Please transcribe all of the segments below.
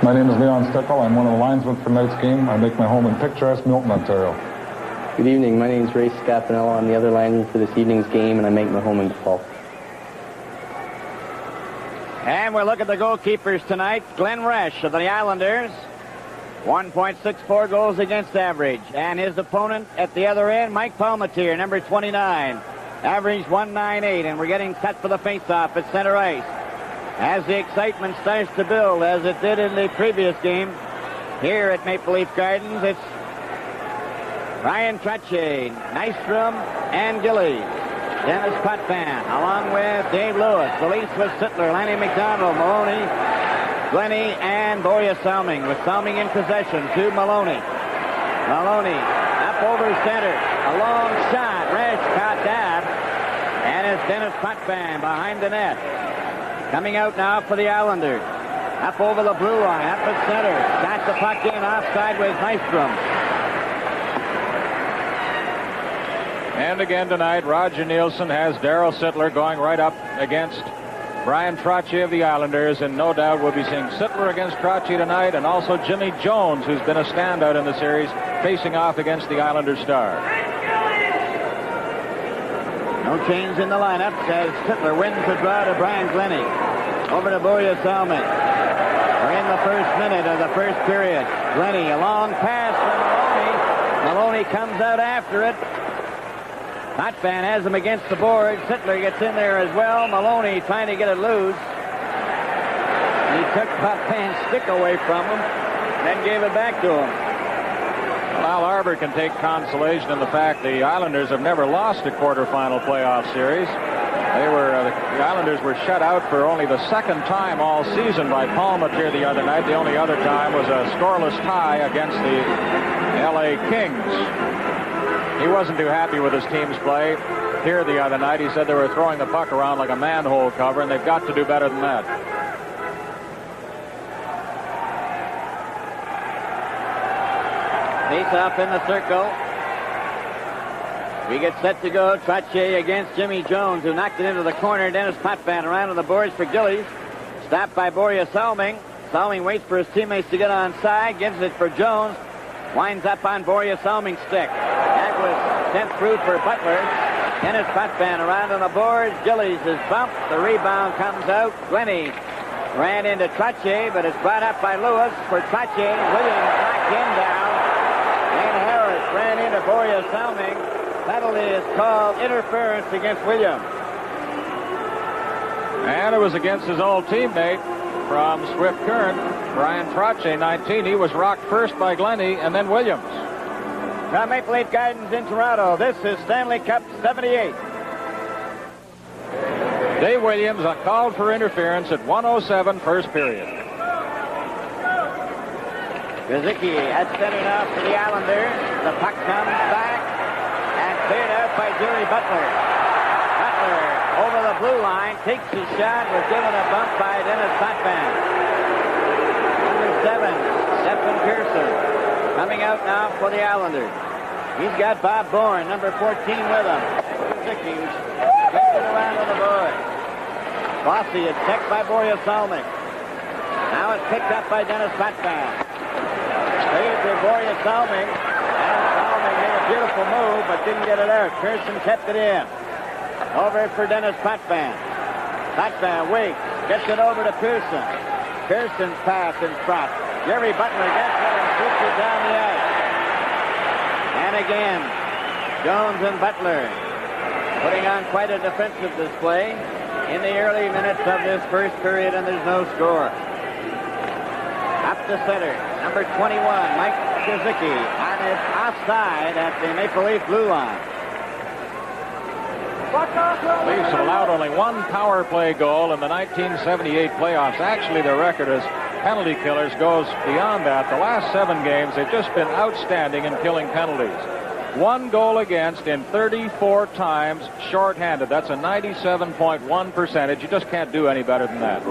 My name is Leon Stickle. I'm one of the linesmen for tonight's game. I make my home in picturesque Milton, Ontario. Good evening. My name is Ray Scapanello. I'm the other lineman for this evening's game, and I make my home in Gulf. And we'll look at the goalkeepers tonight. Glenn Resch of the Islanders, 1.64 goals against average. And his opponent at the other end, Mike Palmatier, number 29, average 1.98. And we're getting set for the face-off at center ice. As the excitement starts to build, as it did in the previous game, here at Maple Leaf Gardens, it's Ryan Trottier, Nystrom, and Gillies. Dennis Potvin, along with Dave Lewis. Police with Sittler, Lanny McDonald, Maloney, Glennie, and Boria Salming, with Salming in possession to Maloney. Maloney up over center. A long shot. Resch caught that. And it's Dennis Potvin behind the net. Coming out now for the Islanders. Up over the blue line, up at center. Got the puck in offside with Nystrom. And again tonight, Roger Nielsen has Darryl Sittler going right up against Brian Trottier of the Islanders, and no doubt we'll be seeing Sittler against Trottier tonight, and also Jimmy Jones, who's been a standout in the series, facing off against the Islander star. No change in the lineup as Sittler wins the draw to Brian Glennie. Over to Boria Salming. We're in the first minute of the first period. Glennie, a long pass from Maloney. Maloney comes out after it. Potvin has him against the board. Sittler gets in there as well. Maloney trying to get it loose. He took Potvin's stick away from him, then gave it back to him. Al Arbor can take consolation in the fact the Islanders have never lost a quarterfinal playoff series. The Islanders were shut out for only the second time all season by Palmatier the other night. The only other time was a scoreless tie against the L.A. Kings. He wasn't too happy with his team's play here the other night. He said they were throwing the puck around like a manhole cover, and they've got to do better than that. Face off in the circle. We get set to go. Trottier against Jimmy Jones, who knocked it into the corner. Dennis Potvin around on the boards for Gillies. Stopped by Boria Salming. Salming waits for his teammates to get on side. Gives it for Jones. Winds up on Boria Salming's stick. That was sent through for Butler. Dennis Potvin around on the board. Gillies is bumped. The rebound comes out. Glennie ran into Trottier, but it's brought up by Lewis for Trottier. Williams knocked him down. Wayne Harris ran into Boria Salming. Penalty is called interference against Williams. And it was against his old teammate from Swift Current, Brian Trottier, 19. He was rocked first by Glennie and then Williams. From Maple Leaf Gardens in Toronto, this is Stanley Cup 78. Dave Williams called for interference at 1:07 first period. Gazicki at center now for the Islanders. The puck comes back and cleared out by Jerry Butler. Butler over the blue line, takes his shot, was given a bump by Dennis Potvin. Number 7, Stephen Pearson, coming out now for the Islanders. He's got Bob Bourne, number 14, with him. Gazicki gets it around on the board. Bossy is checked by Boria Salming. Now it's picked up by Dennis Potvin. Straight to Boria Salming. And Salming made a beautiful move, but didn't get it out. Pearson kept it in. Over for Dennis Potvin. Potvin waits. Gets it over to Pearson. Pearson's pass in front. Jerry Butler gets it and shoots it down the ice. And again, Jones and Butler putting on quite a defensive display in the early minutes of this first period, and there's no score. Up to center, number 21, Mike Gazicki, on his offside at the Maple Leaf blue line. Leafs have allowed only one power play goal in the 1978 playoffs. Actually, their record as penalty killers goes beyond that. The last 7 games, they've just been outstanding in killing penalties. 1 goal against in 34 times shorthanded. That's a 97.1 percentage. You just can't do any better than that.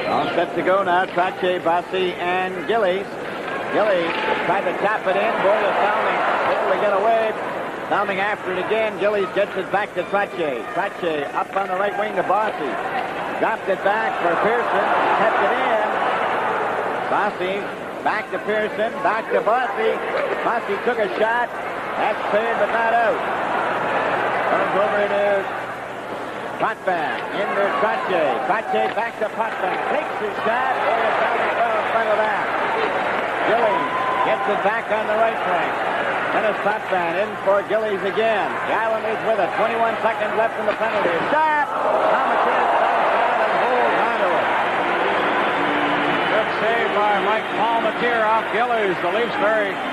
All set to go now. Trottier, Bossy, and Gillies. Gillies tried to tap it in. Boy, Salming able to get away. Salming after it again. Gillies gets it back to Trottier. Trottier up on the right wing to Bossy. Dropped it back for Pearson. Kept it in. Bossy back to Pearson. Back to Bossy. Bossy took a shot. That's cleared but not out. Comes over to Potvin. Into Trottier. Trottier back to Potvin. Takes his shot. Boy, Salming fell in front of that. Gillies gets it back on the right wing. Dennis Potvin in for Gillies again. The Islanders with it. 21 seconds left in the penalty. Shot! Palmateer stands down and holds onto it. Good save by Mike Palmateer off Gillies. The Leafs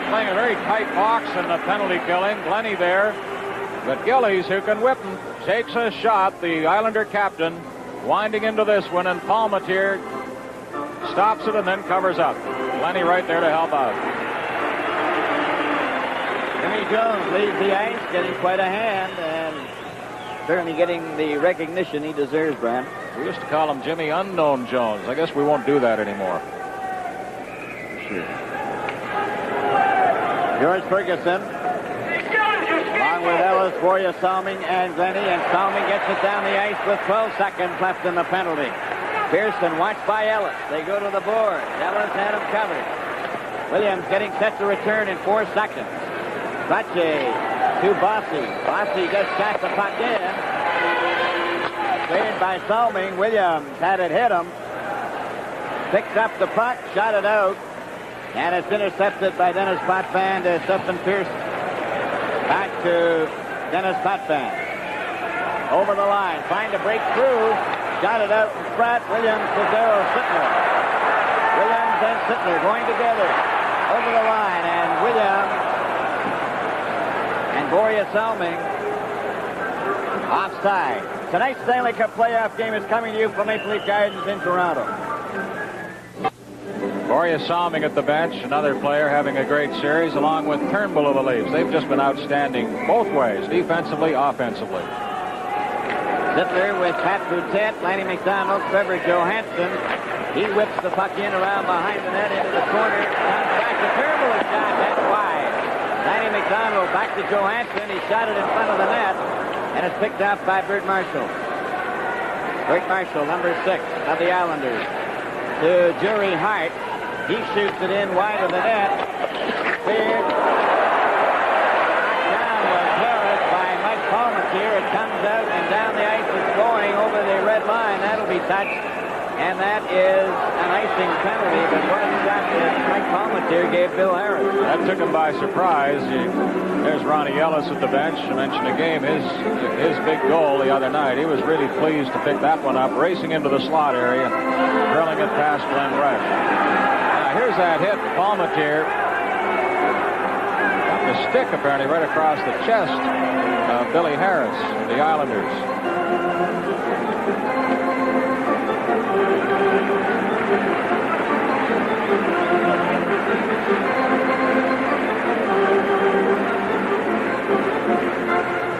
playing a very tight box in the penalty killing. Glennie there. But Gillies, who can whip him, takes a shot. The Islander captain winding into this one, and Palmateer stops it and then covers up. Glennie right there to help out. Jimmy Jones leads the ice, getting quite a hand, and certainly getting the recognition he deserves, Brad. We used to call him Jimmy Unknown Jones. I guess we won't do that anymore. Sure. George Ferguson, along with Ellis, Warrior, Salming, and Glennie, and Salming gets it down the ice with 12 seconds left in the penalty. Pearson watched by Ellis. They go to the board. Ellis had him covered. Williams getting set to return in 4 seconds. Trottier to Bossy. Bossy just shot the puck in. Cleared by Salming. Williams had it hit him. Picks up the puck, shot it out. And it's intercepted by Dennis Potvin to Stephen Pearson. Back to Dennis Potvin. Over the line. Trying to break through. Got it out in front. Williams to Darryl Sittler. Williams and Sittler going together. Over the line. And Williams and Borja Salming offside. Tonight's Stanley Cup playoff game is coming to you from Maple Leaf Gardens in Toronto. Borja Salming at the bench, another player having a great series, along with Turnbull of the Leafs. They've just been outstanding both ways, defensively, offensively. Sittler with Pat Boutet, Lanny McDonald, Trevor Johansson. He whips the puck in around behind the net into the corner. Comes back to Turnbull and shot that wide. Lanny McDonald back to Johansson. He shot it in front of the net. And it's picked up by Bert Marshall. Bert Marshall, number 6 of the Islanders. To Jury Hart. He shoots it in wide of the net. Cleared. Knocked down was Harris by Mike Palmateer. It comes out and down the ice. It's going over the red line. That'll be touched. And that is an icing penalty. But what a shot that Mike Palmateer gave Bill Harris. That took him by surprise. There's Ronnie Ellis at the bench. I mentioned a game, his big goal the other night. He was really pleased to pick that one up, racing into the slot area, drilling it past Glenn Resch. Now here's that hit. Palmateer got the stick apparently right across the chest of Billy Harris, the Islanders.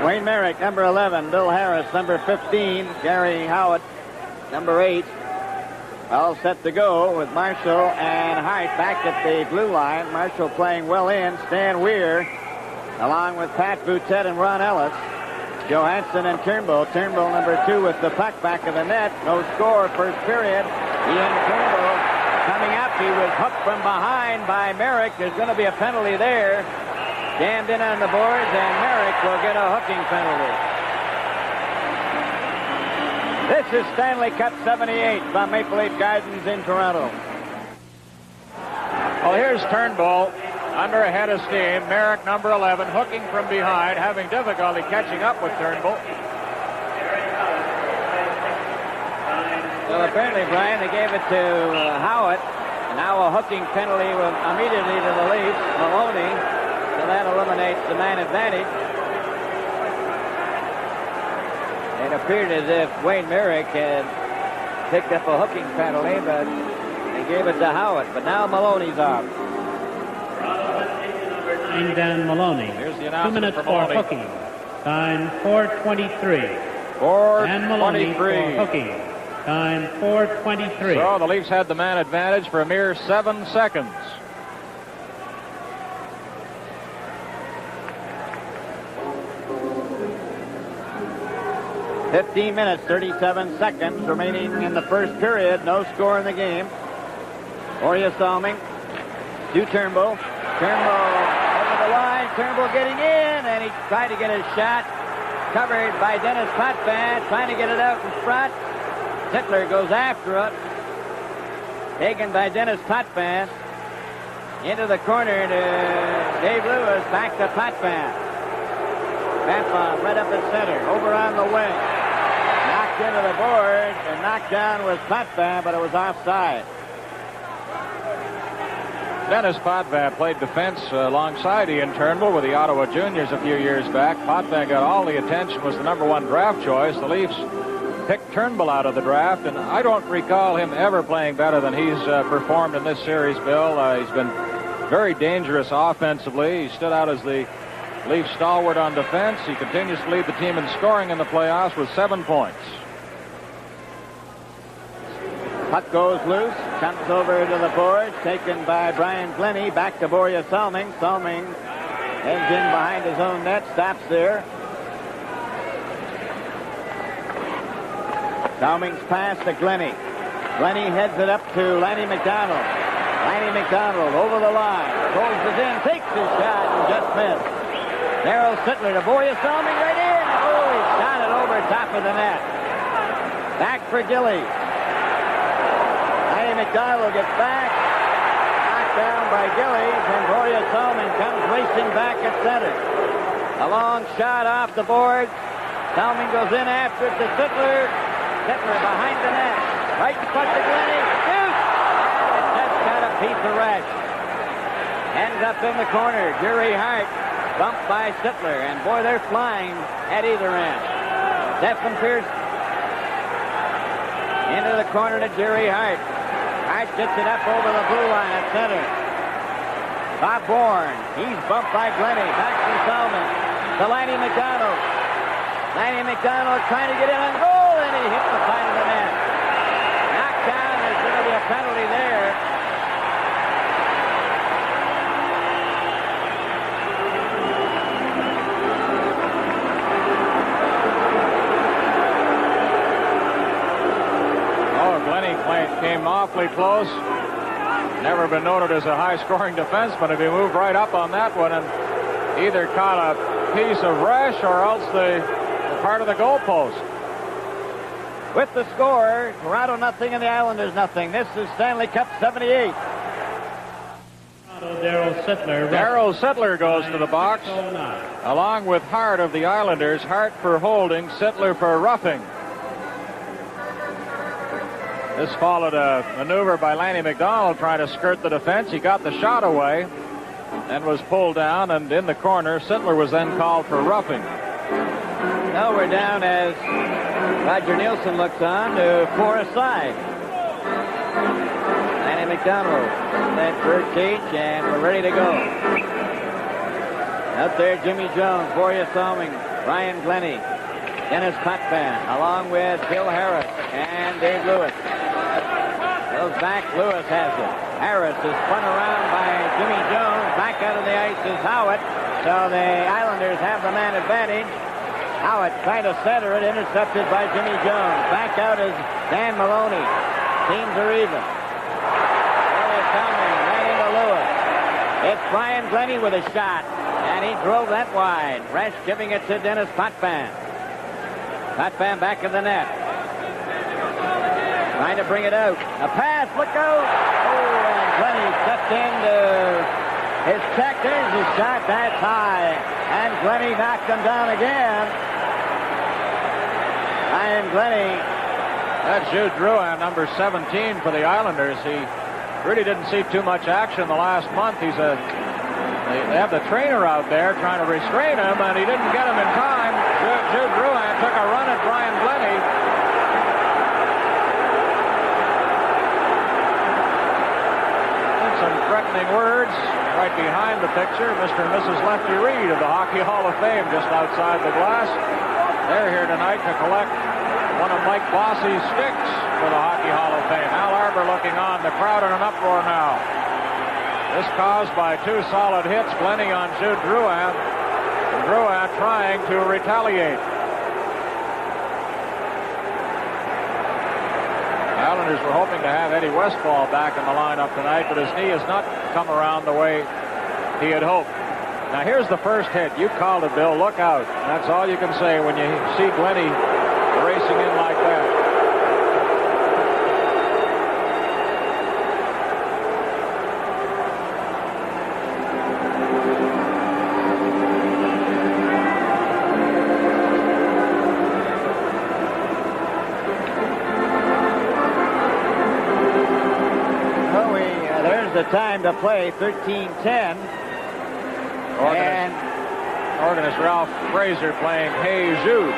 Wayne Merrick, number 11. Bill Harris, number 15. Gary Howitt, number 8. All set to go with Marshall and Hart back at the blue line. Marshall playing well in. Stan Weir, along with Pat Boutet and Ron Ellis. Johansson and Turnbull. Turnbull, number 2, with the puck back of the net. No score, first period. Ian Turnbull coming up. He was hooked from behind by Merrick. There's going to be a penalty there. Jammed in on the boards, and Merrick will get a hooking penalty. This is Stanley Cup 78 from Maple Leaf Gardens in Toronto. Well, here's Turnbull under a head of steam. Merrick, number 11, hooking from behind, having difficulty catching up with Turnbull. Well, apparently, Brian, they gave it to Howitt. And now a hooking penalty immediately to the Leafs. Maloney. So that eliminates the man advantage. It appeared as if Wayne Merrick had picked up a hooking penalty, but they gave it to Howitt. But now Maloney's off. Dan Maloney. Here's the 2 minutes for hooking. Time 4:23. 4:23. And Maloney for hooking. Time 4:23. So the Leafs had the man advantage for a mere 7 seconds. 15 minutes, 37 seconds remaining in the first period. No score in the game. Boria Salming to Turnbull. Turnbull over the line. Turnbull getting in, and he tried to get his shot. Covered by Dennis Potvin, trying to get it out in front. Sittler goes after it. Taken by Dennis Potvin. Into the corner to Dave Lewis. Back to Potvin. Potvin right up at center. Over on the wing. Knocked into the boards and knocked down was Potvin, but it was offside. Dennis Potvin played defense alongside Ian Turnbull with the Ottawa Juniors a few years back. Potvin got all the attention, was the #1 draft choice. The Leafs picked Turnbull out of the draft, and I don't recall him ever playing better than he's performed in this series, Bill. He's been very dangerous offensively. He stood out as the Leafs stalwart on defense. He continues to lead the team in scoring in the playoffs with 7 points. Puck goes loose, comes over to the boards, taken by Brian Glennie, back to Boria Salming. Salming heads in behind his own net, stops there. Salming's pass to Glennie. Glennie heads it up to Lanny McDonald. Lanny McDonald over the line, throws it in, takes his shot, and just missed. Darryl Sittler to Boria Salming right in. Oh, he shot it over top of the net. Back for Gilly. McDonald gets back, knocked down by Gillies, and Boria Salming comes racing back at center. A long shot off the boards. Salming goes in after it to Sittler. Sittler behind the net. Right in front to Glennie. Shoot! And it just got a piece of rush. Ends up in the corner. Jerry Hart bumped by Sittler, and boy, they're flying at either end. Stephen Pierce into the corner to Jerry Hart. Hart gets it up over the blue line at center. Bob Bourne, he's bumped by Glennie. Back to Salmon. To Lanny McDonald. Lanny McDonald trying to get in on goal, and he hit the side of the net. Knocked down. There's going to be a penalty there. Came awfully close. Never been noted as a high-scoring defenseman. If he moved right up on that one and either caught a piece of rush or else the part of the goalpost. With the score, Toronto nothing and the Islanders nothing. This is Stanley Cup 78. Darryl Sittler goes to the box, along with Hart of the Islanders. Hart for holding, Sittler for roughing. This followed a maneuver by Lanny McDonald trying to skirt the defense. He got the shot away and was pulled down, and in the corner, Sittler was then called for roughing. Now we're down as Roger Nielsen looks on to 4 aside. Lanny McDonald in that bird cage, and we're ready to go. Out there, Jimmy Jones, Boria Salming, Brian Glennie, Dennis Potvin, along with Bill Harris and Dave Lewis. Goes back, Lewis has it. Harris is spun around by Jimmy Jones. Back out of the ice is Howitt. So the Islanders have the man advantage. Howitt trying to center it, intercepted by Jimmy Jones. Back out is Dan Maloney. Teams are even. Boria Salming right into Lewis. It's Brian Glennie with a shot, and he drove that wide. Resch giving it to Dennis Potvin. Potvin back in the net. Trying to bring it out. A pass, look out. Oh, and Glennie stepped into his check. There's his shot. That's high. And Glennie knocked him down again. Brian Glennie. That's Jude Drouin, number 17 for the Islanders. He really didn't see too much action the last month. They have the trainer out there trying to restrain him, and he didn't get him in time. Jude Drouin took a run at Brian Glennie. Some threatening words right behind the picture. Mr. and Mrs. Lefty Reed of the Hockey Hall of Fame just outside the glass. They're here tonight to collect one of Mike Bossy's sticks for the Hockey Hall of Fame. Al Arbour looking on. The crowd in an uproar now. This caused by 2 solid hits. Glennie on Jude Drouin. And Drouin trying to retaliate. Islanders were hoping to have Eddie Westfall back in the lineup tonight, but his knee has not come around the way he had hoped. Now here's the first hit. You called it, Bill. Look out. That's all you can say when you see Glennie racing in like that. The time to play, 13:10. And organist Ralph Fraser playing Hey Jude.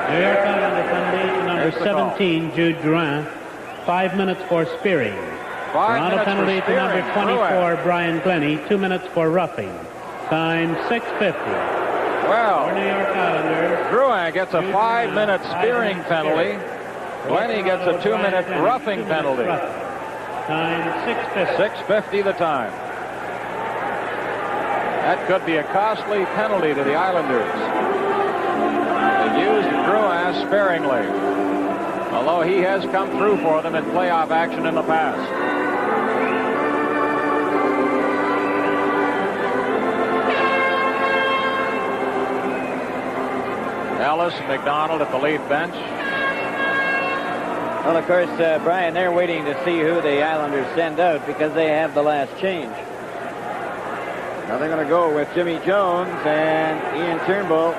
New York Islander penalty to number 17, Jude Drouin. 5 minutes for spearing. Toronto penalty to number 24, Brian Glennie. 2 minutes for roughing. Time 6:50. Well, for New York Islanders, Drouin gets a 5-minute spearing penalty. Glennie gets a 2-minute roughing penalty. Time 6:50. 6:50 the time. That could be a costly penalty to the Islanders. They used Drouin sparingly, although he has come through for them in playoff action in the past. Ellis and McDonald at the lead bench. Well, of course, Brian, they're waiting to see who the Islanders send out because they have the last change. Now they're going to go with Jimmy Jones and Ian Turnbull,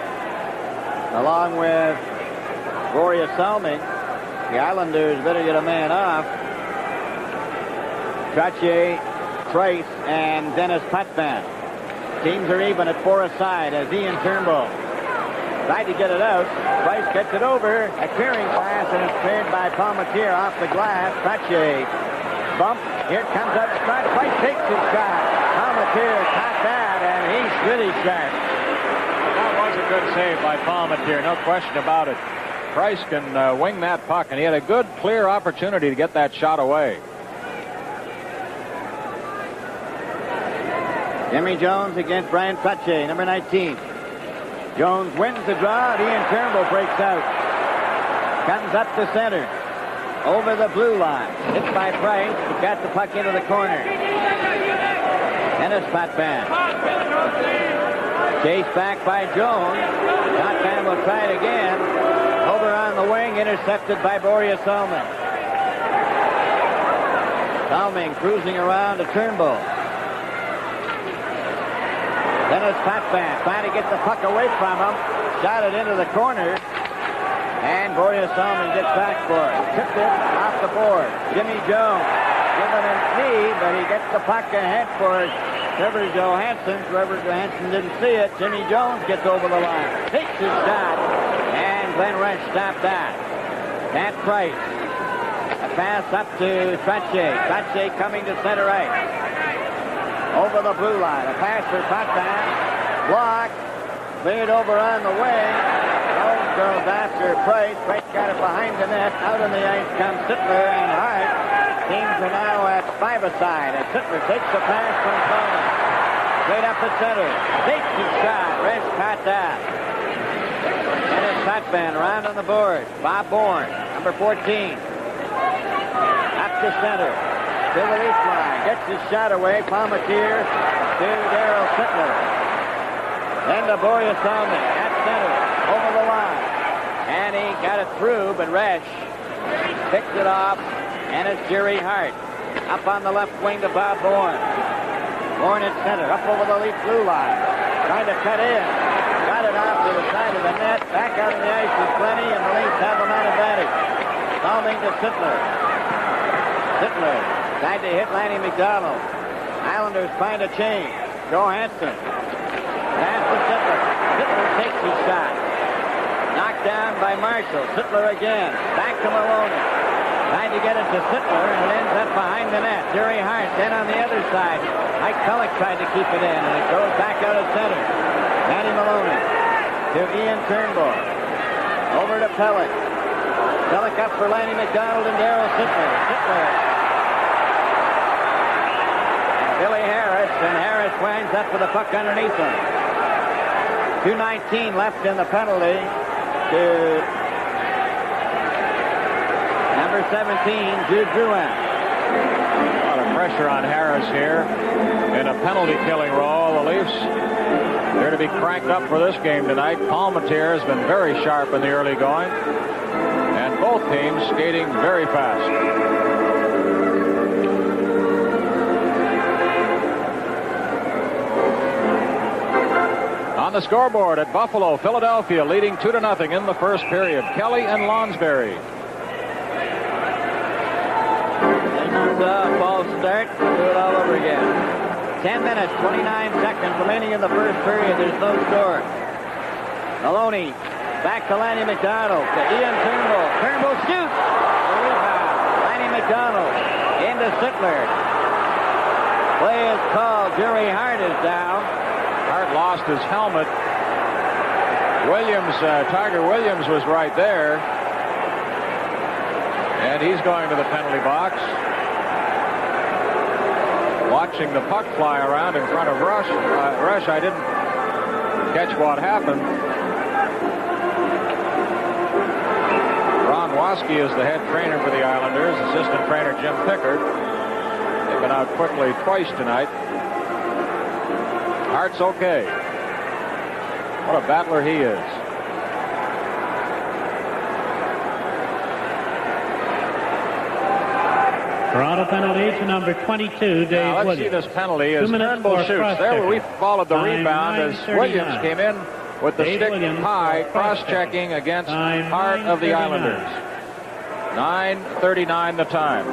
along with Gloria Salming. The Islanders better get a man off. Trottier, Price, and Dennis Potvin. Teams are even at 4 aside as Ian Turnbull tried to get it out. Price gets it over. A clearing pass, and it's cleared by Palmatier off the glass. Trottier bump. Here comes up front. Price takes his shot. Palmatier caught that, and he's really sharp. That was a good save by Palmatier, no question about it. Price can wing that puck, and he had a good, clear opportunity to get that shot away. Jimmy Jones against Brian Trottier, number 19. Jones wins the draw. Ian Turnbull breaks out. Comes up the center. Over the blue line. Hit by Price. He got the puck into the corner. Dennis Potvin. Chased back by Jones. Potvin will try it again. Over on the wing. Intercepted by Boria Salming. Salming cruising around to Turnbull. Dennis Potvin trying to get the puck away from him. Shot it into the corner. And Boria Salming gets back for it. Tipped it off the board. Jimmy Jones giving a knee, but he gets the puck ahead for Trevor Johansson. Trevor Johansson didn't see it. Jimmy Jones gets over the line. Takes his shot. And Glenn Wrench stopped that. Matt Price. A pass up to Trottier. Trottier coming to center ice. Over the blue line. A pass for Potvin. Blocked. Cleared over on the wing. Jones goes after Price. Price got it behind the net. Out on the ice comes Sittler and Hart. Teams are now at 5 aside. And Sittler takes the pass from Salming. Straight up the center. Takes his shot. Wrench caught that. And it's Potvin around on the board. Bob Bourne, number 14. Up the center. To the leaf line. Gets his shot away. Palmatier to Darryl Sittler. Then to Boria Salming at center. Over the line. And he got it through, but Resch picked it off. And it's Jerry Hart. Up on the left wing to Bob Bourne. Bourne at center. Up over the leaf blue line. Trying to cut in. Got it off to the side of the net. Back out on the ice is Glennie, and the Leafs have a man advantage. Salming to Sittler. Sittler tried to hit Lanny McDonald. Islanders find a change. Johansson. Pass to Sittler. Sittler takes his shot. Knocked down by Marshall. Sittler again. Back to Maloney. Tried to get it to Sittler, and it ends up behind the net. Jerry Hart then on the other side. Mike Pellick tried to keep it in, and it goes back out of center. Danny Maloney to Ian Turnbull. Over to Pellick. Pellick up for Lanny McDonald and Darryl Sittler. Sittler Billy Harris, and Harris winds up with the puck underneath him. 2:19 left in the penalty to number 17, Jude Drouin. A lot of pressure on Harris here in a penalty-killing role. The Leafs, they're to be cranked up for this game tonight. Palmateer has been very sharp in the early going, and both teams skating very fast. On the scoreboard at Buffalo, Philadelphia leading 2-0 in the first period. Kelly and Lonsberry. False start. Do it all over again. 10 minutes, 29 seconds remaining in the first period. There's no score. Maloney back to Lanny McDonald. To Ian Turnbull. Turnbull shoots. The rebound. Lanny McDonald into Sittler. Play is called. Jerry Hart is down. Hart lost his helmet. Williams, Tiger Williams was right there. And he's going to the penalty box. Watching the puck fly around in front of Rush. I didn't catch what happened. Ron Waske is the head trainer for the Islanders. Assistant trainer Jim Pickard. They've been out quickly twice tonight. Hart's okay. What a battler he is. Toronto penalty to number 22, Dave Now, let's Williams. see this penalty as 2 minutes Turnbull for shoots. There where we followed the Time rebound as 9:39. Williams came in with the Dave stick Williams high, for cross-checking against Time Hart of the 9:39. Islanders. 9:39 the time.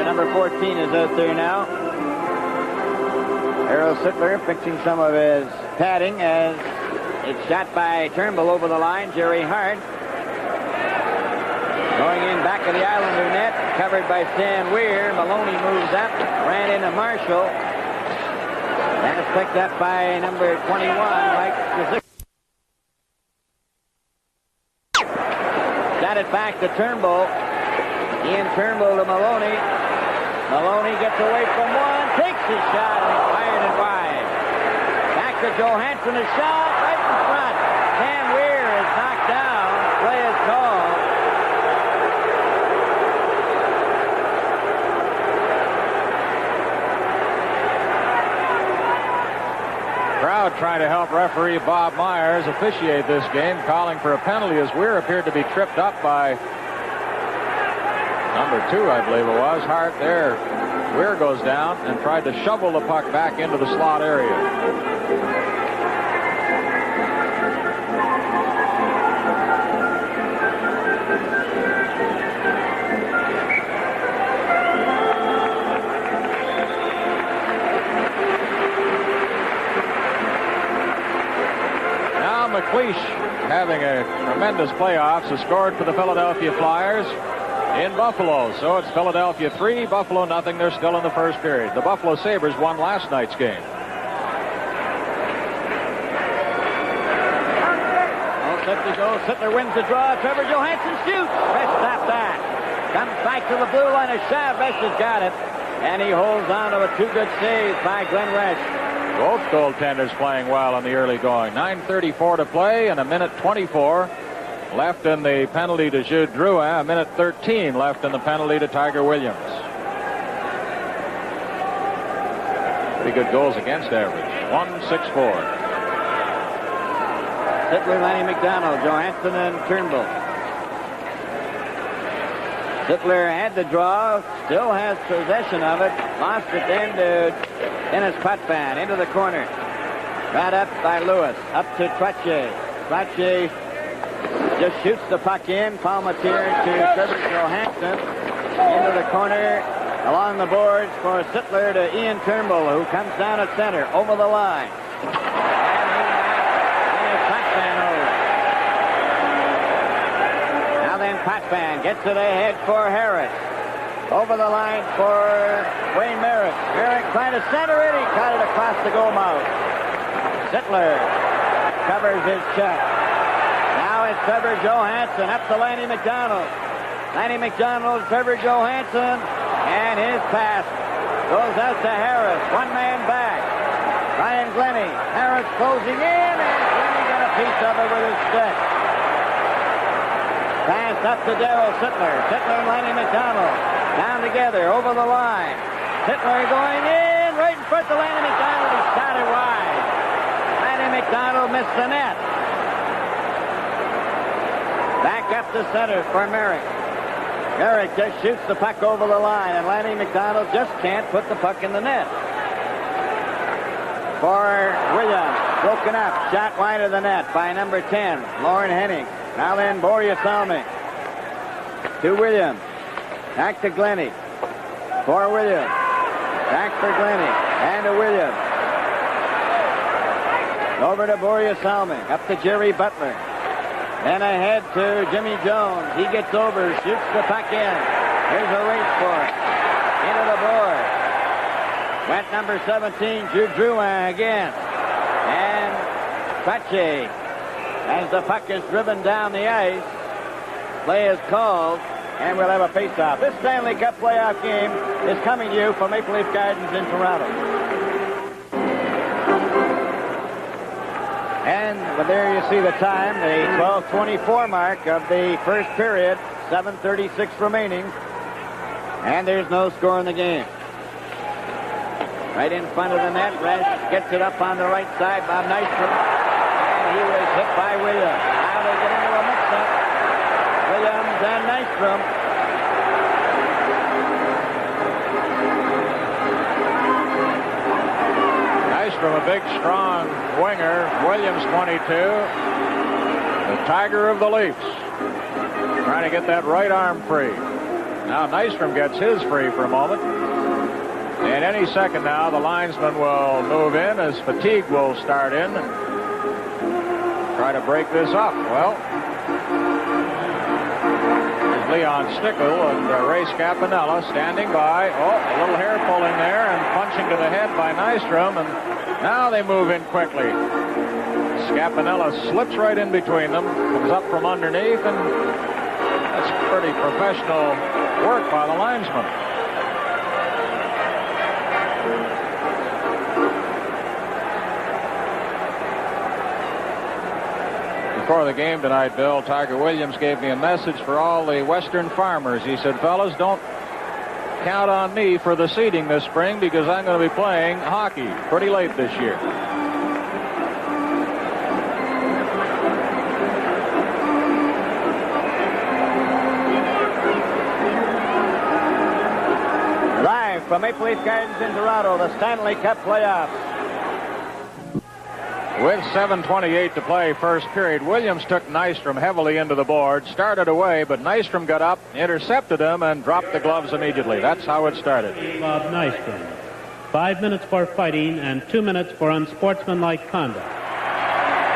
Number 14 is out there now. Errol Sittler fixing some of his padding as it's shot by Turnbull over the line. Jerry Hart going in back of the Islander net, covered by Stan Weir. Maloney moves up, ran into Marshall. That is picked up by number 21, Mike Krzyzewski. Got it back to Turnbull. Ian Turnbull to Maloney. Maloney gets away from one, takes his shot, and fired it wide. Back to Johansson, a shot right in front. Sam Weir is knocked down. Play is called. Crowd trying to help referee Bob Myers officiate this game, calling for a penalty as Weir appeared to be tripped up by number 2, I believe it was. Hart there. Weir goes down and tried to shovel the puck back into the slot area. Now McLeish, having a tremendous playoffs, has scored for the Philadelphia Flyers in Buffalo. So it's Philadelphia 3, Buffalo nothing. They're still in the first period. The Buffalo Sabres won last night's game. Sittler goes. Sittler wins the draw. Trevor Johansson shoots. Rest stopped that. Comes back to the blue line. A shot. Rest has got it. And he holds on to a 2 good saves by Glenn Resch. Both goaltenders playing well in the early going. 9:34 to play and a minute 24 left in the penalty to Jude Drouin. A minute 13 left in the penalty to Tiger Williams. Pretty good goals against average. 1.64. Sittler, Lanny McDonald, Johansson, and Turnbull. Sittler had the draw, still has possession of it. Lost it then to Dennis Potvin into the corner. Right up by Lewis. Up to Trottier. Trottier just shoots the puck in. Palmateer to Trevor Johansson. Into the corner. Along the boards for Sittler to Ian Turnbull, who comes down at center. Over the line. Now then Potvin gets it ahead for Harris. Over the line for Wayne Merrick. Merrick trying to center it. He caught it across the goal mouth. Sittler covers his check. Now it's Trevor Johansson up to Lanny McDonald. Lanny McDonald, Trevor Johansson, and his pass goes out to Harris. One man back. Ryan Glennie. Harris closing in, and Glennie got a piece of it with his stick. Pass up to Darryl Sittler. Sittler and Lanny McDonald down together over the line. Sittler going in right in front of Lanny McDonald. He shot it wide. Lanny McDonald missed the net. Back up to center for Merrick. Merrick just shoots the puck over the line, and Lanny McDonald just can't put the puck in the net. For Williams, broken up, shot wide of the net by number 10, Lauren Henning. Now then, Borja Salmi to Williams. Back to Glennie. For Williams. Back for Glennie. And to Williams. Over to Borja Salmi. Up to Jerry Butler. Then ahead to Jimmy Jones. He gets over, shoots the puck in. Here's a race for it. Into the board. Went number 17, Jude Drouin again. And Trache, as the puck is driven down the ice, play is called, and we'll have a face-off. This Stanley Cup playoff game is coming to you from Maple Leaf Gardens in Toronto. And there you see the time, the 12:24 mark of the first period, 7:36 remaining, and there's no score in the game. Right in front of the net, Resch gets it up on the right side, Bob Nystrom, and he was hit by Williams. Now they get into a mix-up. Williams and Nystrom. Nystrom, a big, strong winger. Williams, 22. The Tiger of the Leafs. Trying to get that right arm free. Now Nystrom gets his free for a moment. And any second now, the linesman will move in as fatigue will start in and try to break this up. Well, there's Leon Stickle and Ray Scapanella standing by. Oh, a little hair pulling there and punching to the head by Nystrom. And now they move in quickly. Scapanella slips right in between them, comes up from underneath, and that's pretty professional work by the linesman. Before the game tonight, Bill, Tiger Williams gave me a message for all the Western farmers. He said, fellas, don't count on me for the seeding this spring because I'm going to be playing hockey pretty late this year. Live from Maple Leaf Gardens in Toronto, the Stanley Cup playoffs. With 7:28 to play first period, Williams took Nystrom heavily into the board, started away, but Nystrom got up, intercepted him, and dropped the gloves immediately. That's how it started. Bob Nystrom. 5 minutes for fighting and 2 minutes for unsportsmanlike conduct.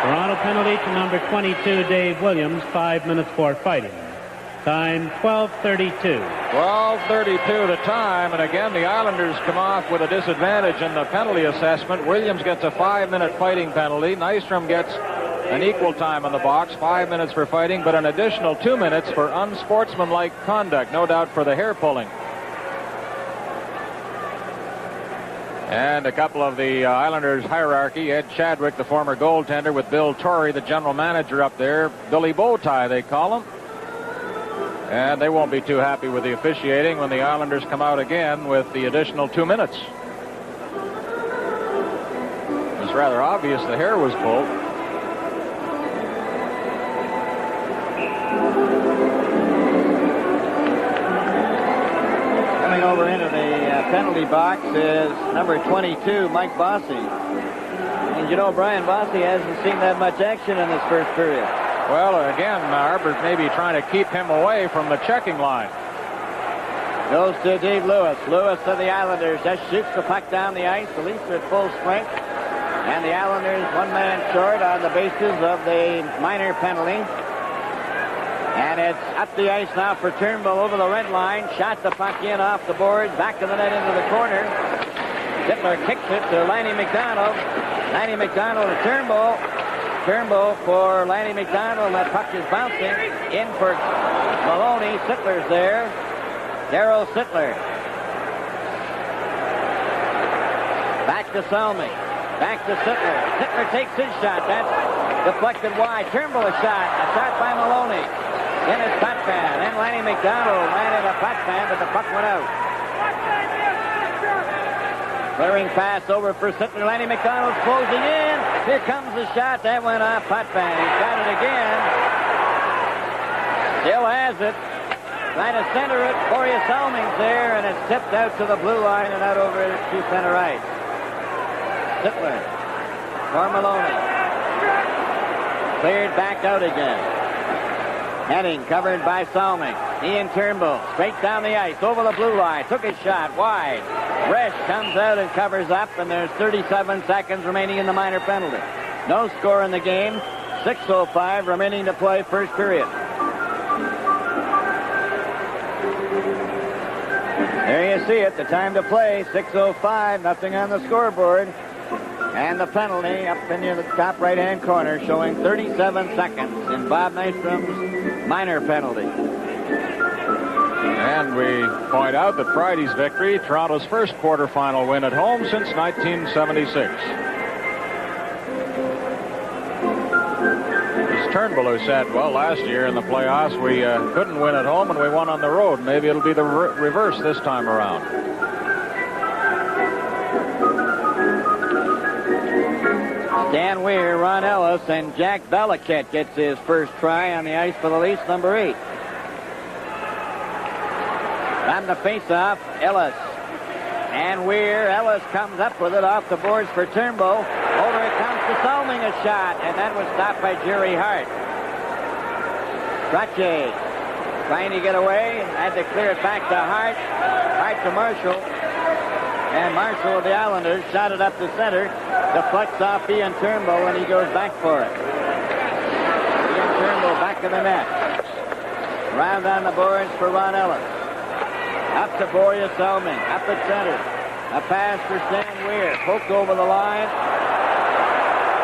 Toronto penalty to number 22, Dave Williams, 5 minutes for fighting. Time 12:32. 12:32 the time, and again the Islanders come off with a disadvantage in the penalty assessment. Williams gets a 5-minute fighting penalty. Nystrom gets an equal time in the box, 5 minutes for fighting, but an additional 2 minutes for unsportsmanlike conduct, no doubt for the hair pulling. And a couple of the Islanders hierarchy, Ed Chadwick, the former goaltender, with Bill Torrey, the general manager up there, Billy Bowtie they call him. And they won't be too happy with the officiating when the Islanders come out again with the additional 2 minutes. It's rather obvious the hair was pulled. Coming over into the penalty box is number 22, Mike Bossy. And you know, Brian Bossy hasn't seen that much action in this first period. Well, again, Arber's maybe trying to keep him away from the checking line. Goes to Dave Lewis. Lewis of the Islanders just shoots the puck down the ice. The Leafs are at full strength. And the Islanders 1 man short on the basis of the minor penalty. And it's up the ice now for Turnbull over the red line. Shot the puck in off the boards. Back to the net into the corner. Sittler kicks it to Lanny McDonald. Lanny McDonald to Turnbull. Turnbull for Lanny McDonald. That puck is bouncing. In for Maloney. Sittler's there. Darryl Sittler. Back to Selmy. Back to Sittler. Sittler takes his shot. That's deflected wide. Turnbull a shot. A shot by Maloney. In his putt fan. Then Lanny McDonald ran in a putt fan, but the puck went out. Clearing pass over for Sittler. Lanny McDonald's closing in. Here comes the shot. That went off putt fan. He's got it again. Still has it. Trying to center it. Boreas Salming's there, and it's tipped out to the blue line and out over to center ice. Sittler for Maloney. Cleared back out again. Heading covered by Salming. Ian Turnbull straight down the ice over the blue line. Took his shot wide. Resch comes out and covers up, and there's 37 seconds remaining in the minor penalty. No score in the game. 6:05 remaining to play first period. There you see it. The time to play. 6:05. Nothing on the scoreboard. And the penalty up in the top right-hand corner showing 37 seconds in Bob Nystrom's minor penalty. And we point out that Friday's victory, Toronto's first quarterfinal win at home since 1976. It's Turnbull who said, well, last year in the playoffs we couldn't win at home and we won on the road. Maybe it'll be the reverse this time around. Dan Weir, Ron Ellis, and Jack Belichick gets his first try on the ice for the Leafs, number 8. On the faceoff, Ellis. And Weir. Ellis comes up with it off the boards for Turnbull. Over it comes to Salming, a shot, and that was stopped by Jerry Hart. Trache trying to get away. Had to clear it back to Hart. Hart to Marshall. And Marshall of the Islanders shot it up the center. Deflects off Ian Turnbull, and he goes back for it. Ian Turnbull back in the net. Round on the boards for Ron Ellis. Up to Boreas Salming. Up at center. A pass for Stan Weir. Poked over the line.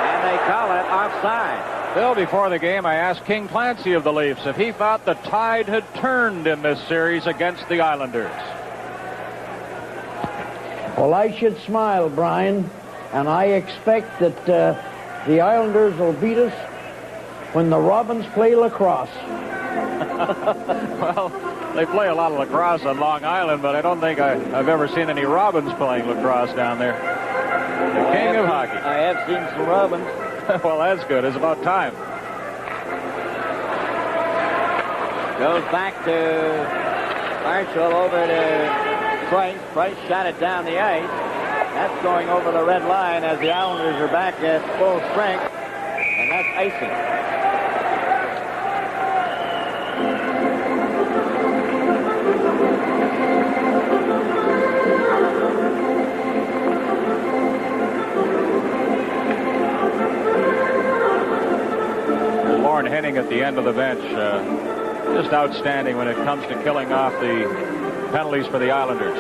And they call it offside. Bill, before the game, I asked King Clancy of the Leafs if he thought the tide had turned in this series against the Islanders. Well, I should smile, Brian, and I expect that the Islanders will beat us when the Robins play lacrosse. Well, they play a lot of lacrosse on Long Island, but I don't think I've ever seen any Robins playing lacrosse down there. The king of hockey. I have seen some Robins. Well, that's good. It's about time. Goes back to Marshall over to Price. Price shot it down the ice. That's going over the red line as the Islanders are back at full strength. And that's icing. Lauren Henning at the end of the bench. Just outstanding when it comes to killing off the penalties for the Islanders.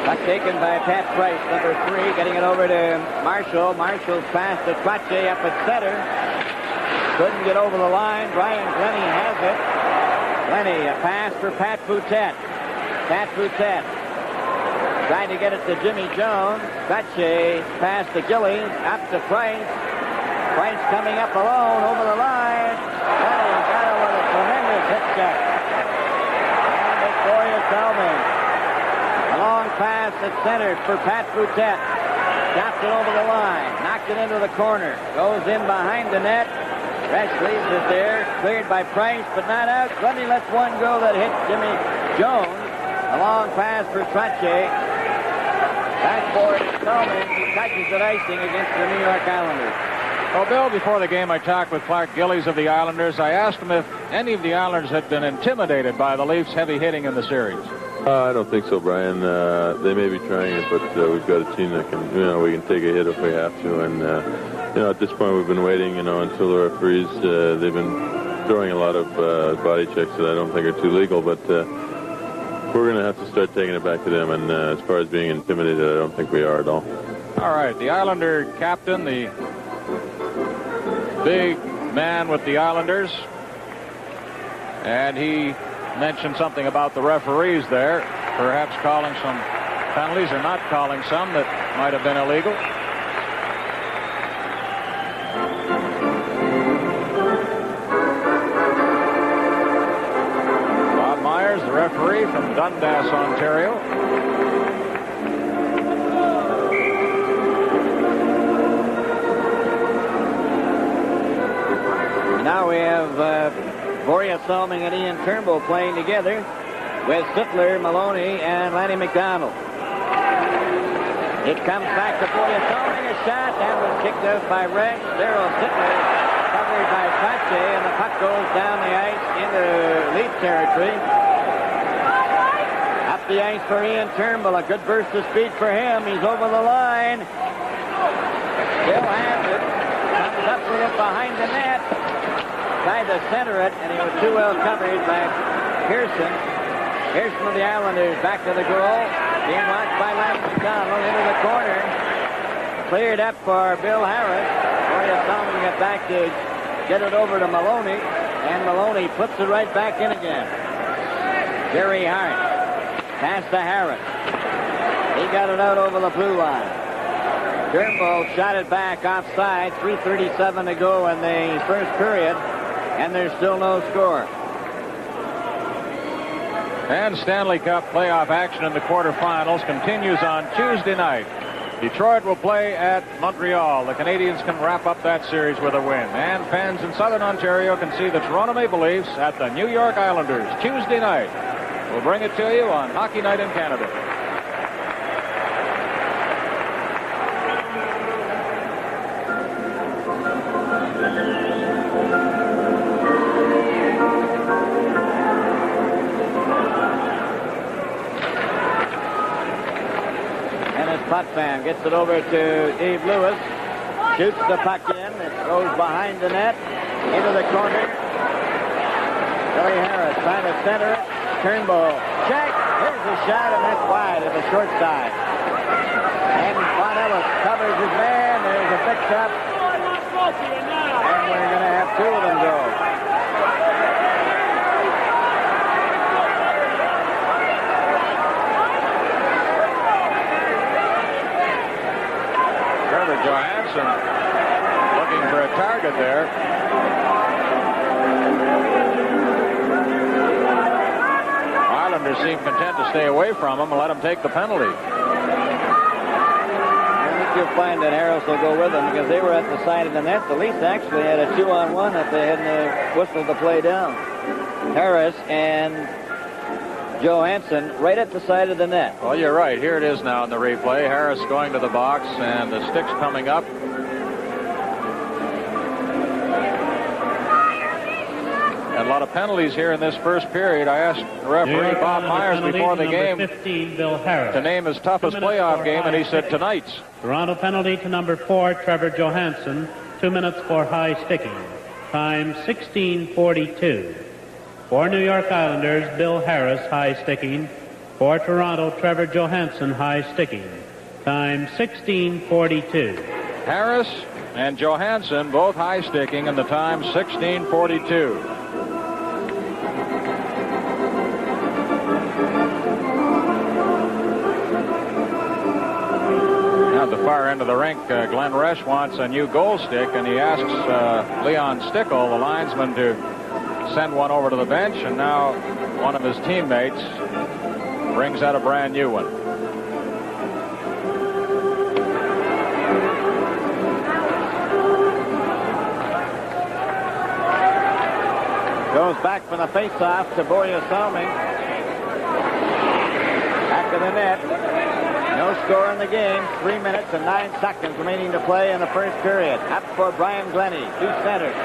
Puck taken by Pat Price, number 3, getting it over to Marshall. Marshall's pass to Trache up at center. Couldn't get over the line. Brian Glennie has it. Glennie, a pass for Pat Boutet. Pat Boutet trying to get it to Jimmy Jones. Trache pass to Gillies, up to Price. Price coming up alone over the line. Glennie got it with a tremendous hit check. And Victoria Salming. A long pass at center for Pat Boutet. Chopped it over the line. Knocked it into the corner. Goes in behind the net. Resch leaves it there. Cleared by Price, but not out. Grundy lets one go that hit Jimmy Jones. A long pass for Trache. Backboard to Salming. He touches it icing against the New York Islanders. Well, Bill, before the game, I talked with Clark Gillies of the Islanders. I asked him if any of the Islanders had been intimidated by the Leafs' heavy hitting in the series. I don't think so, Brian. They may be trying it, but we've got a team that can, we can take a hit if we have to. And, at this point we've been waiting, until the referees, they've been throwing a lot of body checks that I don't think are too legal, but we're going to have to start taking it back to them. And as far as being intimidated, I don't think we are at all. All right, the Islander captain, the big man with the Islanders, and he mentioned something about the referees there, perhaps calling some penalties or not calling some that might have been illegal. Bob Myers, the referee from Dundas, Ontario. Now we have Boria Salming and Ian Turnbull playing together with Sittler, Maloney, and Lanny McDonald. It comes back to Boria Salming, a shot, and was kicked out by Rex. Daryl Sittler covered by Pache, and the puck goes down the ice into Leaf territory. Up the ice for Ian Turnbull, a good burst of speed for him. He's over the line. Still has it. Comes up with it behind the net. Tried to center it, and he was too well covered by Pearson. Pearson of the Islanders back to the goal. Being watched by Lance McDonald into the corner. Cleared up for Bill Harris. Boria Salming got back to get it over to Maloney, and Maloney puts it right back in again. Jerry Hart. Pass to Harris. He got it out over the blue line. Turnbull shot it back offside. 3:37 to go in the first period. And there's still no score. And Stanley Cup playoff action in the quarterfinals continues on Tuesday night. Detroit will play at Montreal. The Canadiens can wrap up that series with a win. And fans in Southern Ontario can see the Toronto Maple Leafs at the New York Islanders Tuesday night. We'll bring it to you on Hockey Night in Canada. Potvin gets it over to Dave Lewis. Shoots the puck in. It goes behind the net. Into the corner. Billy Harris trying to center it. Turnbull. Check. Here's the shot, and that's wide at the short side. And Von Ellis covers his man. There's a mix-up. And we're going to have two of them go. Johansson looking for a target there. Islanders seem content to stay away from him and let him take the penalty. I think you'll find that Harris will go with them because they were at the side of the net. The Leafs actually had a 2-on-1 if they hadn't whistled the play down. Harris and Johansson right at the side of the net. Well, you're right. Here it is now in the replay. Harris going to the box, and the stick's coming up. And a lot of penalties here in this first period. I asked referee Bob Myers before the game 15, Bill Harris. to name his toughest playoff game, and he said tonight's. Toronto penalty to number 4, Trevor Johansson. 2 minutes for high sticking. Time 16:42. For New York Islanders, Bill Harris, high sticking. For Toronto, Trevor Johansson, high sticking. Time 16:42. Harris and Johansson both high sticking, and the time 16:42. At the far end of the rink, Glenn Resch wants a new goal stick, and he asks Leon Stickle, the linesman, to send one over to the bench, and now one of his teammates brings out a brand new one. Goes back from the face-off to Boria Salming. Back of the net. No score in the game. 3 minutes and 9 seconds remaining to play in the first period. Up for Brian Glennie. Two centers.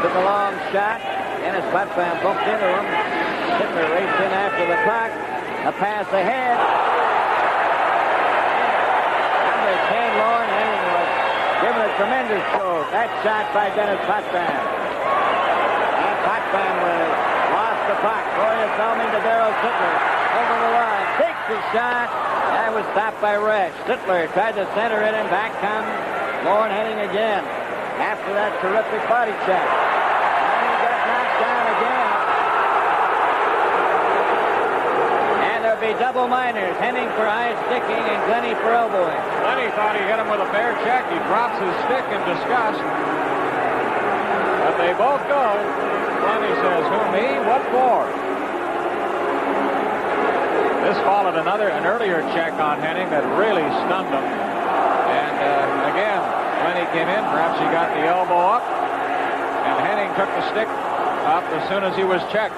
Took a long shot. Dennis Potvin bumped into him. Hitler raced in after the puck. A pass ahead. Number 10, Lauren Henning was given a tremendous throw. That shot by Dennis Potvin. And Potvin was lost the puck. Boyer Selming to Darryl Sittler. Over the line. Takes the shot. That was stopped by Resch. Sittler tried to center it, and back comes Lauren Henning again. After that terrific body check. And he got knocked down again. And there'll be double minors. Henning for high sticking and Glenny for elbowing. Glenny thought he hit him with a fair check. He drops his stick in disgust. But they both go. Glenny says, who, me? What for? This followed an earlier check on Henning that really stunned him. And again, Glenny came in. Perhaps he got the elbow up. And Henning took the stick up as soon as he was checked.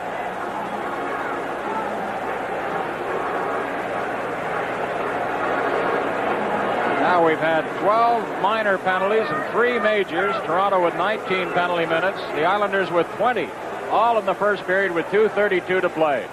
Now we've had 12 minor penalties and 3 majors. Toronto with 19 penalty minutes. The Islanders with 20. All in the first period with 2:32 to play.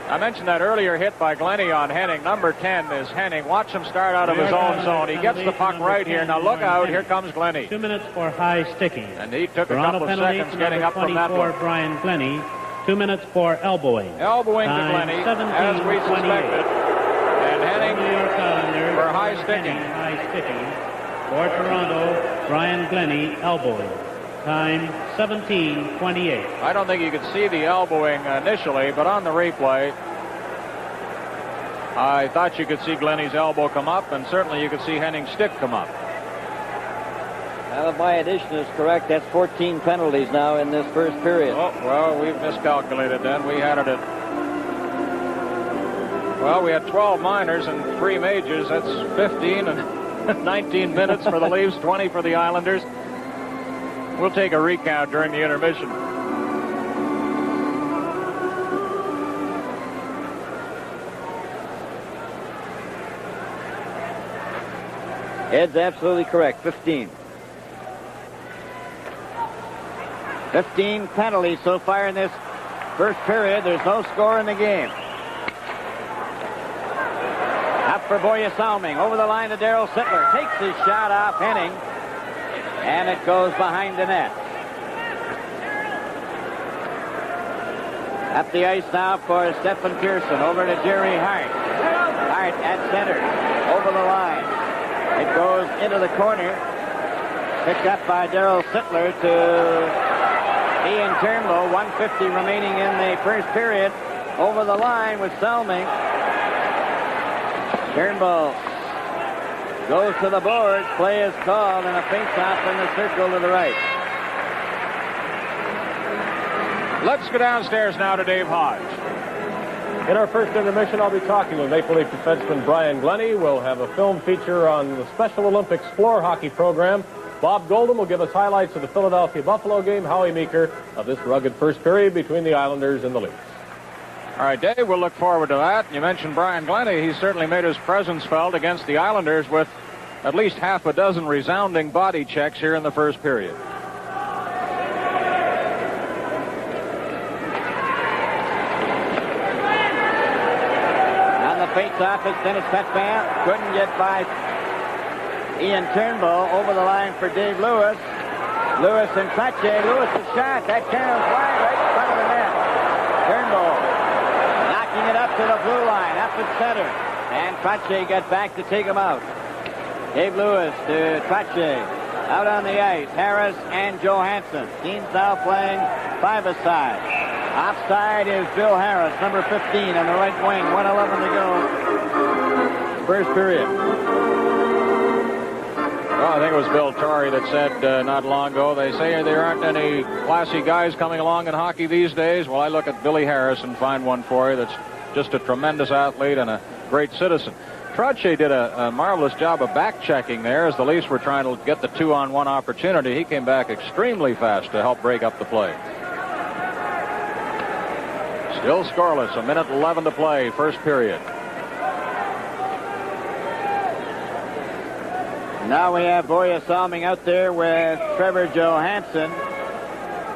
I mentioned that earlier hit by Glenny on Henning. Number 10 is Henning. Watch him start out of his own zone. He gets the puck right here. Now look out. Here comes Glenny. 2 minutes for high sticking. And he took Toronto a couple of penalty seconds to getting up from that one. Brian Glenny. 2 minutes for elbowing. Elbowing to Glenny, as we suspected. And Henning New York Islanders for high sticking. High sticking. For Toronto, Brian Glenny elbowing. Time 17:28. I don't think you could see the elbowing initially, but on the replay, I thought you could see Glenny's elbow come up, and certainly you could see Henning's stick come up. Well, if my addition is correct, that's 14 penalties now in this first period. Oh, well, we've miscalculated then. We had it at... Well, we had 12 minors and 3 majors. That's 15 and 19 minutes for the Leafs, 20 for the Islanders. We'll take a recount during the intermission. Ed's absolutely correct. 15. 15 penalties so far in this first period. There's no score in the game. Up for Boya Salming. Over the line to Darryl Sittler. Takes his shot off Henning. And it goes behind the net. Up the ice now for Stephen Pearson. Over to Jerry Hart. Hart at center. Over the line. It goes into the corner. Picked up by Darryl Sittler to Ian Turnbull. 1:50 remaining in the first period. Over the line with Salming. Turnbull goes to the boards. Play is called and a face-off in the circle to the right. Let's go downstairs now to Dave Hodge. In our first intermission, I'll be talking with Maple Leaf defenseman Brian Glenny. We'll have a film feature on the Special Olympics floor hockey program. Bob Golden will give us highlights of the Philadelphia Buffalo game. Howie Meeker of this rugged first period between the Islanders and the Leafs. All right, Dave, we'll look forward to that. You mentioned Brian Glenny. He's certainly made his presence felt against the Islanders with at least half a dozen resounding body checks here in the first period. On the face-off, it's Dennis Petvan. Couldn't get by Ian Turnbull. Over the line for Dave Lewis. Lewis and Trache. Lewis's shot. That caroms wide right in front of the net. Turnbull knocking it up to the blue line, up at center. And Trache got back to take him out. Dave Lewis to Trache. Out on the ice, Harris and Johansson. Teams now playing five-a-side. Offside is Bill Harris, number 15 on the right wing. 1:11 to go. First period. Well, I think it was Bill Torrey that said not long ago, they say there aren't any classy guys coming along in hockey these days. Well, I look at Billy Harris and find one for you that's just a tremendous athlete and a great citizen. Trache did a marvelous job of back-checking there as the Leafs were trying to get the 2-on-1 opportunity. He came back extremely fast to help break up the play. Still scoreless, 1:11 to play, first period. Now we have Boya Salming out there with Trevor Johansson,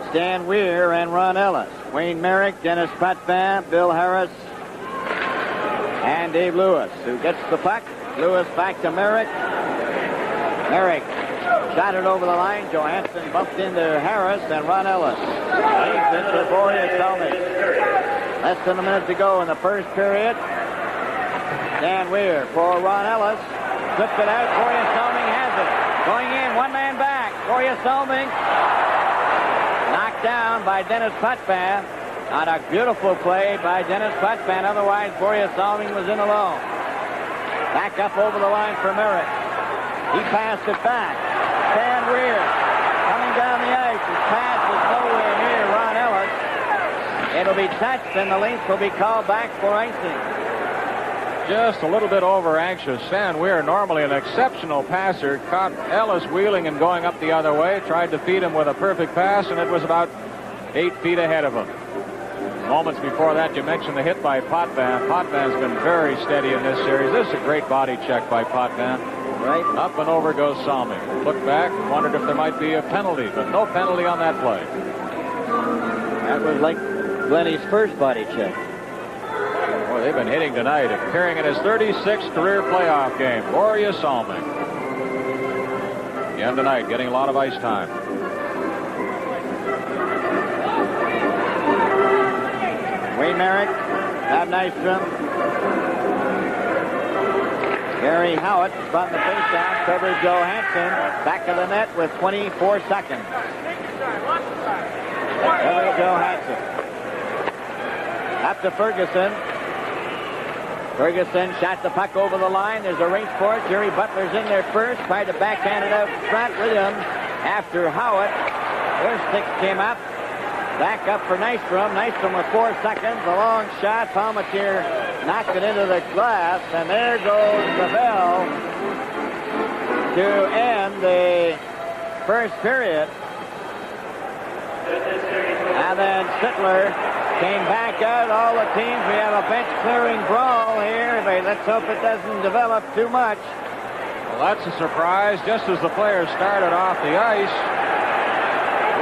Stan Weir, and Ron Ellis. Wayne Merrick, Dennis Potvin, Bill Harris, And Dave Lewis, who gets the puck. Lewis back to Merrick. Merrick shot it over the line. Johansson bumped into Harris and Ron Ellis. Leaves it to Boreas Selmy. Less than a minute to go in the first period. Dan Weir for Ron Ellis. Flipped it out. Boreas Selmy has it. Going in, one man back. Boreas Selmy knocked down by Dennis Potvin. On a beautiful play by Dennis Potvin. Otherwise, Boreas Selmy was in alone. Back up over the line for Merrick. He passed it back. Dan Weir coming down the ice. His pass is nowhere near Ron Ellis. It'll be touched, and the length will be called back for icing. Just a little bit over anxious. Stan Weir, normally an exceptional passer, caught Ellis wheeling and going up the other way, tried to feed him with a perfect pass, and it was about 8 feet ahead of him. Moments before that, you mentioned the hit by Potvin. Potvin's been very steady in this series. This is a great body check by Potvin. Right. Up and over goes Salmi. Looked back, wondered if there might be a penalty, but no penalty on that play. That was like Glennie's first body check. Boy, they've been hitting tonight, appearing in his 36th career playoff game. Boreas Salmi. Again tonight, getting a lot of ice time. Wayne Merrick, Bob Nystrom. Gary Howitt brought the faceoff, covered Johansson. Back of the net with 24 seconds. Covered Johansson. Up to Ferguson. Ferguson shot the puck over the line. There's a race for it. Jerry Butler's in there first. Tried to backhand it out in front. Williams after Howitt. Their sticks came up. Back up for Nystrom. Nystrom with 4 seconds. A long shot. Palmatier knocked it into the glass. And there goes the bell to end the first period. And then Sittler came back out. All the teams. We have a bench clearing brawl here. But let's hope it doesn't develop too much. Well, that's a surprise. Just as the players started off the ice,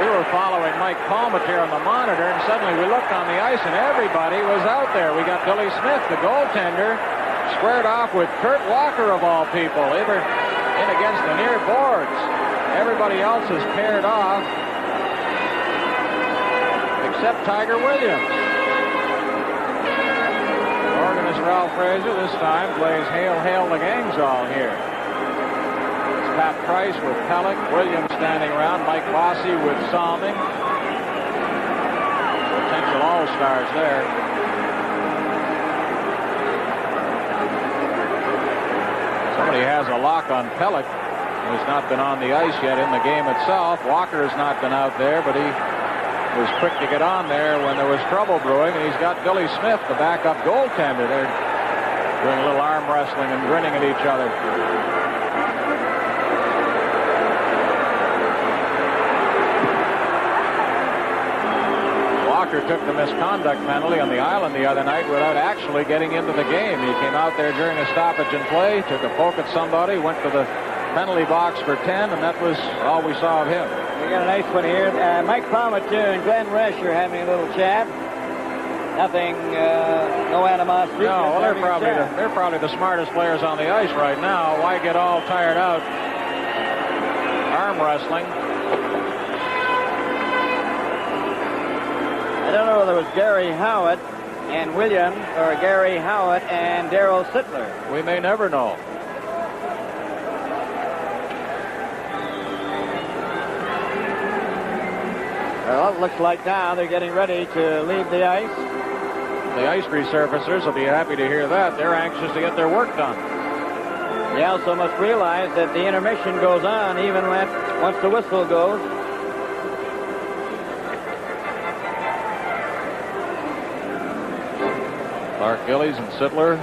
we were following Mike Palmatier on the monitor, and suddenly we looked on the ice, and everybody was out there. We got Billy Smith, the goaltender, squared off with Kurt Walker, of all people. They were in against the near boards. Everybody else is paired off, except Tiger Williams. Organist Ralph Fraser this time plays Hail, Hail, the Gang's All here. Pat Price with Pellick, Williams standing around, Mike Bossy with Salming. Potential all-stars there. Somebody has a lock on Pellick, who's not been on the ice yet in the game itself. Walker has not been out there, but he was quick to get on there when there was trouble brewing, and he's got Billy Smith, the backup goaltender. They're doing a little arm wrestling and grinning at each other. Walker took the misconduct penalty on the island the other night without actually getting into the game. He came out there during a stoppage in play, took a poke at somebody, went to the penalty box for 10, and that was all we saw of him. We got a nice one here. Mike Palmatier and Glenn Resch are having a little chat. Nothing, no animosity. No, well, they're probably the smartest players on the ice right now. Why get all tired out arm wrestling? I don't know whether it was Gary Howitt and Williams or Gary Howitt and Darryl Sittler. We may never know. Well, it looks like now they're getting ready to leave the ice. The ice resurfacers will be happy to hear that. They're anxious to get their work done. They also must realize that the intermission goes on even once the whistle goes. Clark Gillies and Sittler.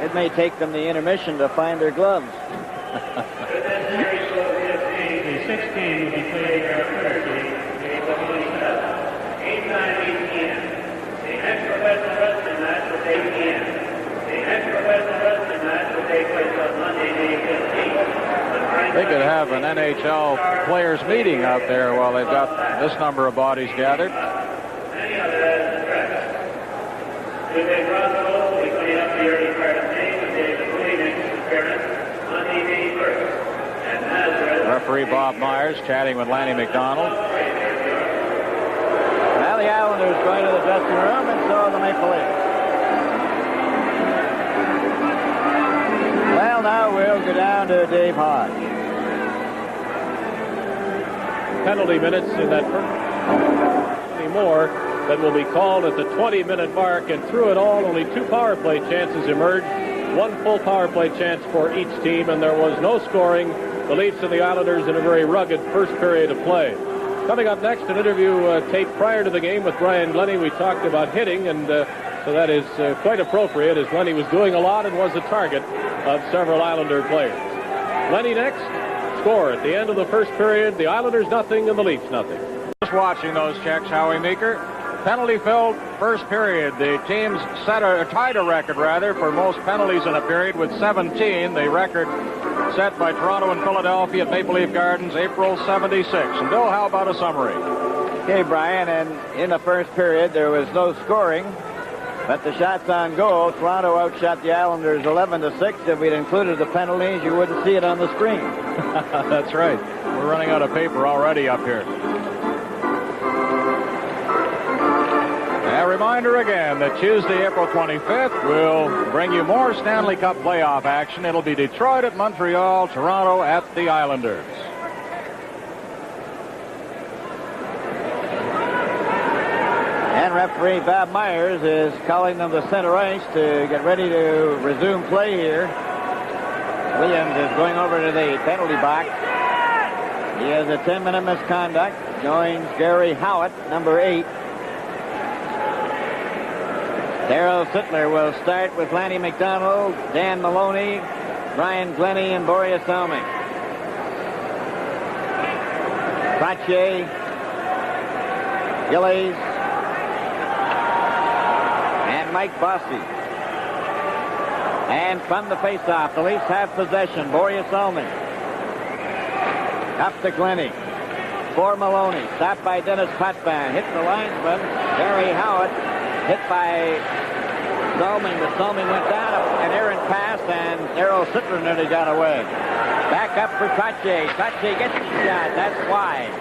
It may take them the intermission to find their gloves. The 6th game will be played here Thursday, May 27th, 8:9 p.m. The next professional wrestling match will take place on Monday, May 15th. They could have an NHL players meeting out there while they've got this number of bodies gathered. Many others, we may cross the road, we clean up the early Referee Bob Myers chatting with Lanny McDonald. Well, the Islanders going to the dressing room, and so are the Maple Leafs. Well, now we'll go down to Dave Hodge. Penalty minutes in that first. Any more that will be called at the 20-minute mark, and through it all, only 2 power play chances emerged. 1 full power play chance for each team, and there was no scoring. The Leafs and the Islanders in a very rugged first period of play. Coming up next, an interview taped prior to the game with Brian Glennie. We talked about hitting, and so that is quite appropriate, as Glennie was doing a lot and was the target of several Islander players. Glennie next. Score at the end of the first period, the Islanders nothing and the Leafs nothing. Just watching those checks, Howie Meeker. Penalty-filled first period. The teams tied a record, for most penalties in a period with 17. The record set by Toronto and Philadelphia at Maple Leaf Gardens, April '76. And Bill, how about a summary? Okay, Brian, and in the first period, there was no scoring. But the shots on goal, Toronto outshot the Islanders 11-6. If we'd included the penalties, you wouldn't see it on the screen. That's right. We're running out of paper already up here. A reminder again that Tuesday, April 25th, will bring you more Stanley Cup playoff action. It'll be Detroit at Montreal, Toronto at the Islanders. And referee Bob Myers is calling them to center ice to get ready to resume play here. Williams is going over to the penalty box. He has a 10-minute misconduct. Joins Gary Howitt, number 8. Darryl Sittler will start with Lanny McDonald, Dan Maloney, Brian Glennie, and Boreas Salming. Trottier, Gillies, and Mike Bossy. And from the faceoff, the Leafs have possession. Boreas Salming. Up to Glennie. For Maloney. Stopped by Dennis Potvin. Hit the linesman. Gary Howitt. Hit by Salming, but Salming went down. An errant pass, and Darryl Sittler nearly got away. Back up for Trottier. Trottier gets the shot. That's wide.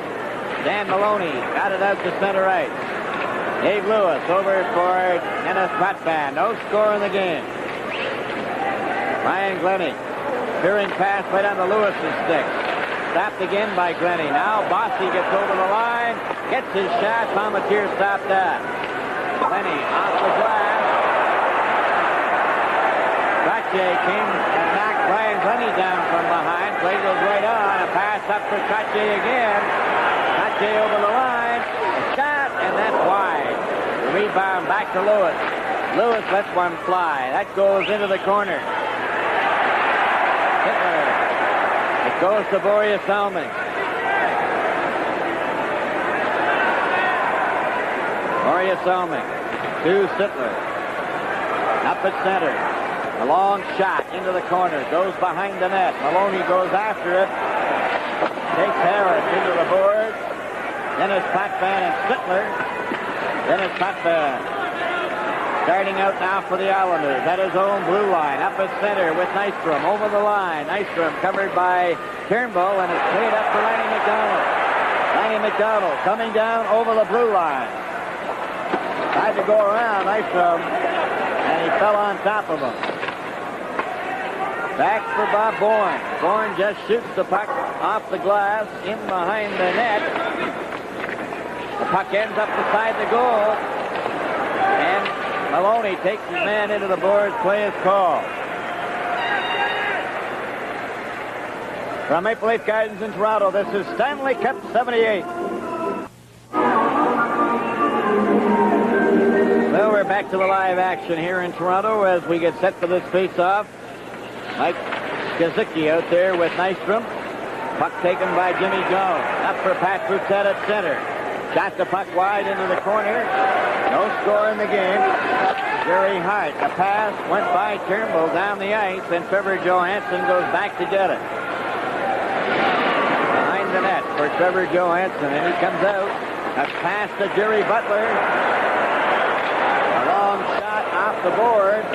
Dan Maloney got it out to center ice. Dave Lewis over for Dennis Potvin. No score in the game. Brian Glennie. Veering pass right on the Lewis's stick. Stopped again by Glennie. Now Bossy gets over the line. Gets his shot. Palmatier stopped that. Glennie off the glass. Trottier came and knocked Brian Glennie down from behind. Play goes right on. A pass up for Trottier again. Trottier over the line. A shot, and that's wide. The rebound back to Lewis. Lewis lets one fly. That goes into the corner. Hitler. It goes to Boreas Salming. Boreas Salming to Sittler. Up at center. A long shot into the corner. Goes behind the net. Maloney goes after it. Takes Harris into the board. Dennis Potvin and Sittler. Dennis Potvin starting out now for the Islanders. At his own blue line. Up at center with Nystrom. Over the line. Nystrom covered by Turnbull, and it's played up for Lanny McDonald. Lanny McDonald coming down over the blue line. Tried to go around Nystrom, and he fell on top of him. Back for Bob Bourne. Bourne just shoots the puck off the glass in behind the net. The puck ends up beside the goal. And Maloney takes his man into the boards. Play is called. From Maple Leaf Gardens in Toronto, this is Stanley Cup 78. Well, we're back to the live action here in Toronto as we get set for this face-off. Mike Kazicki out there with Nystrom. Puck taken by Jimmy Jones. Up for Pat Boutet at center. Shot the puck wide into the corner. No score in the game. Jerry Hart. The pass went by Turnbull down the ice, and Trevor Johansson goes back to get it. Behind the net for Trevor Johansson, and he comes out. A pass to Jerry Butler. A long shot off the board.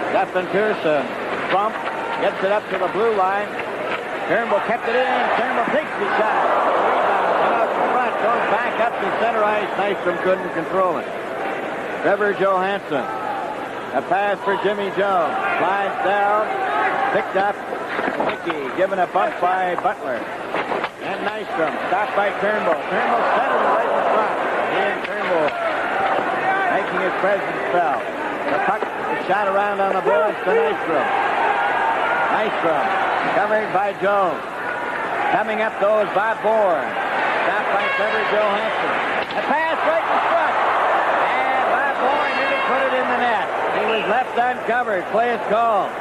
Stephen Pearson. Trump gets it up to the blue line. Turnbull kept it in. Turnbull takes the shot. Rebound out in front. Goes back up to center ice. Nystrom couldn't control it. Trevor Johansson. A pass for Jimmy Jones. Slides down. Picked up. Hickey given a bump by Butler. And Nystrom stopped by Turnbull. Turnbull centered it right in front. And Turnbull making his presence felt. The puck is shot around on the boards to Nystrom. Nystrom covered by Jones. Coming up though is Bob Bourne. Stopped by Trevor Johansson. A pass right in front. And Bob Bourne nearly put it in the net. He was left uncovered. Play is called.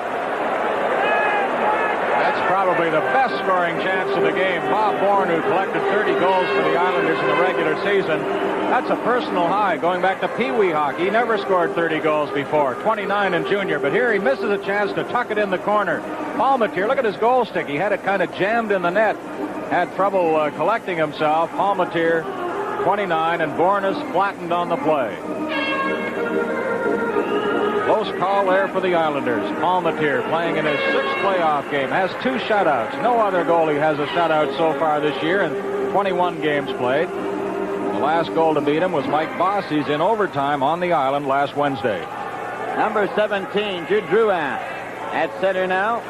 That's probably the best scoring chance of the game. Bob Bourne, who collected 30 goals for the Islanders in the regular season. That's a personal high going back to Pee Wee hockey. He never scored 30 goals before, 29 in junior. But here he misses a chance to tuck it in the corner. Palmateer, look at his goal stick. He had it kind of jammed in the net. Had trouble collecting himself. Palmateer, 29, and Bourne is flattened on the play. Close call there for the Islanders. Palmateer playing in his 6th playoff game. Has 2 shutouts. No other goalie has a shutout so far this year in 21 games played. The last goal to beat him was Mike Bossy's in overtime on the island last Wednesday. Number 17, Jude Drouin at center now.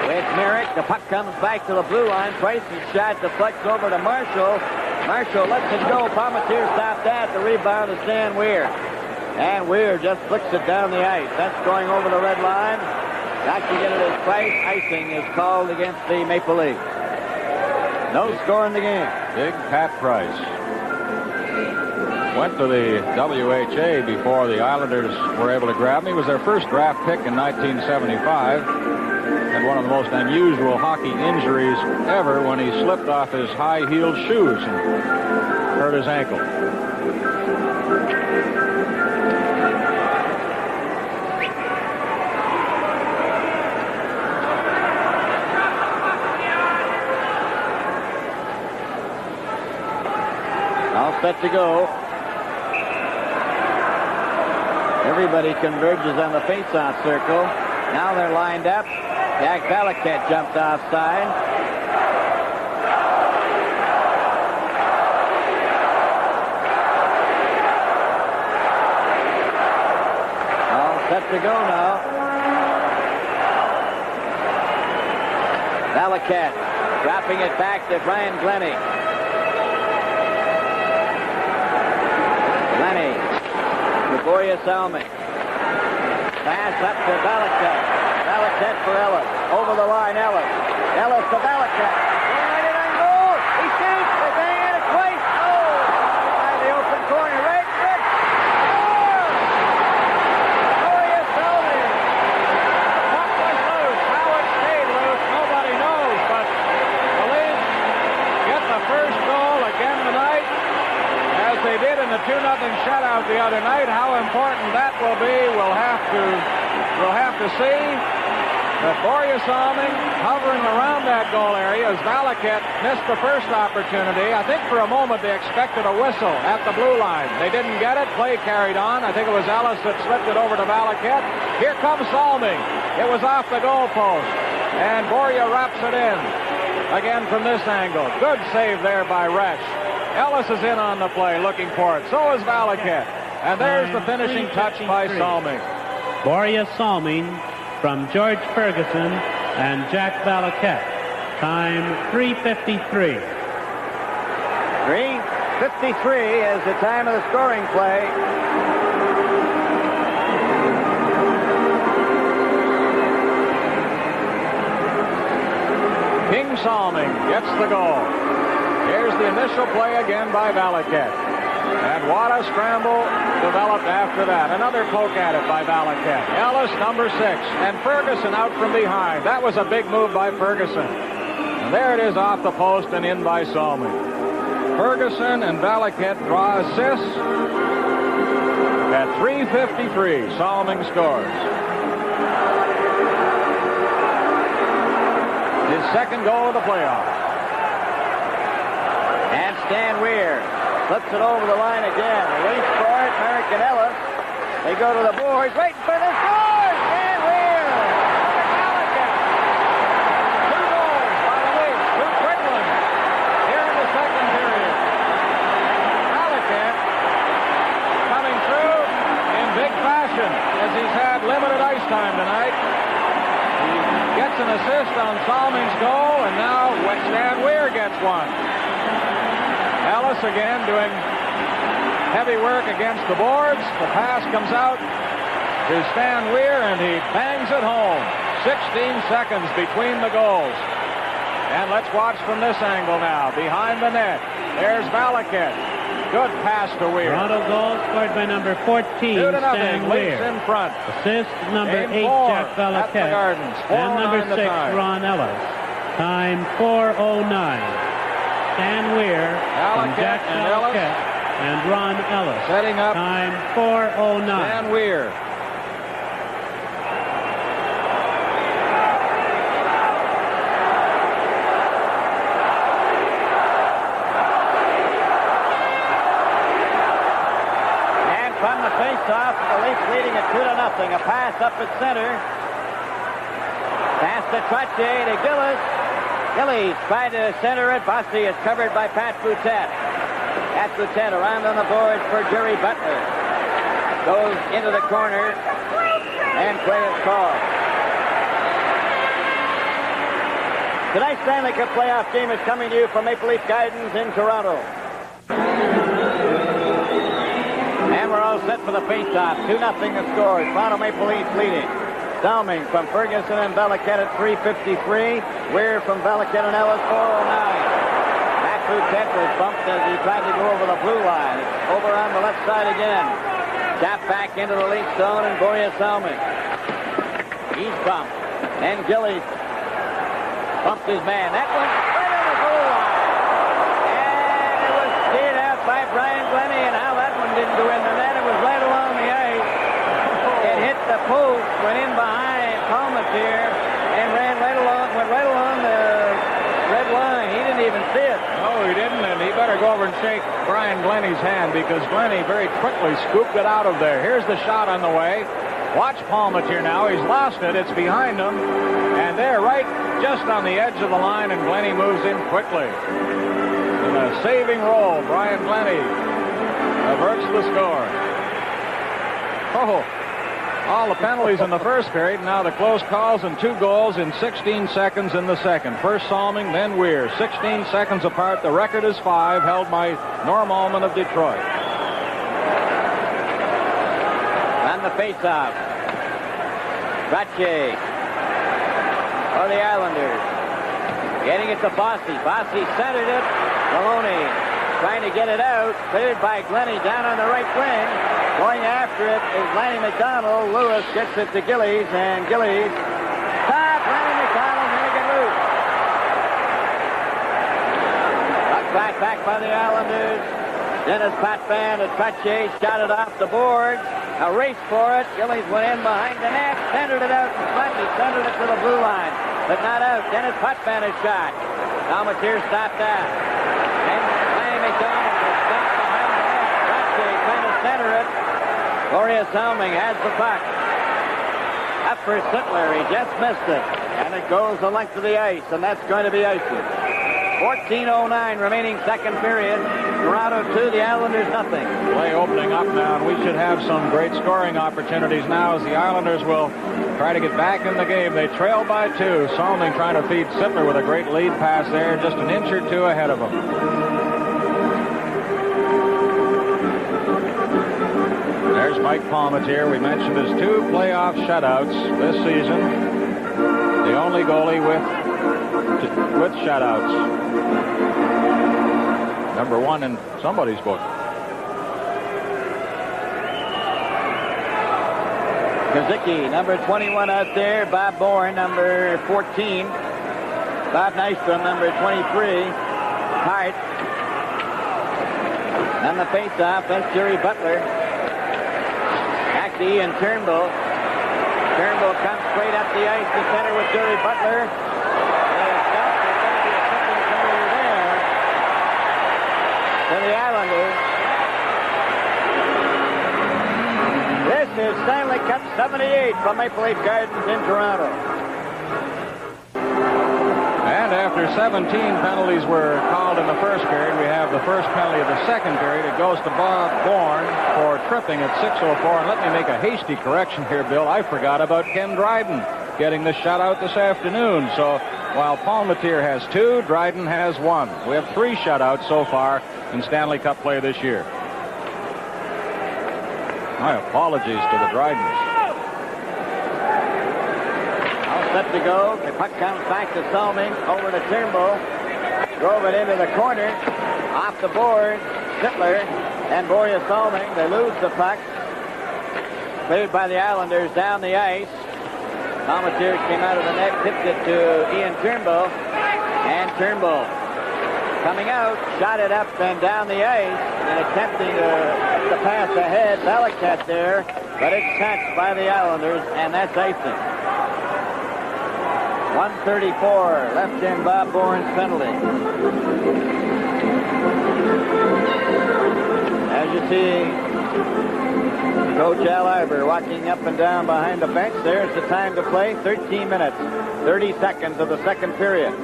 With Merrick, the puck comes back to the blue line. Price's shot deflects over to Marshall. Marshall lets it go. Palmateer stopped that. The rebound to Stan Weir. And Weir just flicks it down the ice. That's going over the red line. Got to get it as Price. Icing is called against the Maple Leafs. No score in the game. Big Pat Price. Went to the WHA before the Islanders were able to grab him. He was their first draft pick in 1975. Had one of the most unusual hockey injuries ever when he slipped off his high-heeled shoes and hurt his ankle. All set to go. Everybody converges on the face-off circle. Now they're lined up. Jack Valaket jumped offside. All set to go now. Valaket dropping it back to Brian Glennie. Glennie to Borja Salmon. Pass up to Valaket. Valaket for Ellis. Over the line, Ellis. Ellis to Valaket. Right in on goal. He shoots. They're banging at it twice. Oh! By the open corner. Right. Score! Borja Salmon. The puck was loose. How it stayed loose, nobody knows. But the Leafs get the first goal again tonight, as they did in the 2-0 shutout the other night. How important that will be, we'll have to see. But Borja Salmon hovering around that goal area as Valaket missed the first opportunity. I think for a moment they expected a whistle at the blue line. They didn't get it. Play carried on. I think it was Ellis that slipped it over to Valaket. Here comes Salmon. It was off the goalpost. And Borja wraps it in. Again from this angle. Good save there by Resch. Ellis is in on the play looking for it. So is Valaket. And there's the finishing touch by Salmon. Borja Salmon from George Ferguson and Jack Valaket. Time 3:53. 3:53 is the time of the scoring play. King Salmon gets the goal. Here's the initial play again by Valaket. And what a scramble developed after that. Another poke at it by Valaket. Ellis, number 6. And Ferguson out from behind. That was a big move by Ferguson. And there it is off the post and in by Salmon. Ferguson and Valaket draw assists. At 3:53, Salmon scores. His second goal of the playoffs. And Stan Weir flips it over the line again. Waits for it, Merrick and Ellis. They go to the boards, waiting for the score! Stan Weir! 2 goals by fashion, as he's had limited ice time tonight. He gets an assist on Salming's goal, and now Stan Weir gets one. Ellis again doing heavy work against the boards. The pass comes out to Stan Weir, and he bangs it home. 16 seconds between the goals. And let's watch from this angle now. Behind the net, there's Valaket. Good pass to Weir. Toronto goal scored by number 14, 2-0, Stan Leafs Weir. in front. Assist number Game 8, four Jack at the Valaket. Gardens. And number 4:09 the 6, time. Ron Ellis. Time 4:09. Stan Weir and Valaket Jack and Ellis. Valaket and Ron Ellis. Setting up Time 4:09. Stan Weir. From the face-off, the Leafs leading at 2-0. A pass up at center. Pass to Trottier to Gillis. Gillies tried to center it. Bossy is covered by Pat Boutet. Pat Boutet around on the board for Jerry Butler. Goes into the corner, and play is called. Tonight's Stanley Cup playoff game is coming to you from Maple Leaf Gardens in Toronto. And we're all set for the face-off. 2-0 the score. Toronto Maple Leafs leading. Salming from Ferguson and Valaket at 3:53. Weir from Valaket and Ellis 4:09. Pat Boutet was bumped as he tried to go over the blue line. It's over on the left side again. Tap back into the Leaf zone, and Borje Salming. He's bumped. And Gillies bumped his man. That one right on the goal line. And it was steered out by Brian Glennie, and how that one didn't go in the net. It was right along the ice. It hit the post, went in behind Palmatier, and went right along the red line. He didn't even see it. No, he didn't, and he better go over and shake Brian Glennie's hand, because Glennie very quickly scooped it out of there. Here's the shot on the way. Watch Palmatier now. He's lost it. It's behind him, and they're right just on the edge of the line, and Glennie moves in quickly. In a saving role, Brian Glennie averts the score. Oh, all the penalties in the first period. Now the close calls and 2 goals in 16 seconds in the second. First Salming, then Weir. 16 seconds apart. The record is 5, held by Norm Allman of Detroit. On the face-off, Trottier for the Islanders. Getting it to Bossy. Bossy centered it. Maloney trying to get it out. Cleared by Glennie down on the right wing. Going after it is Lanny McDonald. Lewis gets it to Gillies, and Gillies stop. Lanny McDonald making loose. Back by the Islanders. Dennis Potvin to Trottier. Shot it off the board. A race for it. Gillies went in behind the net. Centered it out in front. He centered it to the blue line, but not out. Dennis Potvin is shot. Palmatier stopped out. And Lanny McDonald was stopped behind the net. Trottier trying to center it. Borje Salming has the puck. Up for Sittler. He just missed it. And it goes the length of the ice, and that's going to be icing. 14:09 remaining second period. Toronto 2, the Islanders nothing. Play opening up now, and we should have some great scoring opportunities now as the Islanders will try to get back in the game. They trail by 2. Salming trying to feed Sittler with a great lead pass there, just an inch or 2 ahead of him. There's Mike Palmatier. We mentioned his 2 playoff shutouts this season. The only goalie with shutouts. Number 1 in somebody's book. Kazicki, number 21 out there. Bob Bourne, number 14. Bob Nystrom, number 23. Hart. On the face-off, that's Jerry Butler. Back to Ian Turnbull. Turnbull comes straight up the ice to center with Jerry Butler. To the Islanders. This is Stanley Cup 78 from Maple Leaf Gardens in Toronto. And after 17 penalties were called in the first period, we have the first penalty of the second period. It goes to Bob Bourne for tripping at 6:04. And let me make a hasty correction here, Bill. I forgot about Ken Dryden getting the shutout this afternoon. So while Palmatier has 2, Dryden has 1. We have 3 shutouts so far in Stanley Cup play this year. My apologies to the Drydens. Set to go. The puck comes back to Salming. Over to Turnbull. Drove it into the corner. Off the board. Sittler and Boria Salming. They lose the puck. Played by the Islanders down the ice. Palmatier came out of the net. Tipped it to Ian Turnbull. And Turnbull coming out. Shot it up and down the ice. And attempting to pass ahead. Belichick there. But it's snatched by the Islanders. And that's icing. 1:34 left in Bob Bourne's penalty. As you see, Coach Al Iver walking up and down behind the bench. There's the time to play. 13 minutes, 30 seconds of the second period.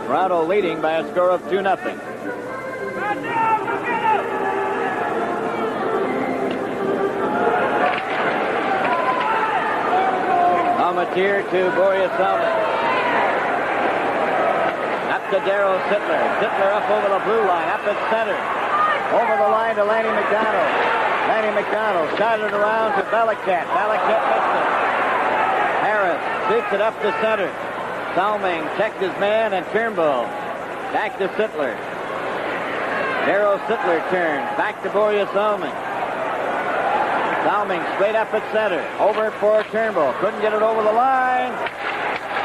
Toronto leading by a score of 2-0. Palmatier to Boria Salming. Up to Darryl Sittler. Sittler up over the blue line, up at center. Over the line to Lanny McDonald. Lanny McDonald shot it around to Belichick. Belichick missed it. Harris shoots it up to center. Salming checked his man and Turnbull. Back to Sittler. Darryl Sittler turns. Back to Boria Salming. Salming straight up at center. Over for Turnbull. Couldn't get it over the line.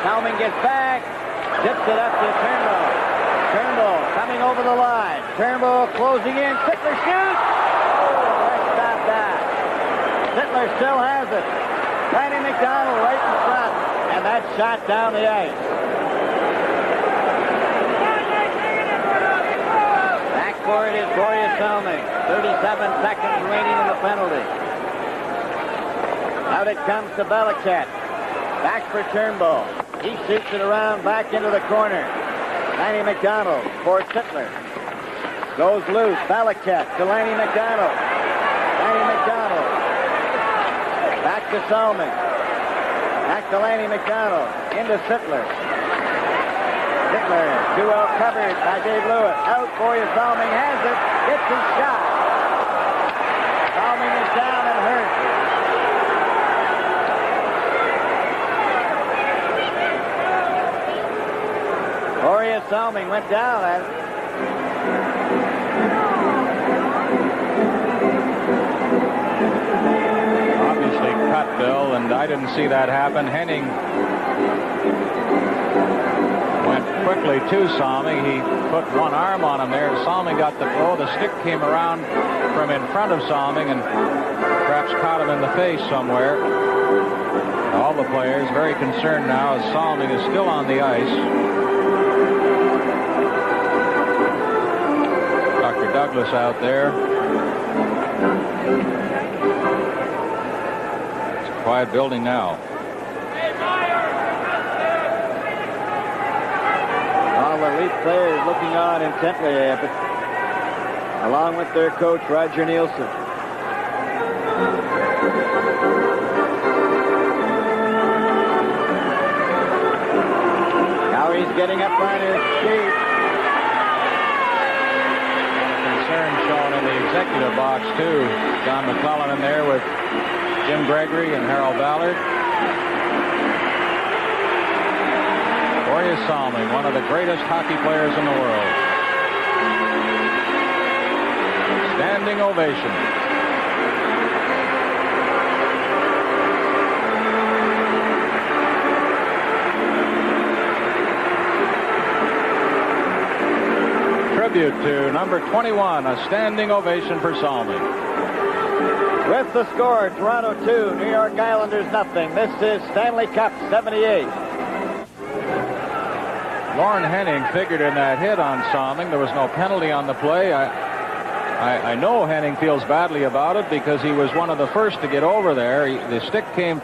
Salming gets back. Tips it up to Turnbull. Turnbull coming over the line. Turnbull closing in. Sittler shoots. Oh, let's stop that. Sittler still has it. Lanny McDonald right in front. And that shot down the ice. Back for it is Boria Salming. 37 seconds remaining in the penalty. Out it comes to Belichick. Back for Turnbull. He shoots it around back into the corner. Lanny McDonald for Sittler. Goes loose. Belichick to Lanny McDonald. Lanny McDonald. Back to Salming. Back to Lanny McDonald. Into Sittler. Sittler too well covered by Dave Lewis. Out. Boria Salming has it. Gets his shot. Salming is down and hurt. Boria Salming went down. Obviously cut, Bill, and I didn't see that happen. Henning went quickly to Salming. He put one arm on him there. Salming got the throw. The stick came around from in front of Salming and perhaps caught him in the face somewhere. All the players very concerned now as Salming is still on the ice. Dr. Douglas out there. It's a quiet building now. All the elite players looking on intently, along with their coach, Roger Nielsen. Now he's getting up on his feet. Concern shown in the executive box, too. John McClellan in there with Jim Gregory and Harold Ballard. Boria Salming, one of the greatest hockey players in the world. Standing ovation. Tribute to number 21, a standing ovation for Salming. With the score, Toronto 2, New York Islanders nothing. This is Stanley Cup 78. Lauren Henning figured in that hit on Salming. There was no penalty on the play. I know Henning feels badly about it because he was one of the first to get over there. The stick came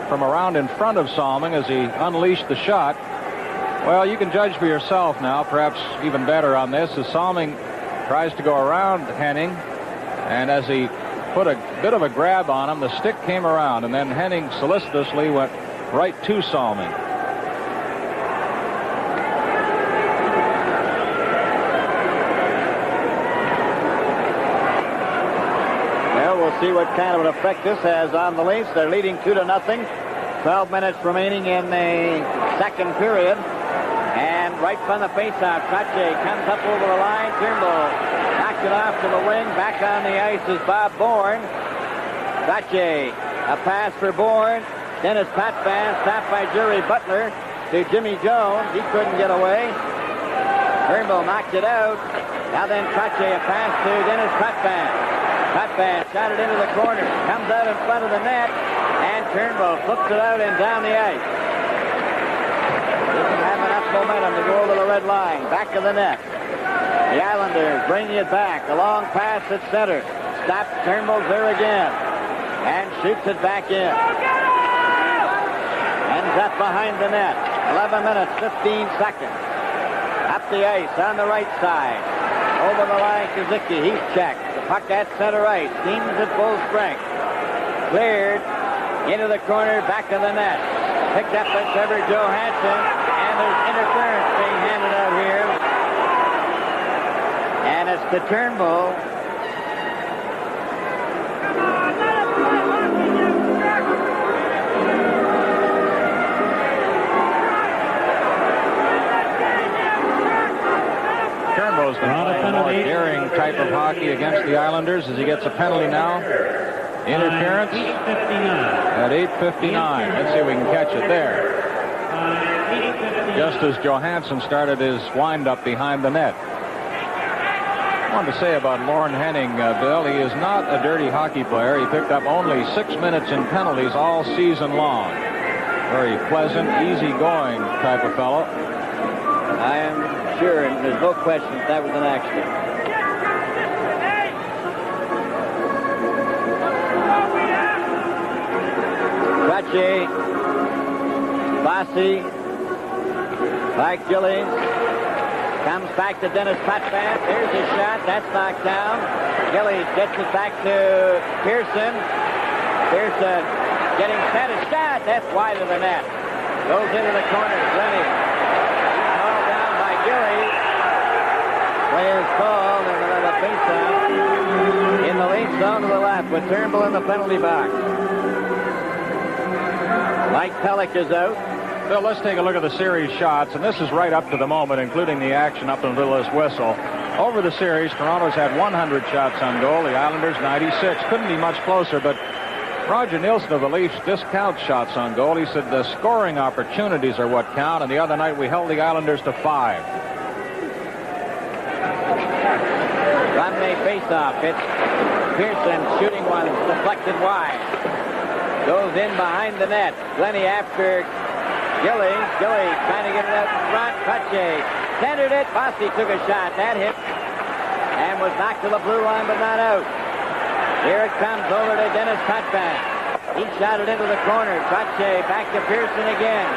from around in front of Salming as he unleashed the shot. Well, you can judge for yourself now, perhaps even better on this, as Salming tries to go around Henning, and as he put a bit of a grab on him, the stick came around, and then Henning solicitously went right to Salming. Well, we'll see what kind of an effect this has on the Leafs. They're leading 2-0. 12 minutes remaining in the second period. And right from the faceoff, Trache comes up over the line. Turnbull knocks it off to the wing. Back on the ice is Bob Bourne. Trache, a pass for Bourne. Dennis Potvin stopped by Jerry Butler to Jimmy Jones. He couldn't get away. Turnbull knocked it out. Now then Trache, a pass to Dennis Potvin. Potvin shot it into the corner. Comes out in front of the net. And Turnbull flips it out and down the ice. Doesn't have enough momentum to go over the red line. Back of the net. The Islanders bringing it back. A long pass at center. Stops. Turnbull's there again. And shoots it back in. Ends up behind the net. 11 minutes, 15 seconds. Up the ice on the right side. Over the line, Kazicki. He's checked. The puck at center ice. Steams at full strength. Cleared. Into the corner, back of the net. Picked up by Trevor Johansson, and there's interference being handed out here. And it's to Turnbull. Turnbull's been playing a more daring type of hockey against the Islanders as he gets a penalty now. Interference at 8:59. Let's see if we can catch it there. Just as Johansson started his wind-up behind the net. I wanted to say about Lorne Henning, Bill, he is not a dirty hockey player. He picked up only 6 minutes in penalties all season long. Very pleasant, easy-going type of fellow. I am sure, and there's no question that was an accident. Trache, Bossy, Mike Gillies, comes back to Dennis Potvin. There's his shot. That's knocked down. Gillies gets it back to Pearson. Pearson getting set. A shot. That's wide of the net. Goes into the corner. Glennie. Hauled down by Gillies. Players called and another face-off in the late zone to the left with Turnbull in the penalty box. Mike Pellick is out. Bill, let's take a look at the series shots, and this is right up to the moment, including the action up until this whistle. Over the series, Toronto's had 100 shots on goal. The Islanders 96. Couldn't be much closer, but Roger Nielsen of the Leafs discounts shots on goal. He said the scoring opportunities are what count, and the other night we held the Islanders to 5. Romney face-off. It's Pearson shooting one deflected wide. Goes in behind the net. Glennie after Gillies. Gillies trying to get it out in front. Trache centered it. Bossy took a shot. That hit and was knocked to the blue line, but not out. Here it comes over to Dennis Potvin. He shot it into the corner. Trache back to Pearson again.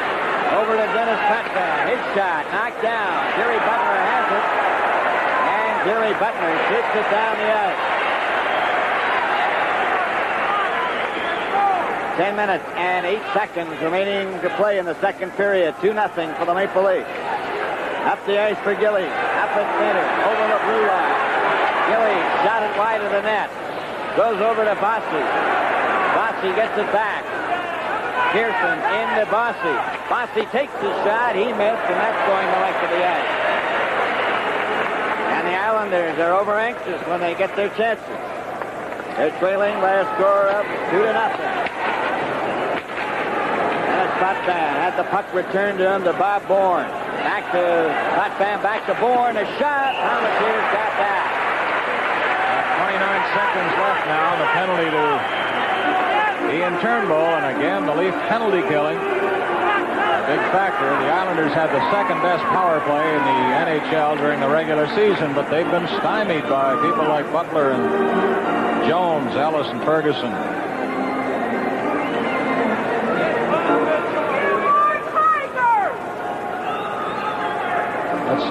Over to Dennis Potvin. His shot knocked down. Jerry Butler has it. And Jerry Butler shoots it down the ice. 10 minutes and 8 seconds remaining to play in the second period. 2-0 for the Maple Leafs. Up the ice for Gillies. Up at center. Over the blue line. Gillies shot it wide of the net. Goes over to Bossy. Bossy gets it back. Pearson into Bossy. Bossy takes the shot. He missed, and that's going the length of the ice. And the Islanders are over anxious when they get their chances. They're trailing by a score of 2-0. Potvin had the puck returned to him to Bob Bourne. Back to Potvin, back to Bourne. A shot. Palmatiers got that. 29 seconds left now. The penalty to Ian Turnbull, and again the Leaf penalty killing. A big factor. The Islanders had the second best power play in the NHL during the regular season, but they've been stymied by people like Butler and Jones, Ellis, and Ferguson.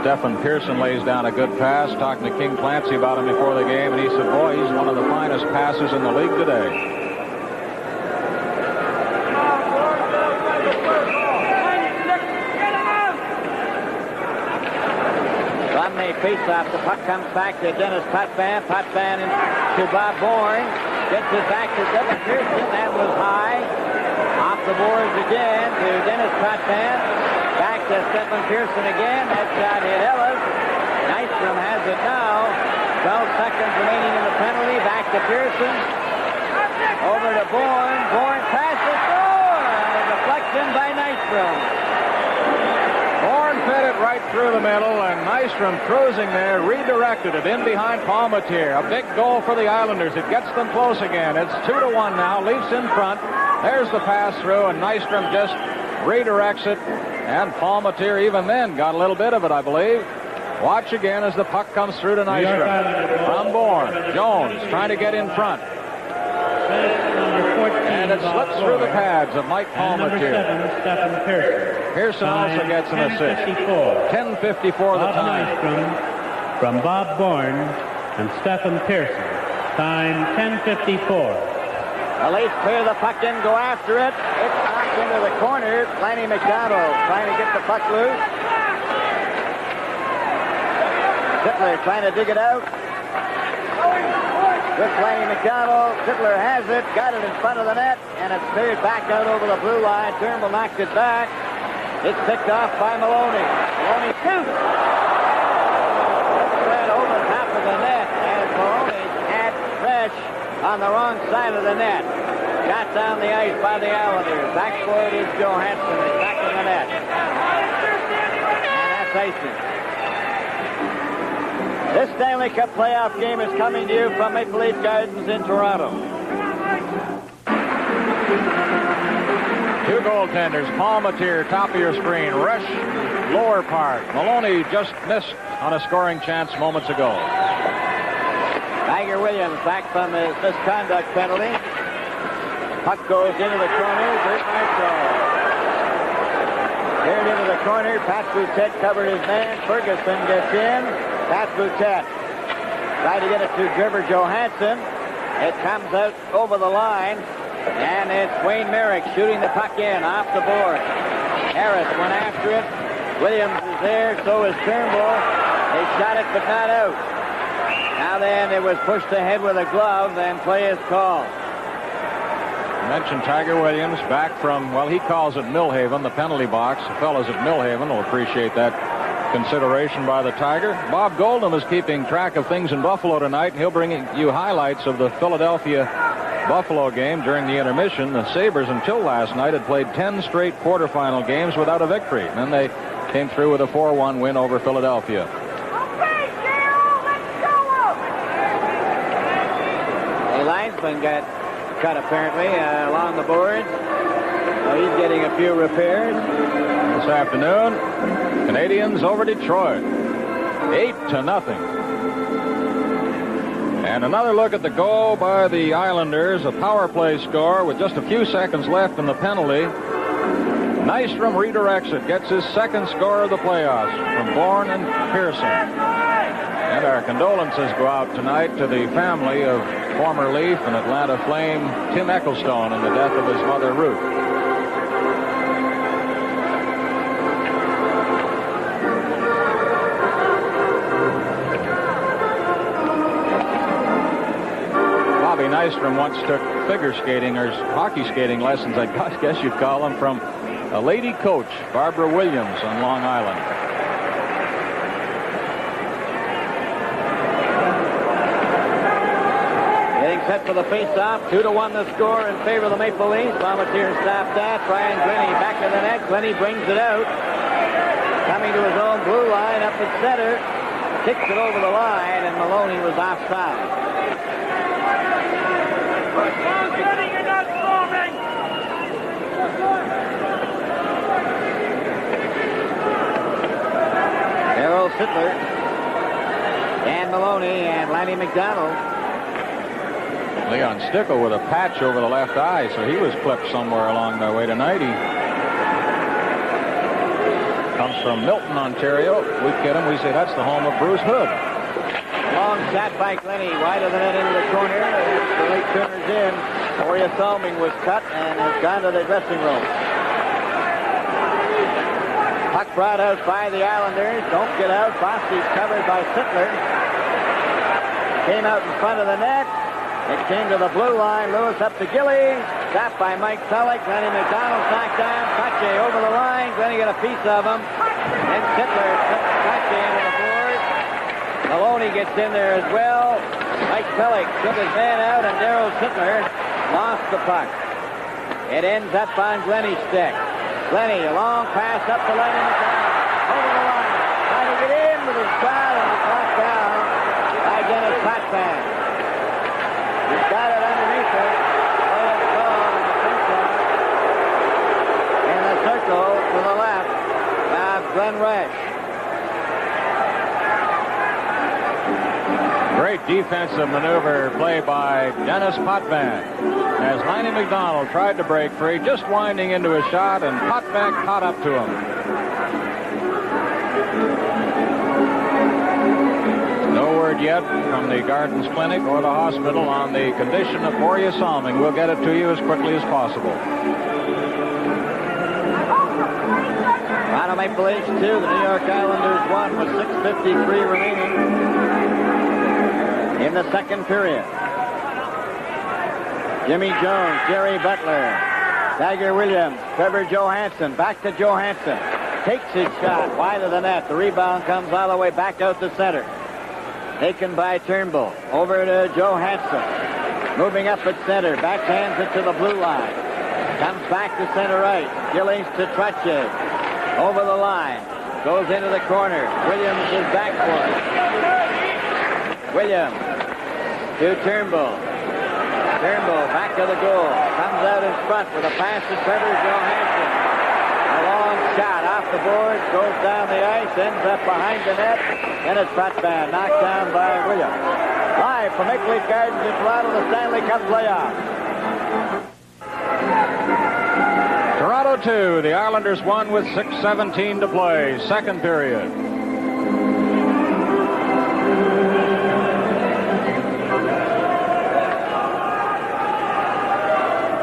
Stephen Pearson lays down a good pass. Talking to King Clancy about him before the game, and he said, boy, he's one of the finest passers in the league today. From the face-off, the puck comes back to Dennis Potvin. Potvin to Bob Bourne. Gets it back to Stephen Pearson. That was high. Off the boards again to Dennis Potvin. Back to Stephen Pearson again. That shot hit Ellis. Nystrom has it now. 12 seconds remaining in the penalty. Back to Pearson. Over to Bourne. Bourne passes. Score! A deflection by Nystrom. Bourne fed it right through the middle, and Nystrom cruising there, redirected it in behind Palmateer. A big goal for the Islanders. It gets them close again. It's 2-1 now. Leafs in front. There's the pass through, and Nystrom just redirects it. And Palmateer even then got a little bit of it, I believe. Watch again as the puck comes through to Nystrom. From Bourne. Jones trying to get in front. And it slips through the pads of Mike Palmateer. Number 7, Stephen Pearson. Pearson also gets an assist. 10:54 the time. Nystrom from Bob Bourne and Stephen Pearson. Time 10:54. The Leafs clear the puck in, go after it. It's knocked into the corner. Lanny McDonald trying to get the puck loose. Sittler trying to dig it out. With Lanny McDonald, Sittler has it, got it in front of the net, and it's cleared back out over the blue line. Turnbull knocked it back. It's picked off by Maloney. Maloney shoots. Right over top of the net, as Maloney had Fresh on the wrong side of the net. Shot down the ice by the Islanders. Back for it is Johansson. It's back in the net. And that's icing. This Stanley Cup playoff game is coming to you from Maple Leaf Gardens in Toronto. Two goaltenders. Palmateer, top of your screen. Rush, lower part. Maloney just missed on a scoring chance moments ago. Tiger Williams back from his misconduct penalty. Puck goes into the corner. Great nice throw. Cleared into the corner. Pat Boutet covered his man. Ferguson gets in. Pat Boutet tried to get it to Gerber Johansson. It comes out over the line. And it's Wayne Merrick shooting the puck in off the board. Harris went after it. Williams is there. So is Turnbull. They shot it but not out. Now then, it was pushed ahead with a glove, and play is called. I mentioned Tiger Williams back from, well, he calls it Millhaven, the penalty box. The fellas at Millhaven will appreciate that consideration by the Tiger. Bob Goldham is keeping track of things in Buffalo tonight. He'll bring you highlights of the Philadelphia-Buffalo game during the intermission. The Sabres, until last night, had played 10 straight quarterfinal games without a victory. And then they came through with a 4-1 win over Philadelphia. Linesman got cut apparently along the boards. So he's getting a few repairs. This afternoon, Canadians over Detroit. 8-0. And another look at the goal by the Islanders. A power play score with just a few seconds left in the penalty. Nystrom redirects it. Gets his second score of the playoffs from Bourne and Pearson. And our condolences go out tonight to the family of former Leaf and Atlanta Flame Tim Ecclestone in the death of his mother, Ruth. Bobby Nystrom once took figure skating or hockey skating lessons, I guess you'd call them, from a lady coach, Barbara Williams, on Long Island. Set for the face-off. 2-1 the score in favor of the Maple Leafs. Palmateer stopped that. Brian Glennie back to the net. Glennie brings it out. Coming to his own blue line up at center. Kicks it over the line, and Maloney was offside. You're not scoring! Errol Sittler, Dan Maloney, and Lanny McDonald. Leon Stickle with a patch over the left eye, so he was clipped somewhere along the way tonight. Comes from Milton, Ontario. We kid him. We say that's the home of Bruce Hood. Long shot by Glennie, wide of the net into the corner. The late turner's in. Boria Salming was cut and has gone to the dressing room. Puck brought out by the Islanders. Don't get out. Fossey's covered by Sittler. Came out in front of the net. It came to the blue line. Lewis up to Gillies. Stopped by Mike Pellick. Lenny McDonald's knocked down. Trache over the line. Glennie got a piece of him. Then Sittler took Trache into the board. Maloney gets in there as well. Mike Pellick took his man out, and Darryl Sittler lost the puck. It ends up on Glennie's stick. Glennie, a long pass up to Lenny McDonald. Over the line. Trying to get in with his shot, and he's knocked down by Dennis Potvin. He's got it underneath him. In the circle to the left of Glenn Resch. Great defensive maneuver play by Dennis Potvin as Lanny McDonald tried to break free, just winding into a shot, and Potvin caught up to him. No word yet from the Gardens Clinic or the hospital on the condition of Boria Salming. We'll get it to you as quickly as possible. Toronto Maple Leafs 2, the New York Islanders 1 with 6:53 remaining in the second period. Jimmy Jones, Jerry Butler, Tiger Williams, Trevor Johansson, back to Johansson. Takes his shot wide of the net. The rebound comes all the way back out to center. Taken by Turnbull. Over to Johansson. Moving up at center. Backhands it to the blue line. Comes back to center right. Gillies to Trache. Over the line. Goes into the corner. Williams is back for it. Williams to Turnbull. Turnbull back to the goal. Comes out in front with a pass to Trevor Johansson. A long shot off the board. Goes down the ice. Ends up behind the net. And it's Potvin knocked down by Williams. Live from Maple Leaf Gardens in Toronto, the Stanley Cup playoff. Toronto 2, the Islanders 1 with 6:17 to play. Second period.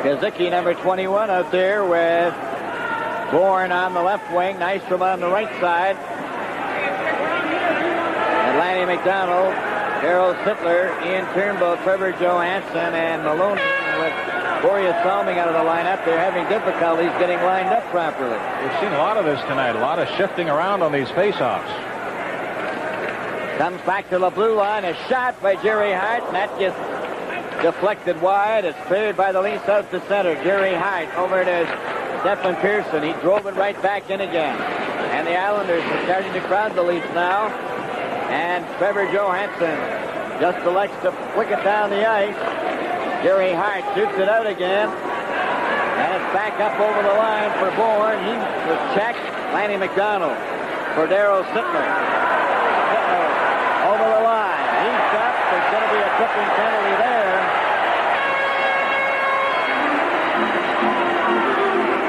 Kazicki, number 21, out there with Bourne on the left wing. Nystrom on the right side. And Lanny McDonald, Darryl Sittler, Ian Turnbull, Trevor Johansson, and Maloney with Boria Salming out of the lineup. They're having difficulties getting lined up properly. We've seen a lot of this tonight, a lot of shifting around on these faceoffs. Comes back to the blue line. A shot by Jerry Hart, and that just deflected wide. It's cleared by the Leafs out to center. Jerry Hart over to Stephen Pearson. He drove it right back in again. And the Islanders are starting to crowd the Leafs now. And Trevor Johansson just elects to flick it down the ice. Jerry Hart shoots it out again. And it's back up over the line for Bourne. He was checked. Lanny McDonald for Darryl Sittler. Sittler over the line. He's up. There's going to be a tripping penalty there.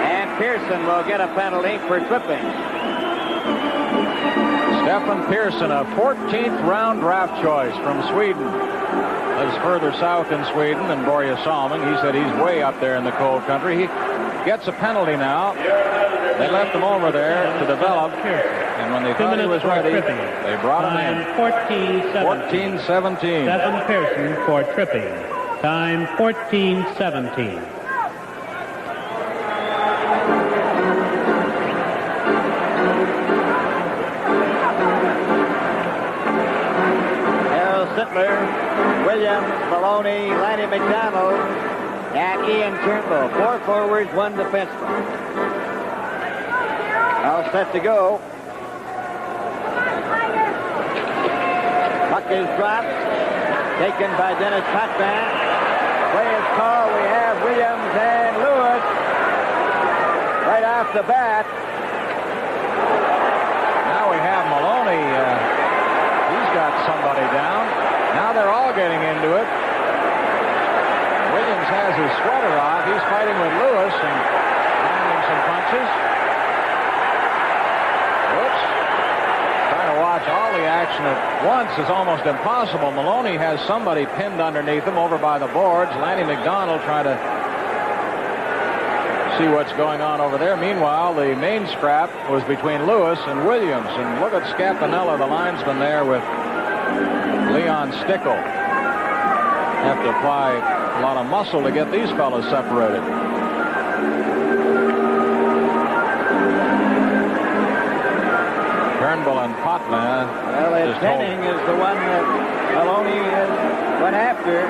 And Pearson will get a penalty for tripping. Stefan Pearson, a 14th round draft choice from Sweden. Lives further south in Sweden than Boria Salming. He said he's way up there in the cold country. He gets a penalty now. They left him over there to develop. And when they thought he was ready, they brought him in. 14-17. Stephen Pearson for tripping. Time 14-17. Sittler, Williams, Maloney, Lanny McDonald, and Ian Turnbull. 4 forwards, 1 defenseman. All set to go. Puck is dropped. Taken by Dennis Potvin. Play is called. We have Williams and Lewis right off the bat. Now we have Maloney. He's got somebody down. Now they're all getting into it. Williams has his sweater off. He's fighting with Lewis and landing some punches. at once is almost impossible. Maloney has somebody pinned underneath him over by the boards. Lanny McDonald trying to see what's going on over there. Meanwhile, the main scrap was between Lewis and Williams. And look at Scapinella, the linesman there with Leon Stickle. Have to apply a lot of muscle to get these fellas separated. Turnbull and Potvin. Well, Henning is the one that Maloney went after.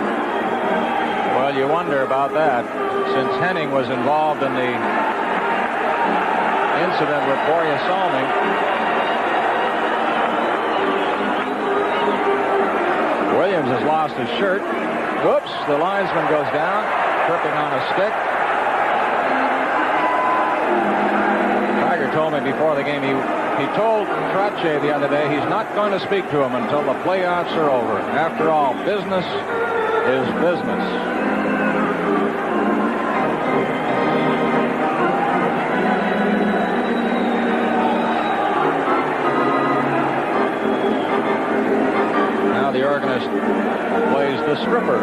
Well, you wonder about that, since Henning was involved in the incident with Borja Salming. Williams has lost his shirt. Whoops, the linesman goes down, tripping on a stick. Tiger told me before the game he told Trache the other day he's not going to speak to him until the playoffs are over. After all, business is business. Now the organist plays the stripper.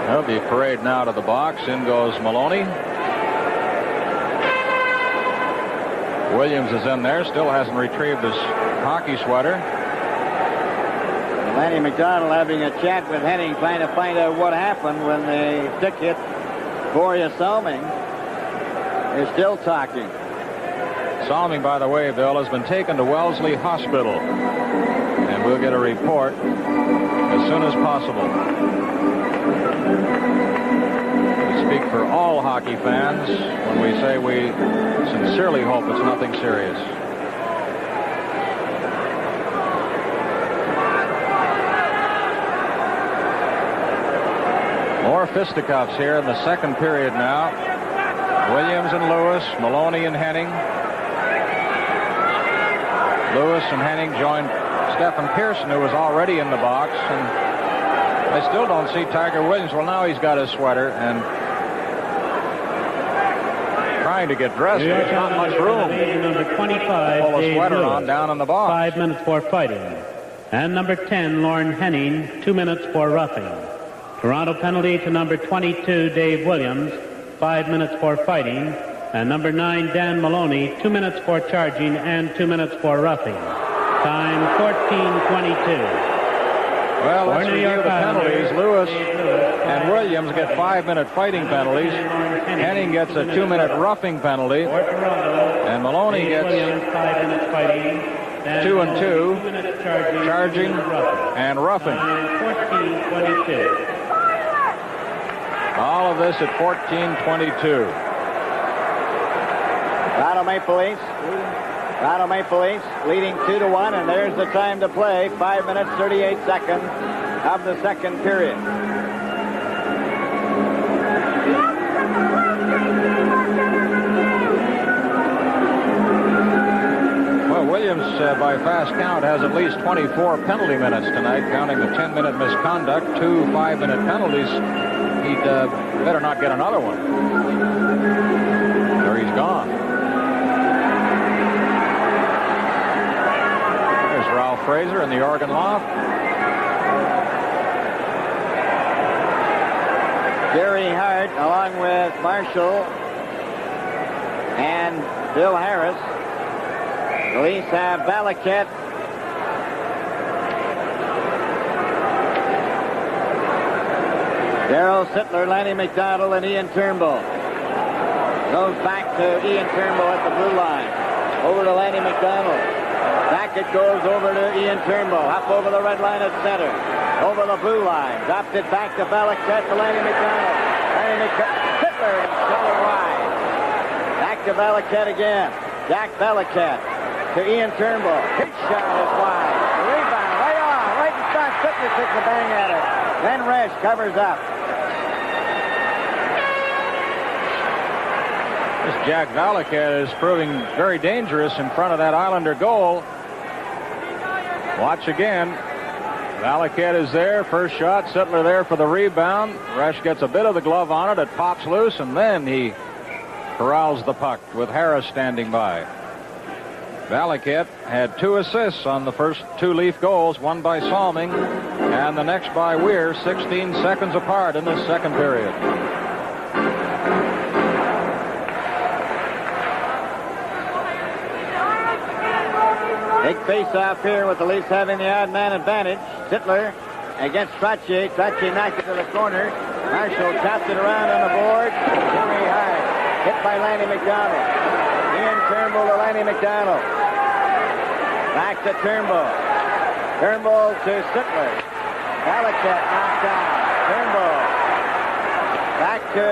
There'll be a parade now to the box. In goes Maloney. Williams is in there. Still hasn't retrieved his hockey sweater. Lanny McDonald having a chat with Henning, trying to find out what happened when the stick hit Borja Salming. They're still talking. Salming, by the way, Bill, has been taken to Wellesley Hospital. And we'll get a report as soon as possible. We speak for all hockey fans when we say we sincerely hope it's nothing serious. More fisticuffs here in the second period now. Williams and Lewis, Maloney and Henning. Lewis and Henning joined Stephen Pearson, who was already in the box, and I still don't see Tiger Williams. Well, now he's got his sweater and trying to get dressed. There's not much room. Number 25, pull a Dave sweater Lewis, on down in the box. 5 minutes for fighting. And number 10, Lorne Henning, 2 minutes for roughing. Toronto penalty to number 22, Dave Williams, 5 minutes for fighting. And number 9, Dan Maloney, 2 minutes for charging and 2 minutes for roughing. Time 14:22. Well, let's review the penalties. Lewis and Williams get 5-minute fighting penalties. Henning gets a 2-minute roughing penalty. And Maloney gets 5 minutes fighting. 2 and 2, charging and roughing. 14:22. All of this at 14:22. Toronto Maple Leafs leading 2-1, and there's the time to play. 5 minutes, 38 seconds of the second period. Well, Williams, by fast count, has at least 24 penalty minutes tonight, counting the 10-minute misconduct, 2 5-minute penalties. He'd better not get another one, or he's gone. Ralph Fraser in the organ loft. Gary Hart along with Marshall and Bill Harris. The Leafs have Balaket, Darryl Sittler, Lanny McDonald, and Ian Turnbull. Goes back to Ian Turnbull at the blue line. Over to Lanny McDonald. Back it goes over to Ian Turnbull. Up over the red line at center. Over the blue line. Dropped it back to Balaket to Lanny McDonald. Sittler shot it wide. Back to Balaket again. Jack Balaket to Ian Turnbull. His shot is wide. Rebound right on. Right in front. Sittler takes a bang at it. Then Resch covers up. This Jack Balaket is proving very dangerous in front of that Islander goal. Watch again. Valaket is there. First shot. Sittler there for the rebound. Resch gets a bit of the glove on it. It pops loose, and then he corrals the puck with Harris standing by. Valaket had 2 assists on the first 2 Leaf goals, one by Salming and the next by Weir, 16 seconds apart in the second period. Big face-off here with the Leafs having the odd man advantage. Sittler against Trottier. Trottier knocked it to the corner. Marshall chopped it around on the board. Very hard. Hit by Lanny McDonald. Ian Turnbull to Lanny McDonald. Back to Turnbull. Turnbull to Sittler. Valaket knocked down. Turnbull. Back to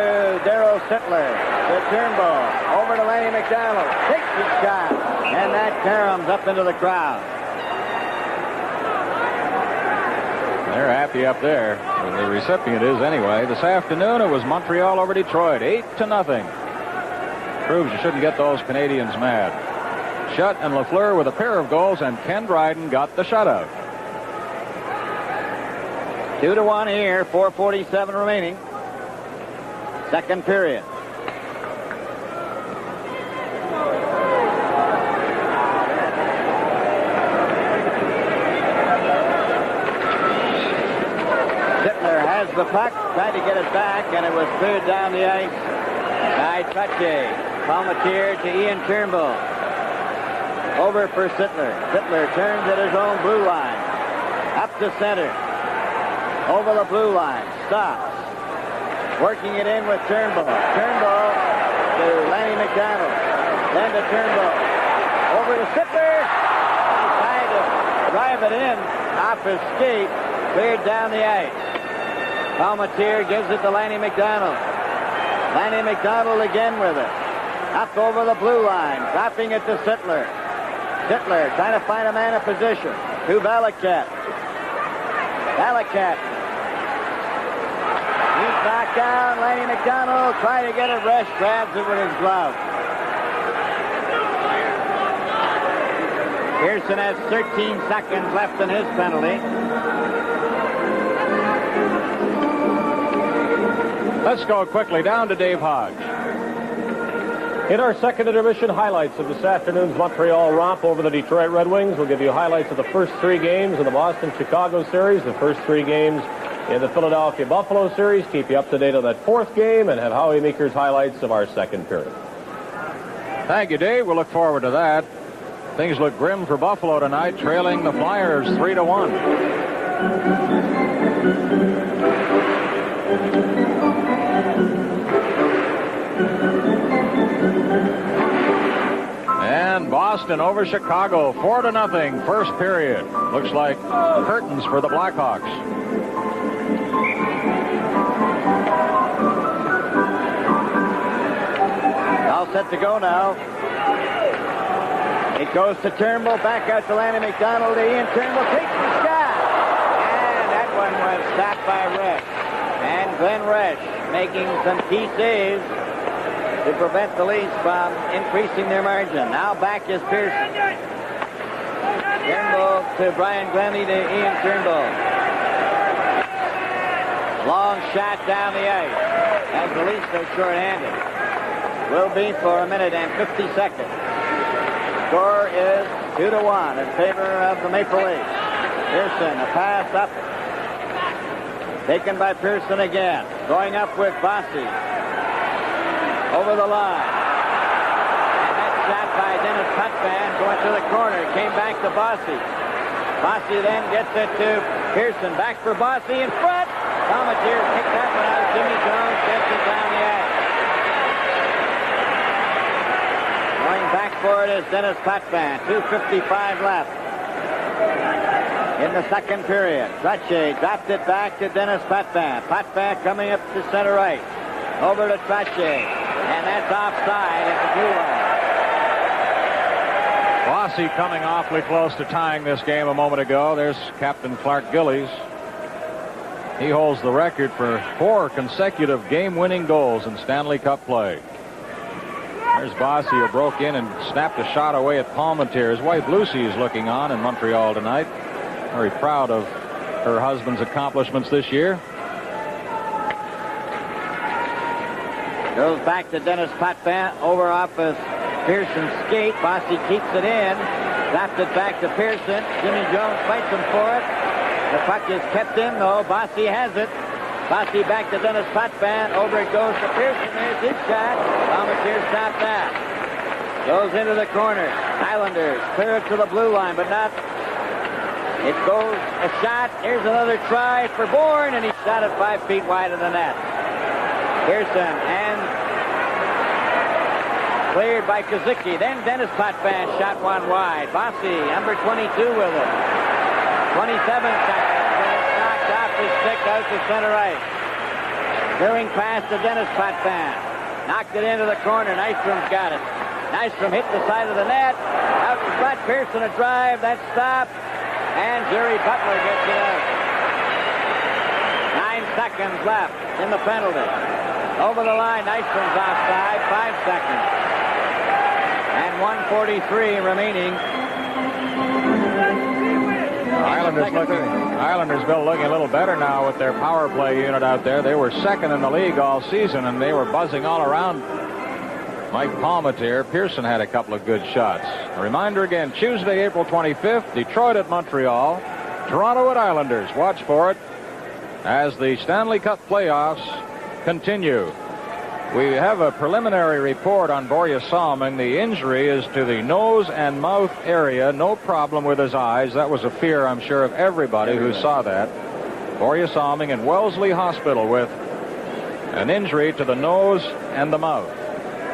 Darryl Sittler. To Turnbull. Over to Lanny McDonald. Takes his shot. And that caroms up into the crowd. They're happy up there. The recipient is anyway. This afternoon it was Montreal over Detroit, 8-0. Proves you shouldn't get those Canadians mad. Shutt and Lafleur with a pair of goals, and Ken Dryden got the shutout. 2-1 here, 4:47 remaining. Second period. Sittler has the puck, tried to get it back, and it was cleared down the ice by Trottier. Palmatier to Ian Turnbull. Over for Sittler. Sittler turns at his own blue line. Up to center. Over the blue line. Stops. Working it in with Turnbull. Turnbull to Lanny McDonald. Then to Turnbull. Over to Sittler. Trying to drive it in. Off his skate. Cleared down the ice. Palmatier gives it to Lanny McDonald. Lanny McDonald again with it. Up over the blue line. Dropping it to Sittler. Sittler trying to find a man in position. To Valaket. Valaket. He's knocked down. Lanny McDonald trying to get it. Resch grabs it with his glove. Pearson has 13 seconds left in his penalty. Let's go quickly down to Dave Hodge. In our second intermission, highlights of this afternoon's Montreal romp over the Detroit Red Wings. We'll give you highlights of the first 3 games in the Boston-Chicago series, the first 3 games in the Philadelphia-Buffalo series. Keep you up to date on that 4th game, and have Howie Meeker's highlights of our second period. Thank you, Dave. We'll look forward to that. Things look grim for Buffalo tonight, trailing the Flyers 3-1. And Boston over Chicago, 4-0, first period. Looks like curtains for the Blackhawks. All set to go now. It goes to Turnbull, back out to Lanny McDonald. Ian Turnbull takes the shot. And that one was stopped by Resch. And Glenn Resch making some key saves to prevent the Leafs from increasing their margin. Now back is Pearson. Turnbull to Brian Glennie to Ian Turnbull. Long shot down the ice as the Leafs are short-handed. Will be for a minute and 50 seconds. Score is 2-1 in favor of the Maple Leafs. Pearson, a pass up. Taken by Pearson again. Going up with Bossy. Over the line. And that shot by Dennis Potvin going to the corner. Came back to Bossy. Bossy then gets it to Pearson. Back for Bossy in front. Palmatier kicked that one out. Jimmy Jones gets it down the ice. Going back for it is Dennis Potvin. 2:55 left in the second period. Trottier dropped it back to Dennis Potvin. Potvin coming up to center right. Over to Trottier. And that's offside at the blue line. Bossy coming awfully close to tying this game a moment ago. There's Captain Clark Gillies. He holds the record for 4 consecutive game-winning goals in Stanley Cup play. There's Bossy, who broke in and snapped a shot away at Palmatier. His wife Lucy is looking on in Montreal tonight. Very proud of her husband's accomplishments this year. Goes back to Dennis Potvin over off of Pearson's skate. Bossy keeps it in. Slapped it back to Pearson. Jimmy Jones fights him for it. The puck is kept in, though. Bossy has it. Bossy back to Dennis Potvin. Over it goes to Pearson. There's his shot. Palmetier stopped that. Goes into the corner. Islanders clear it to the blue line, but not. It goes a shot. Here's another try for Bourne, and he shot it 5 feet wide of the net. Pearson and cleared by Kazicki. Then Dennis Potvin shot one wide. Bossy, number 22 with it. 27 seconds. And it's knocked off his stick out to center ice. Clearing pass to Dennis Potvin. Knocked it into the corner. Nystrom's got it. Nystrom hit the side of the net. Out in front. Pearson a drive. That stopped. And Jerry Butler gets it out. 9 seconds left in the penalty. Over the line. Nystrom's offside. 5 seconds. And 1:43 remaining. Islandersville looking a little better now with their power play unit out there. They were second in the league all season, and they were buzzing all around Mike Palmetier. Pearson had a couple of good shots. A reminder again, Tuesday, April 25th, Detroit at Montreal, Toronto at Islanders. Watch for it as the Stanley Cup playoffs continue. We have a preliminary report on Borje Salming. The injury is to the nose and mouth area. No problem with his eyes. That was a fear, I'm sure, of everybody who saw that. Borje Salming in Wellesley Hospital with an injury to the nose and the mouth.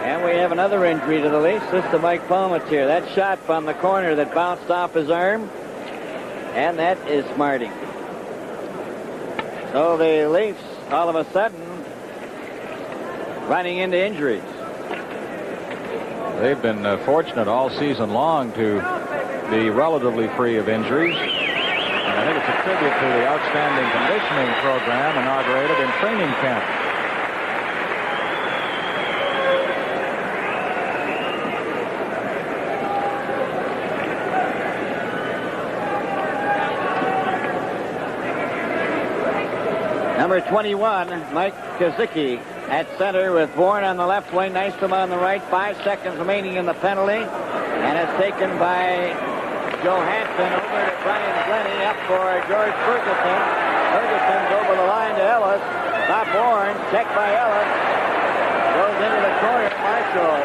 And we have another injury to the Leafs. This to Mike Palmetier. That shot from the corner that bounced off his arm. And that is smarting. So the Leafs, all of a sudden, running into injuries. They've been fortunate all season long to be relatively free of injuries. And I think it's a tribute to the outstanding conditioning program inaugurated in training camp. Number 21, Mike Kazicki at center with Bourne on the left wing, Nystrom on the right. 5 seconds remaining in the penalty. And it's taken by Johansson over to Brian Glennie, up for George Ferguson. Ferguson's over the line to Ellis. Bob Bourne, checked by Ellis. Goes into the corner. Marshall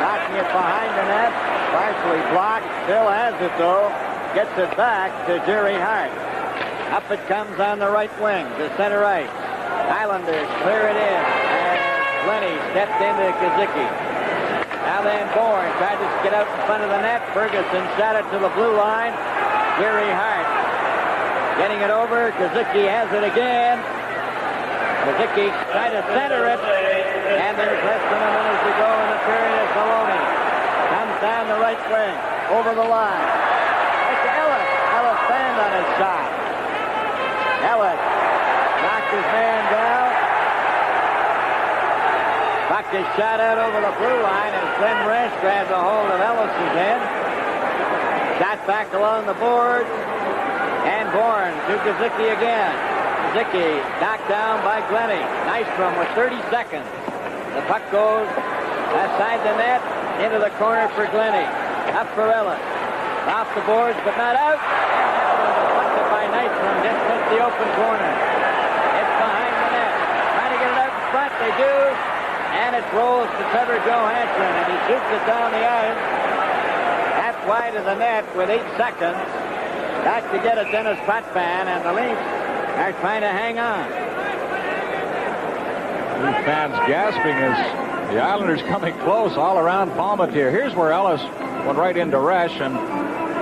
knocking it behind the net. Partially blocked. Still has it, though. Gets it back to Jerry Hart. Up it comes on the right wing to center ice. Islanders clear it in, and Glennie stepped into Kazicki. Now then Bourne tried to get out in front of the net. Ferguson shot it to the blue line. Jerry Hart getting it over. Kazicki has it again. Kazicki tried to center it, and there's less than a minute to go in the period as Maloney comes down the right wing, over the line. It's Ellis. Ellis banned on his shot. Ellis knocked his man down. Puck is shot out over the blue line as Glenn Resch grabs a hold of Ellis's head. Shot back along the boards. And Bourne to Kazicki again. Kazicki knocked down by Glennie. Nystrom with 30 seconds. The puck goes outside the net into the corner for Glennie. Up for Ellis. Off the boards but not out. By Nystrom, just missed the open corner. It's behind the net. Trying to get it out in front. They do. And it rolls to Trevor Johansson, and he shoots it down the ice. Half wide of the net with 8 seconds. Back to get it, Dennis Potvin, and the Leafs are trying to hang on. Fans gasping as the Islanders coming close all around Palmetier. Here's where Ellis went right into Resch, and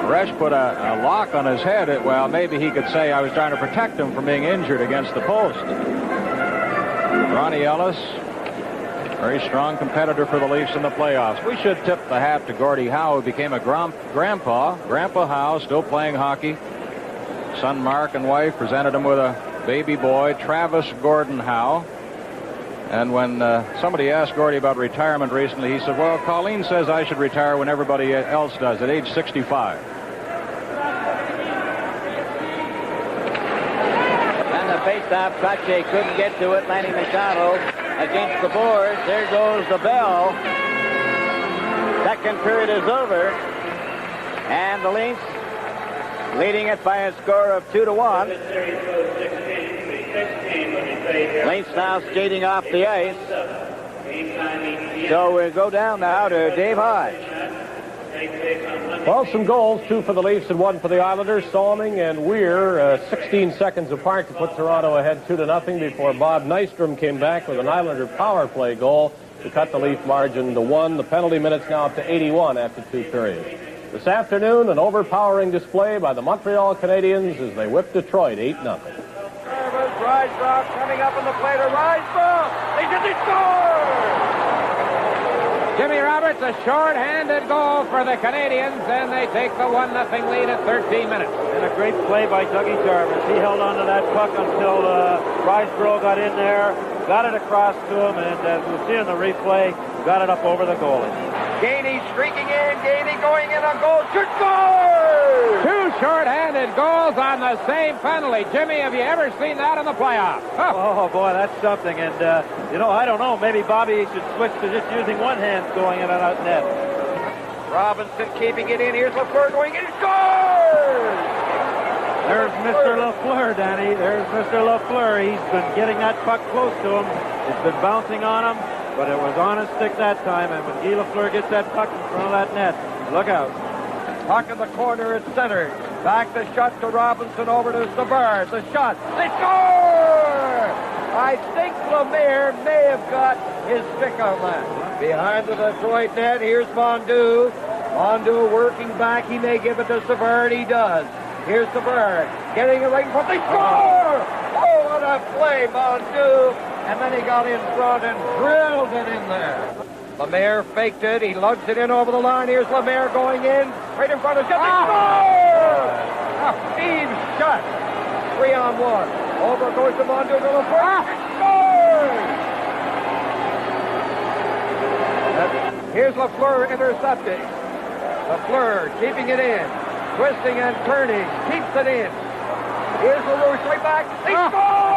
Resch put a lock on his head. Well, maybe he could say I was trying to protect him from being injured against the post. Ronnie Ellis, very strong competitor for the Leafs in the playoffs. We should tip the hat to Gordie Howe, who became a grandpa. Grandpa Howe, still playing hockey. Son Mark and wife presented him with a baby boy, Travis Gordon Howe. And when somebody asked Gordie about retirement recently, he said, well, Colleen says I should retire when everybody else does at age 65. faceoff. Trache couldn't get to it. Lanny McDonald against the boards. There goes the bell. Second period is over. And the Leafs leading it by a score of 2-1. Leafs now skating off the ice. So we'll go down now to Dave Hodge. Well, some goals, 2 for the Leafs and 1 for the Islanders. Salming and Weir 16 seconds apart to put Toronto ahead 2-0 before Bob Nystrom came back with an Islander power play goal to cut the Leaf margin to 1. The penalty minutes now up to 81 after 2 periods. This afternoon, an overpowering display by the Montreal Canadiens as they whip Detroit 8-0. Rysbrough coming up on the play to Rysbrough. They score! Jimmy Roberts, a short-handed goal for the Canadians, and they take the 1-0 lead at 13 minutes. And a great play by Dougie Jarvis. He held on to that puck until Rysbrough got in there, got it across to him, and as we see in the replay, got it up over the goalie. Gainey streaking in. Gainey going in on goal. Should score! 2 short-handed goals on the same penalty. Jimmy, have you ever seen that in the playoffs? Oh, boy, that's something. And, I don't know. Maybe Bobby should switch to just using one hand going in and out net. Robinson keeping it in. Here's Lafleur going in. He scores! There's Mr. Lafleur, Danny. There's Mr. Lafleur. He's been getting that puck close to him. It's been bouncing on him, but it was on his stick that time. And when Guy Lafleur gets that puck in front of that net, look out. Puck in the corner at center. Back the shot to Robinson over to Savard. The shot. They score! I think Lemaire may have got his stick on that. Behind the Detroit net, here's Mondeau. Mondeau working back. He may give it to Savard. He does. Here's Savard. Getting it right in front. They score! Oh, what a play, Mondeau. And then he got in front and drilled it in there. Lemaire faked it. He lugs it in over the line. Here's Lemaire going in. Right in front of Jeff. Score! A Steve shot. 3-on-1. Over goes to Mondeau to the front. Scores! Here's Lafleur intercepting. Lafleur keeping it in. Twisting and turning. Keeps it in. Here's LaRouche right back. They score!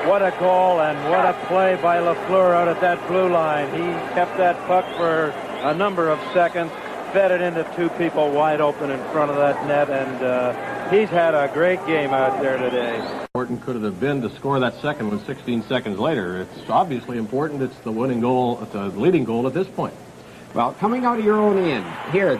What a goal and what a play by Lafleur out at that blue line. He kept that puck for a number of seconds, fed it into 2 people wide open in front of that net, and he's had a great game out there today. Important could it have been to score that second one 16 seconds later? It's obviously important. It's the winning goal, it's the leading goal at this point. Well, coming out of your own end, here,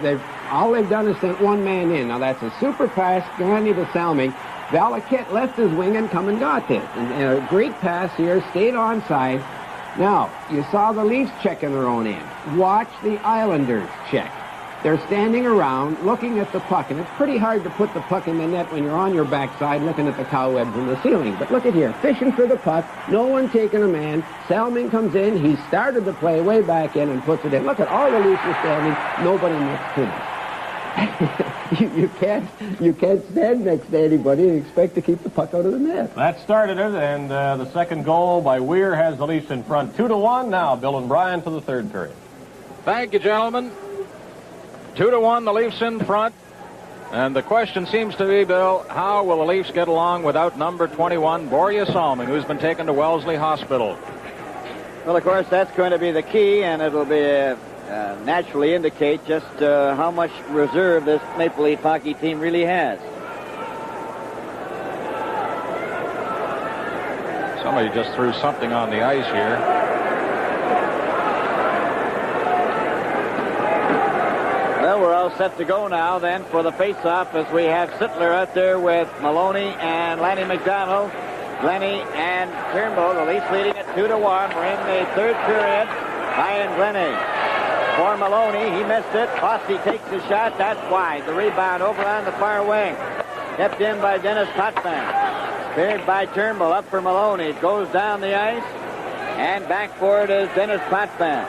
all they've done is sent one man in. Now, that's a super pass, Gandhi to Salming. Valaket left his wing and come and got this. And a great pass here, stayed onside. Now, you saw the Leafs checking their own end. Watch the Islanders check. They're standing around looking at the puck, and it's pretty hard to put the puck in the net when you're on your backside looking at the cobwebs in the ceiling. But look at here, fishing for the puck, no one taking a man. Salming comes in, he started the play way back in and puts it in. Look at all the Leafs are standing, nobody next to them. you can't stand next to anybody and expect to keep the puck out of the net. That started it, and the second goal by Weir has the Leafs in front 2-1. Now Bill and Brian for the third period. Thank you, gentlemen. 2-1, the Leafs in front. And the question seems to be, Bill, how will the Leafs get along without number 21, Borje Salming, who's been taken to Wellesley Hospital? Well, of course, that's going to be the key, and it'll be naturally indicate just how much reserve this Maple Leaf hockey team really has. Somebody just threw something on the ice here. Well, we're all set to go now then for the face-off as we have Sittler out there with Maloney and Lanny McDonald. Glennie and Turnbull, the Leafs leading at 2-1. We're in the third period. Ryan Glennie for Maloney. He missed it. Fossey takes the shot. That's wide. The rebound over on the far wing. Kept in by Dennis Potvin. Cleared by Turnbull. Up for Maloney. It goes down the ice. And back for it is Dennis Potvin.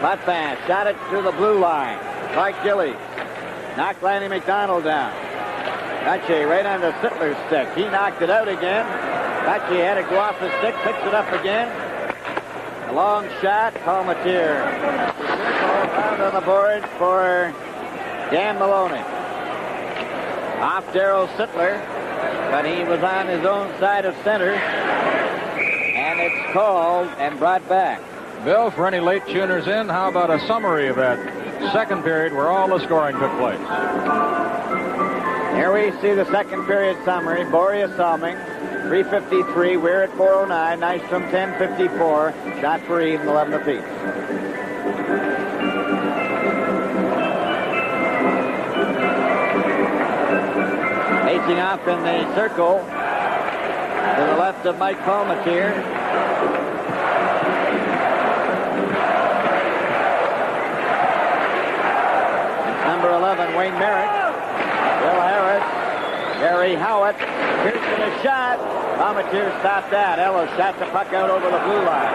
Potvin shot it to the blue line. Clark Gillies knocked Lanny McDonald down. Gauthier right on the Sittler's stick. He knocked it out again. Gauthier had to go off the stick, picks it up again. A long shot. Palmatier found on the board for Dan Maloney. Off Darryl Sittler. but he was on his own side of center. And it's called and brought back. Bill, for any late tuners in, how about a summary of that second period where all the scoring took place? Here we see the second period summary. Boreas Salming, 353. We're at 409. Nystrom, 1054. Shot for even, 11 apiece. Facing off in the circle to the left of Mike Palmatier. It's number 11, Wayne Merrick. Bill Harris, Gary Howitt. Pearson a shot. Palmatier stopped that. Ellis shot the puck out over the blue line.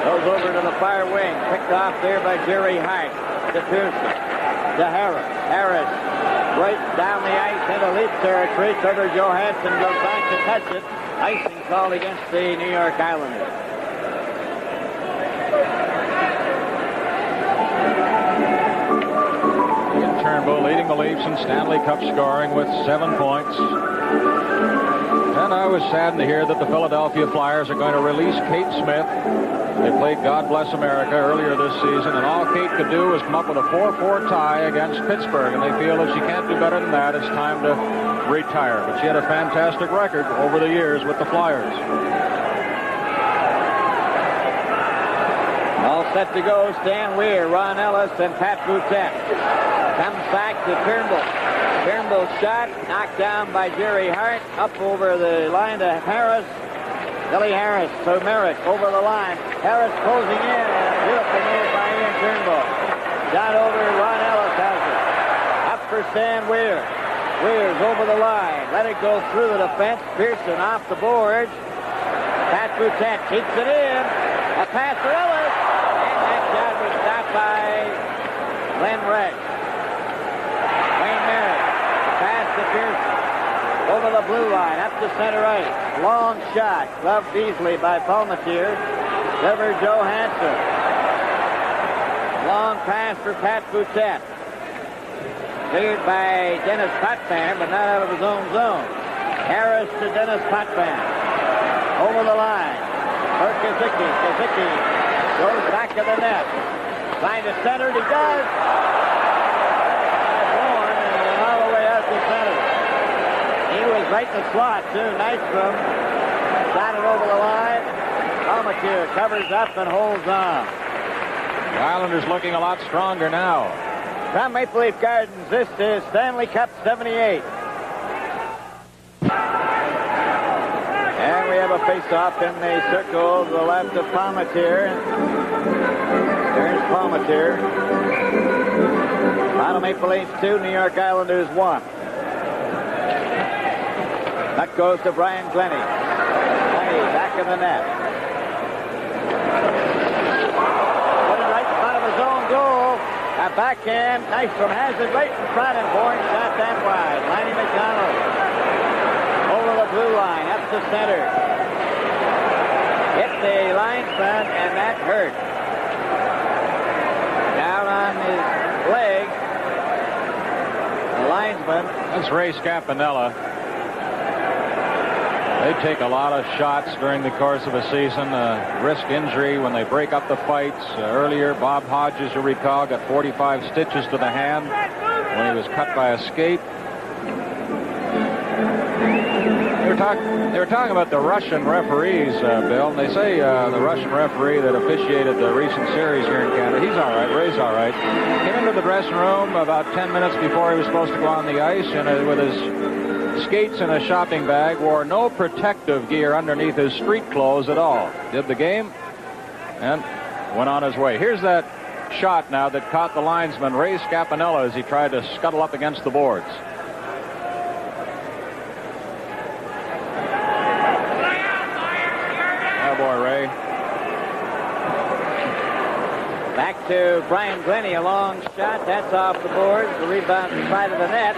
Goes over to the far wing. Picked off there by Jerry Hart. To Pearson. To Harris. Harris right down the ice into lead territory. Trevor Johansson goes back to touch it. Icing called against the New York Islanders. Ian Turnbull leading the Leafs in Stanley Cup scoring with 7 points. And I was saddened to hear that the Philadelphia Flyers are going to release Kate Smith. They played God Bless America earlier this season, and all Kate could do was come up with a 4-4 tie against Pittsburgh, and they feel if she can't do better than that, it's time to retire. But she had a fantastic record over the years with the Flyers. All set to go. Stan Weir, Ron Ellis, and Pat Boutet. Comes back to Turnbull. Turnbull shot, knocked down by Jerry Hart, up over the line to Harris. Billy Harris to Merrick over the line. Harris closing in, and a beautiful move by Ian Turnbull. Shot over, Ron Ellis has it. Up for Stan Weir. Weir's over the line. Let it go through the defense. Pearson off the boards. Pat Boutet keeps it in. A pass for Ellis. And that shot was stopped by Glenn Rex. Wayne Merrick. Pass to Pearson. Over the blue line, up to center ice. Long shot, gloved easily by Palmatier. Trevor Johansson. Long pass for Pat Boutet. Cleared by Dennis Potvin, but not out of his own zone. Harris to Dennis Potvin. Over the line. For Kazicki. Kazicki goes back to the net. Trying to center, he does. Born and all the way out to center. He was right in the slot, too. Nystrom shot it over the line. Palmatier covers up and holds on. The Islanders looking a lot stronger now. From Maple Leaf Gardens, this is Stanley Cup 78. And we have a face-off in the circle to the left of Palmatier. There's Palmatier. Toronto Maple Leafs 2, New York Islanders 1. That goes to Brian Glennie. Glennie back in the net. Put it right in front of his own goal. A backhand. Nystrom has it right in front and Bourne shot that wide. Lanny McDonald over the blue line up to center. Hit the linesman and that hurt. Down on his leg. The linesman. That's Ray Scapinella. They take a lot of shots during the course of a season, risk injury when they break up the fights. Earlier, Bob Hodges, you recall, got 45 stitches to the hand when he was cut by a skate. They were talking about the Russian referees, Bill, and they say the Russian referee that officiated the recent series here in Canada, he's all right, Ray's all right. Came into the dressing room about 10 minutes before he was supposed to go on the ice, and with his skates in a shopping bag, wore no protective gear underneath his street clothes at all. Did the game and went on his way. Here's that shot now that caught the linesman, Ray Scapinella, as he tried to scuttle up against the boards. Oh boy, Ray. Back to Brian Glennie, a long shot. That's off the boards. The rebound to the side of the net.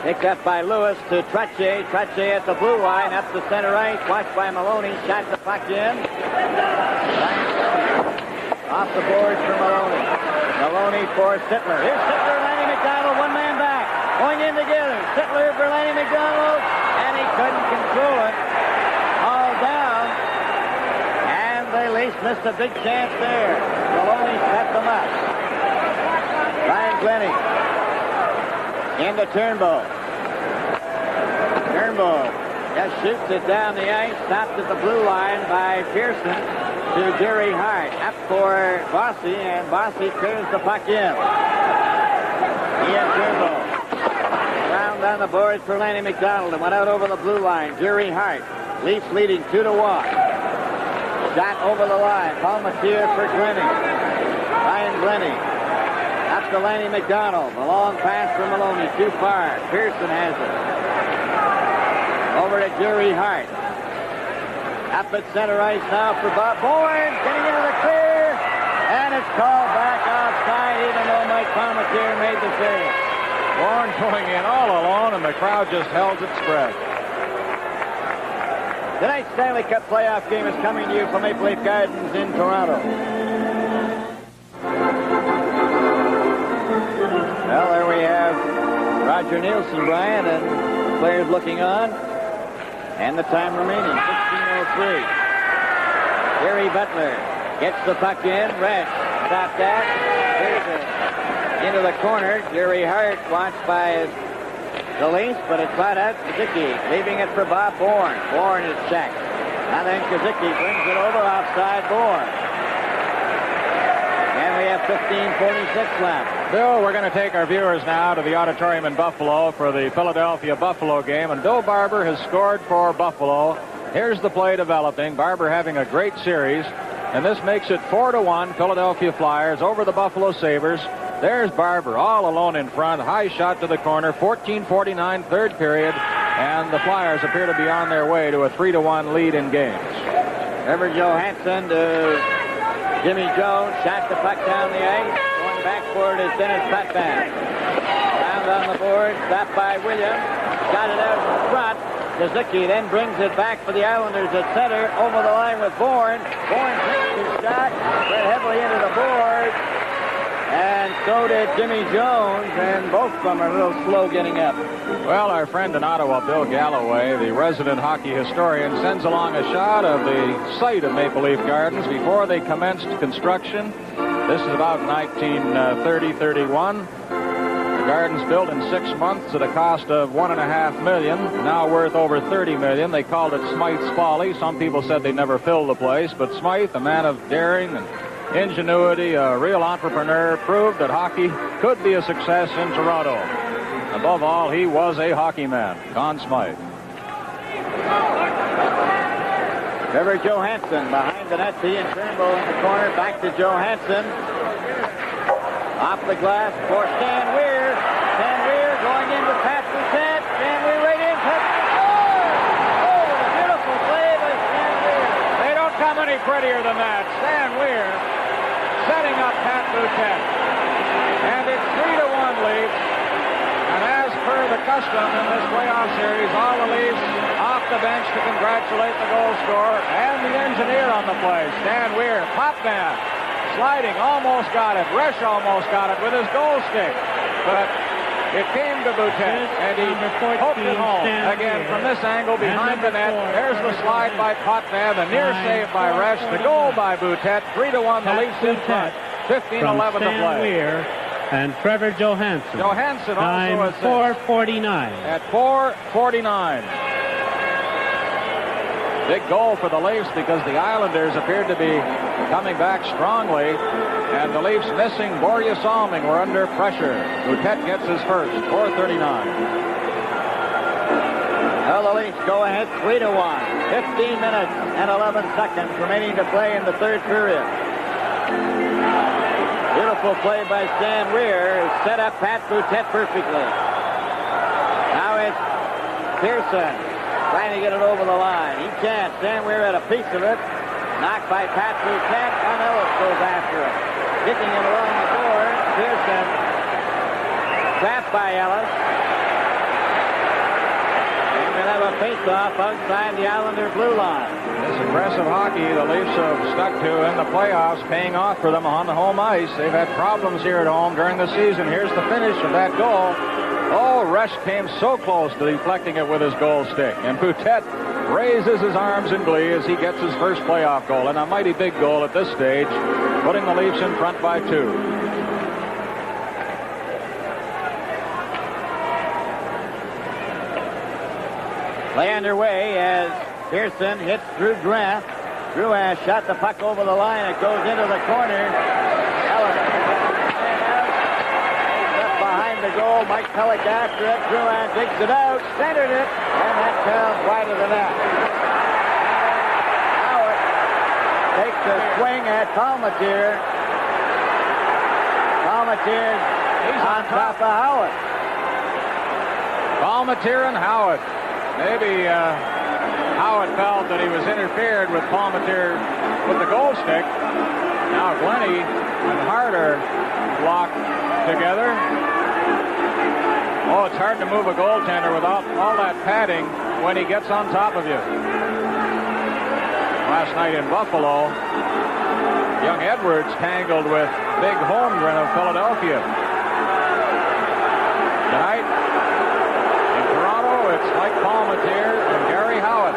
Picked up by Lewis to Trottier. Trottier at the blue line, up the center ice. Watched by Maloney. Shot the puck in. Off the boards for Maloney. Maloney for Sittler. Here's Sittler and Lanny McDonald. One man back. Going in together. Sittler for Lanny McDonald. And couldn't control it. All down. And the Leafs missed a big chance there. Maloney set them up. Brian Glennie into Turnbull. Turnbull just shoots it down the ice, stopped at the blue line by Pearson to Jerry Hart. Up for Bossy, and Bossy clears the puck in. Ian Turnbull. Round on the boards for Lanny McDonald and went out over the blue line. Jerry Hart. Leafs leading 2-1. Shot over the line. Palmatier for Glennie. Ryan Glennie. Up to Lanny McDonald. A long pass for Maloney. Too far. Pearson has it. Over to Jerry Hart. Up at center ice now for Bob Bourne. Getting into the clear. And it's called back outside even though Mike Palmatier made the save. Bourne going in all alone, and the crowd just held its breath. Tonight's Stanley Cup playoff game is coming to you from Maple Leaf Gardens in Toronto. Well, there we have Roger Nielsen, Brian, and players looking on. And the time remaining, 16:03. Gary Butler gets the puck in. Red stopped that. Here's it. Into the corner. Jerry Hart watched by the Leafs, but it's flat out. Kazicki leaving it for Bob Bourne. Bourne is checked. And then Kazicki brings it over offside Bourne. And we have 15:46 left. Bill, we're going to take our viewers now to the auditorium in Buffalo for the Philadelphia-Buffalo game. And Bill Barber has scored for Buffalo. Here's the play developing. Barber having a great series. And this makes it 4-1 Philadelphia Flyers over the Buffalo Sabres. There's Barber all alone in front. High shot to the corner. 14:49 third period. And the Flyers appear to be on their way to a 3-1 lead in games. Trevor Johansson to Jimmy Jones. Shot the puck down the ice. Going back for it is Dennis Patman. Round on the board. Stopped by Williams. Got it out in front. Kazicki then brings it back for the Islanders at center. Over the line with Bourne. Bourne takes his shot. Went heavily into the board. And so did Jimmy Jones, and both of them are a little slow getting up. Well, our friend in Ottawa, Bill Galloway, the resident hockey historian, sends along a shot of the site of Maple Leaf Gardens before they commenced construction. This is about 1930-31. The Gardens built in 6 months at a cost of $1.5 million, now worth over $30 million. They called it Smythe's Folly. Some people said they never filled the place, but Smythe, a man of daring and ingenuity, a real entrepreneur, proved that hockey could be a success in Toronto. Above all, he was a hockey man, Conn Smythe. Trevor Johansson behind the net. Ian Turnbull in the corner. Back to Johansson. Off the glass for Stan Weir. Stan Weir going into Pat Boutet. Stan Weir right in. Touch the score! Oh, a beautiful play by Stan Weir. They don't come any prettier than that. Stan Weir setting up Pat Boutet. And it's 3-1 Leafs. And as per the custom in this playoff series, all the Leafs off the bench to congratulate the goal scorer and the engineer on the play. Stan Weir, pop down, sliding, almost got it. Resch almost got it with his goal stick. But it came to Boutet, and he poked it home. Again, from this angle, behind the net, there's the slide by Potvin, the near save by Resch, the goal by Boutet, 3-1, the Leafs in front, 15-11 to play. Weir and Trevor Johansson. Johansson Time also assists. 4:49. At 4:49. Big goal for the Leafs because the Islanders appeared to be coming back strongly, and the Leafs missing Borje Salming were under pressure. Boutet gets his first, 4:39. Well, the Leafs go ahead 3-1. 15 minutes and 11 seconds remaining to play in the third period. Beautiful play by Stan Weir. Set up Pat Boutet perfectly. Now it's Pearson trying to get it over the line. He can't. Stan Weir had a piece of it. Knocked by Pat Boutet, and Ellis goes after it. Kicking it along the board. Pearson trapped by Ellis. And we'll have a face-off outside the Islander blue line. This aggressive hockey the Leafs have stuck to in the playoffs, paying off for them on the home ice. They've had problems here at home during the season. Here's the finish of that goal. Oh, Resch came so close to deflecting it with his goal stick. And Boutet raises his arms in glee as he gets his first playoff goal. And a mighty big goal at this stage, putting the Leafs in front by 2. Play underway as Pearson hits through Drouin. Drouin shot the puck over the line. It goes into the corner. Up behind the goal. Mike Pellick after it. Drouin digs it out. Centered it. And that comes wide of the net. Howard takes a swing at Palmateer. Palmateer on top of Howard. Palmateer and Howard. Maybe Howard felt that he was interfered with Palmateer with the goal stick. Now Glennie and Harder locked together. Oh, it's hard to move a goaltender without all that padding when he gets on top of you. Last night in Buffalo, young Edwards tangled with Big Holmgren of Philadelphia. Tonight, in Toronto, it's Mike Palmateer and Gary Howitt.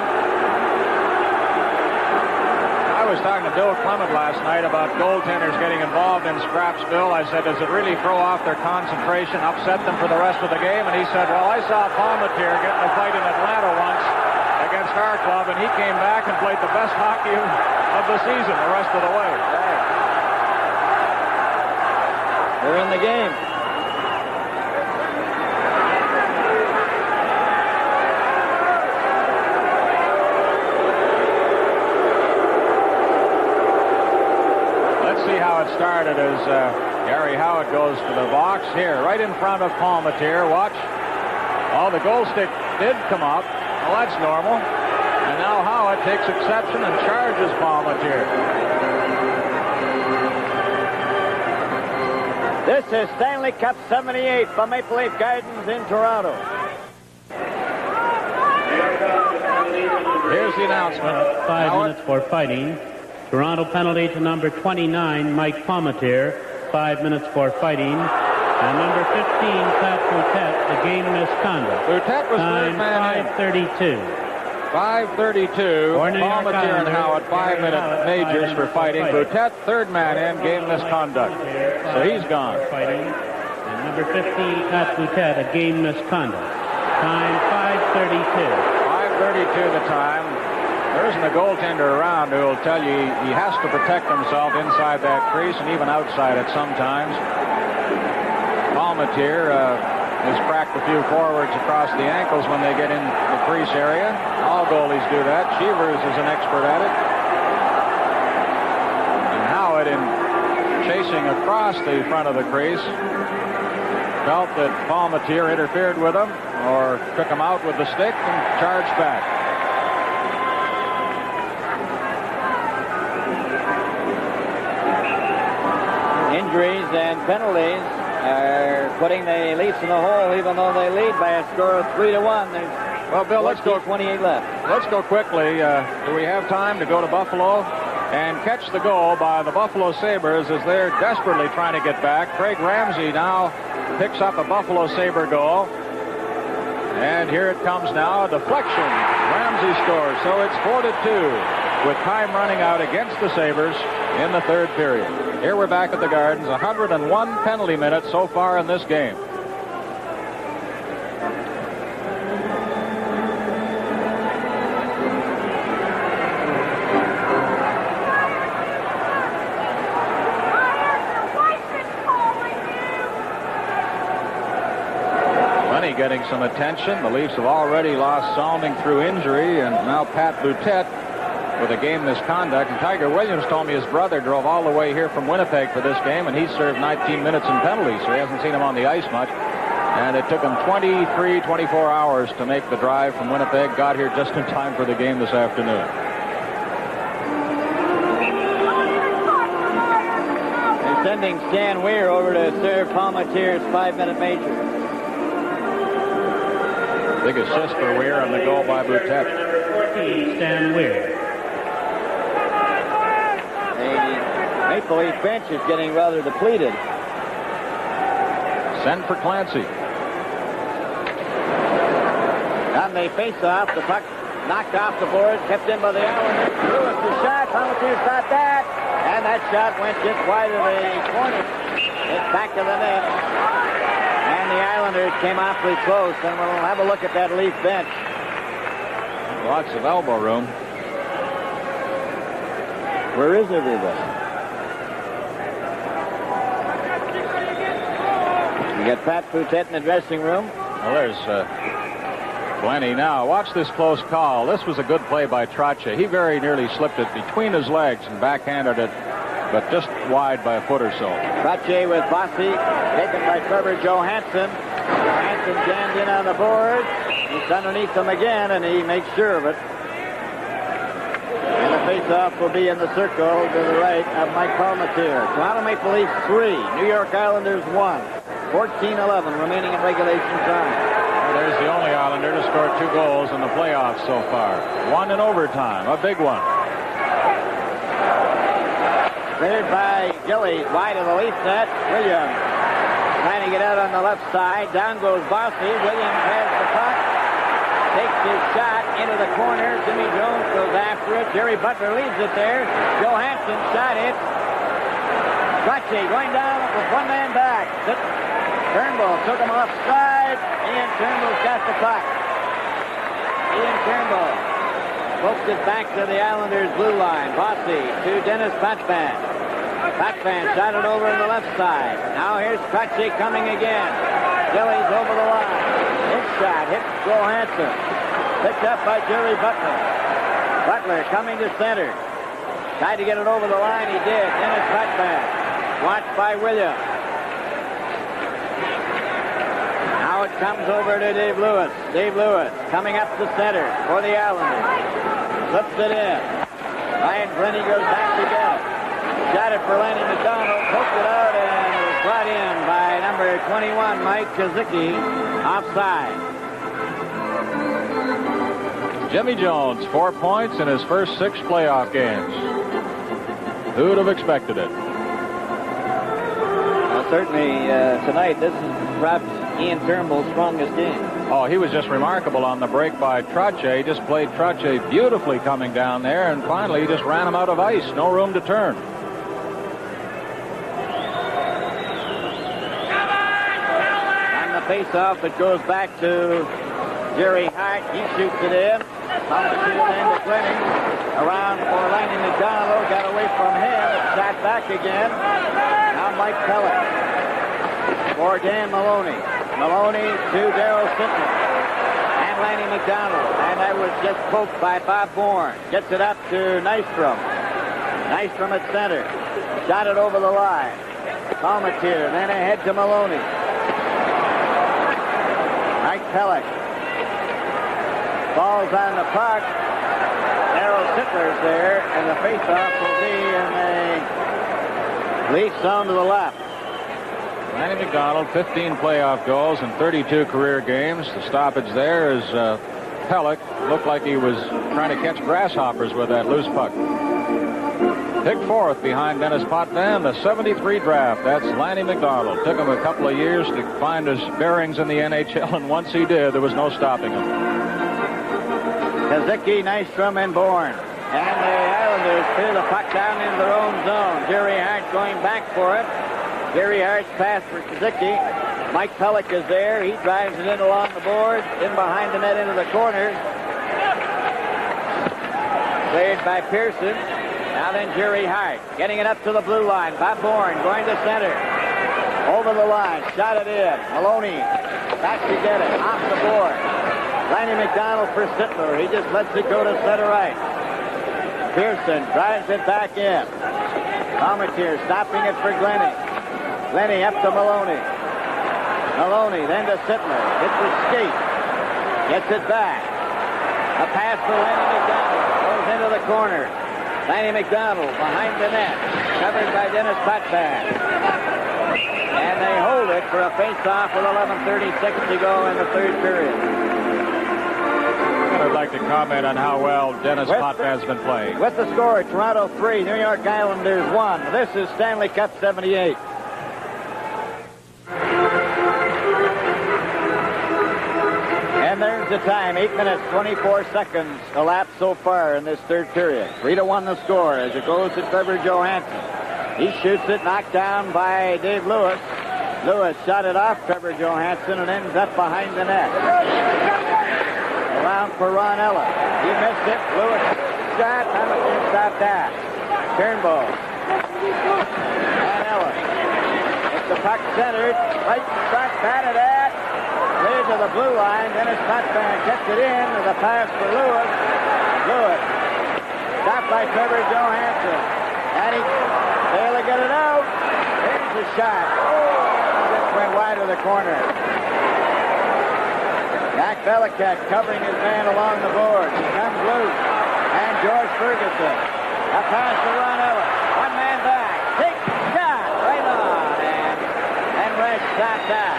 I was talking to Bill Clement last night about goaltenders getting involved in scraps, Bill. I said, does it really throw off their concentration, upset them for the rest of the game? And he said, well, I saw Palmateer get in a fight in Atlanta once against our club, and he came back and played the best hockey of the season the rest of the way. They're in the game. See how it started as Gary Howard goes to the box here, right in front of Palmateer. Watch. Oh, the goal stick did come up. Well, that's normal. And now Howard takes exception and charges Palmateer. This is Stanley Cup 78 from Maple Leaf Gardens in Toronto. Here's the announcement. 5 minutes for fighting. Toronto penalty to number 29, Mike Palmateer. 5 minutes for fighting. And number 15, Pat Boutet, the game misconduct. Boutet was time 5:32. 5:32. Palmateer and Howard, 5-minute majors for fighting. Boutet, third man in, game misconduct. So he's gone. Fighting. And number 15, Pat Boutet, a game misconduct. Time 5:32. 5:32 the time. There isn't a goaltender around who will tell you he has to protect himself inside that crease and even outside it sometimes. Palmateer has cracked a few forwards across the ankles when they get in the crease area. All goalies do that. Cheevers is an expert at it. And Howard, in chasing across the front of the crease, felt that Palmateer interfered with him or took him out with the stick and charged back. Injuries and penalties are putting the Leafs in the hole, even though they lead by a score of 3-1. Well, Bill, let's go. 28 left. Let's go quickly. Do we have time to go to Buffalo and catch the goal by the Buffalo Sabres as they're desperately trying to get back? Craig Ramsey now picks up a Buffalo Sabre goal. And here it comes now. A deflection. Ramsey scores. So it's 4-2 with time running out against the Sabres in the third period. Here we're back at the Gardens. 101 penalty minutes so far in this game. Lenny getting some attention. The Leafs have already lost Salming through injury, and now Pat Boutet with a game misconduct. And Tiger Williams told me his brother drove all the way here from Winnipeg for this game, and he served 19 minutes in penalties, so he hasn't seen him on the ice much. And it took him 23, 24 hours to make the drive from Winnipeg. Got here just in time for the game this afternoon. They're sending Stan Weir over to serve Palmateer's 5-minute major. Big assist for Weir on the goal by Boutet. Stan Weir. Maple Leaf bench is getting rather depleted. Send for Clancy. and they face off. The puck knocked off the board, kept in by the Islanders. Lewis, the shot. Palmatier got that. And that shot went just wide of the corner. It's back to the net. And the Islanders came awfully close. And we'll have a look at that Leaf bench. Lots of elbow room. Where is everybody? You got Pat Poutet in the dressing room. Well, there's Glenny now. Watch this close call. This was a good play by Trottier. He very nearly slipped it between his legs and backhanded it, but just wide by a foot or so. Trottier with Bossy, taken by Trevor Johansson. Johansson jammed in on the board. He's underneath him again, and he makes sure of it. And the faceoff will be in the circle to the right of Mike Palmatier. Toronto Maple Leafs 3, New York Islanders 1. 14-11 remaining in regulation time. Well, there's the only Islander to score 2 goals in the playoffs so far. 1 in overtime, a big one. Cleared by Gillies, wide of the Leaf net. Williams trying to get out on the left side. Down goes Bossy. Williams has the puck. Takes his shot into the corner. Jimmy Jones goes after it. Jerry Butler leaves it there. Johansson shot it. Trottier going down with one man back. Turnbull took him offside. Ian Turnbull's got the puck. Ian Turnbull poked it back to the Islanders' blue line. Bossy to Dennis Potvin. Potvin shot it over on the left side. Now here's Trottier coming again. Gillies over the line. His shot hits Johansson. Picked up by Jerry Butler. Butler coming to center. Tried to get it over the line. He did. Dennis Potvin. Watched by Williams. Now it comes over to Dave Lewis. Dave Lewis coming up the center for the Islanders. Slips it in. Ryan Glenny goes back to get it. Shot it for Lanny McDonald. Poked it out and it was brought in by number 21, Mike Kazicki. Offside. Jimmy Jones, 4 points in his first 6 playoff games. Who would have expected it? Well, certainly tonight, this is perhaps Ian Turnbull's strongest game. Oh, he was just remarkable on the break by Trottier. He just played Trottier beautifully coming down there, and finally he just ran him out of ice. No room to turn. On the face-off, it goes back to Jerry Hart. He shoots it in. Palmatier then to Glenny. Around for Lanny McDonald. Got away from him. Shot back again. Now Mike Pellet for Dan Maloney. Maloney to Darryl Sittler. And Lanny McDonald. And that was just poked by Bob Bourne. Gets it up to Nystrom. Nystrom at center. Shot it over the line. Palmatier then ahead to Maloney. Mike Pellet. Falls on the puck. Darryl Sittler's there, and the faceoff will be in the Leaf zone to the left. Lanny McDonald, 15 playoff goals in 32 career games. The stoppage there is Pellick. Looked like he was trying to catch grasshoppers with that loose puck. Picked 4th behind Dennis Potvin, the 73 draft. That's Lanny McDonald. Took him a couple of years to find his bearings in the NHL, and once he did, there was no stopping him. Kazicki, Nystrom, and Bourne. And the Islanders clear the puck down into their own zone. Jerry Hart going back for it. Jerry Hart's pass for Kazicki. Mike Pellick is there. He drives it in along the board, in behind the net into the corner. Played by Pearson. Now then Jerry Hart getting it up to the blue line. Bob Bourne going to center. Over the line. Shot it in. Maloney back to get it. Off the board. Lanny McDonald for Sittler. He just lets it go to center right. Pearson drives it back in. Palmatier stopping it for Glenny. Glenny up to Maloney. Maloney then to Sittler. Hits the skate. Gets it back. A pass for Lanny McDonald. Goes into the corner. Lanny McDonald behind the net. Covered by Dennis Potvin. And they hold it for a face-off with 11:36 to go in the third period. I'd like to comment on how well Dennis Potvin's been playing. With the score, Toronto 3, New York Islanders 1. This is Stanley Cup 78. And there's the time. 8 minutes, 24 seconds elapsed so far in this third period. 3-1 the score as it goes to Trevor Johansson. He shoots it, knocked down by Dave Lewis. Lewis shot it off Trevor Johansson and ends up behind the net. Around for Ron Ellis. He missed it. Lewis shot. Hamilton stopped that. Turnbull. And Ellis. It's the puck centered. Right in front. Batted at. Cleared to the blue line. Dennis Patman gets it in with a pass for Lewis. Lewis. Stopped by Trevor Johansson. And he failed to get it out. Here's the shot. Just went wide of the corner. Jack Belichick covering his man along the board. He comes loose. And George Ferguson. A pass to Ron Ellis. One man back. Takes the shot. Right on. And Red stopped that.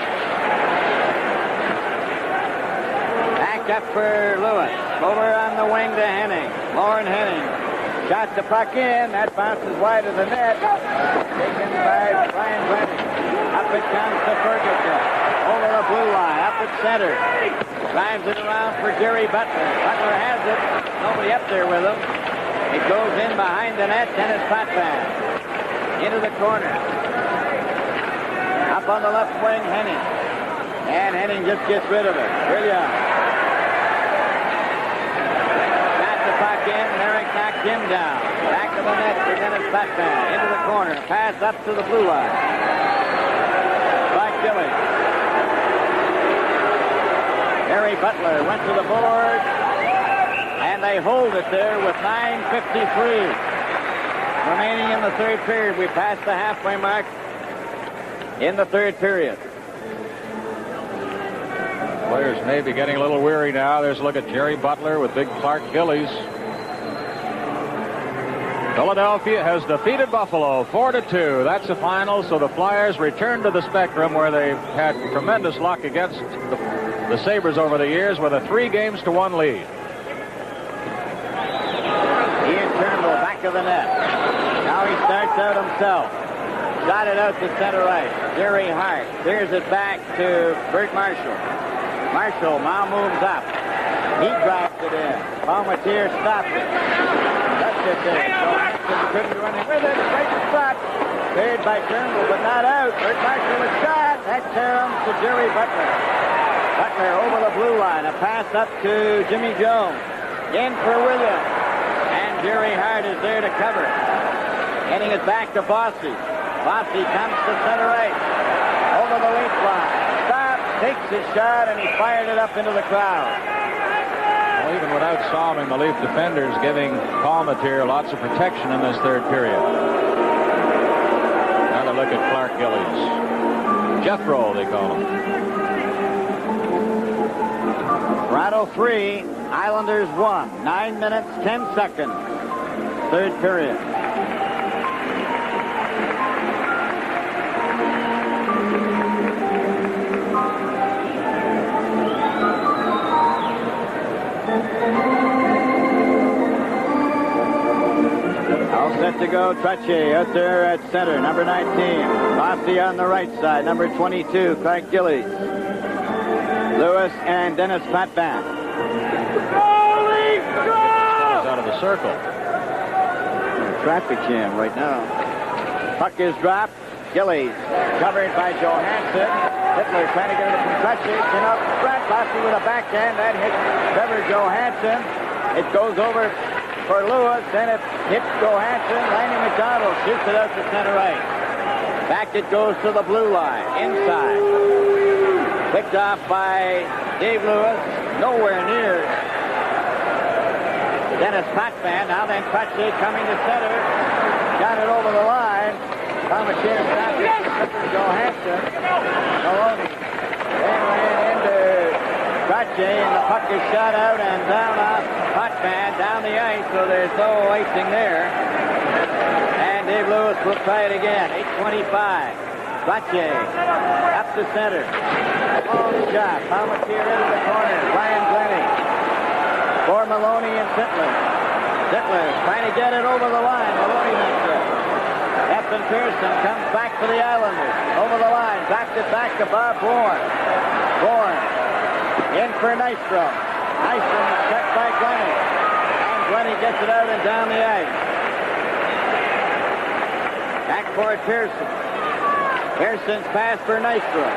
Back up for Lewis. Over on the wing to Henning. Lauren Henning. Shot the puck in. That bounces wide of the net. Taken by Brian Glennie. Up it comes to Ferguson. Over the blue line. Up at center. Drives it around for Jerry Butler. Butler has it. Nobody up there with him. It goes in behind the net. Dennis Patman. Into the corner. Up on the left wing, Henning. And Henning just gets rid of it. Brilliant. Got the puck in. And Eric knocked him down. Back of the net for Dennis Patman. Into the corner. Pass up to the blue line. By Gilly. Harry Butler went to the board, and they hold it there with 9:53 remaining in the third period. We passed the halfway mark in the third period. Players may be getting a little weary now. There's a look at Jerry Butler with big Clark Gillies. Philadelphia has defeated Buffalo 4-2. That's the final, so the Flyers return to the Spectrum where they've had tremendous luck against the Sabres over the years with a 3-1 lead. Ian Turnbull back of the net. Now he starts out himself. Shot it out to center right. Jerry Hart clears it back to Bert Marshall. Marshall now moves up. He drives it in. Palmatier stopped it. Left it there. Johansson couldn't do anything with it. Right to shot. Cleared by Turnbull, but not out. Bert Marshall a shot. That comes to Jerry Butler. Butler over the blue line. A pass up to Jimmy Jones. In for Williams. And Jerry Hart is there to cover. Getting it back to Bossy. Bossy comes to center right. Over the length line. Stop. Takes his shot and he fired it up into the crowd. Well, even without solving, the Leaf defenders giving Palmatier lots of protection in this third period. Another look at Clark Gillies. Jethro, they call him. Toronto 3, Islanders 1. 9 minutes, 10 seconds. Third period. All set to go. Trottier out there at center, number 19. Bossy on the right side, number 22, Clark Gillies. Lewis and Dennis Patman. Out of the circle. Traffic jam right now. Puck is dropped. Gillies covered by Johansson. Hitler trying to get it from Trottier. Up front. Bossy with a backhand. That hits Trevor Johansson. It goes over for Lewis. Then it hits Johansson. Lanny McDonald shoots it out to center right. Back it goes to the blue line. Inside. Picked off by Dave Lewis. Nowhere near Dennis Patman. Now then Trottier coming to center. Got it over the line. Palmatier stopped it for Johansson. Maloney. Then ran into Trottier and the puck is shot out and down off Patman down the ice, so there's no icing there. And Dave Lewis will try it again. 8:25. Trottier up to center. Long shot. Palmatier into the corner. Brian Glennie for Maloney and Sittler. Sittler trying to get it over the line. Maloney missed it. Efton Pearson comes back for the Islanders. Over the line. Backed it back to Bob Bourne. Bourne in for Nystrom. Nystrom is checked by Glenny. And Glenny gets it out and down the ice. Back for it, Pearson. Pearson's pass for Nystrom.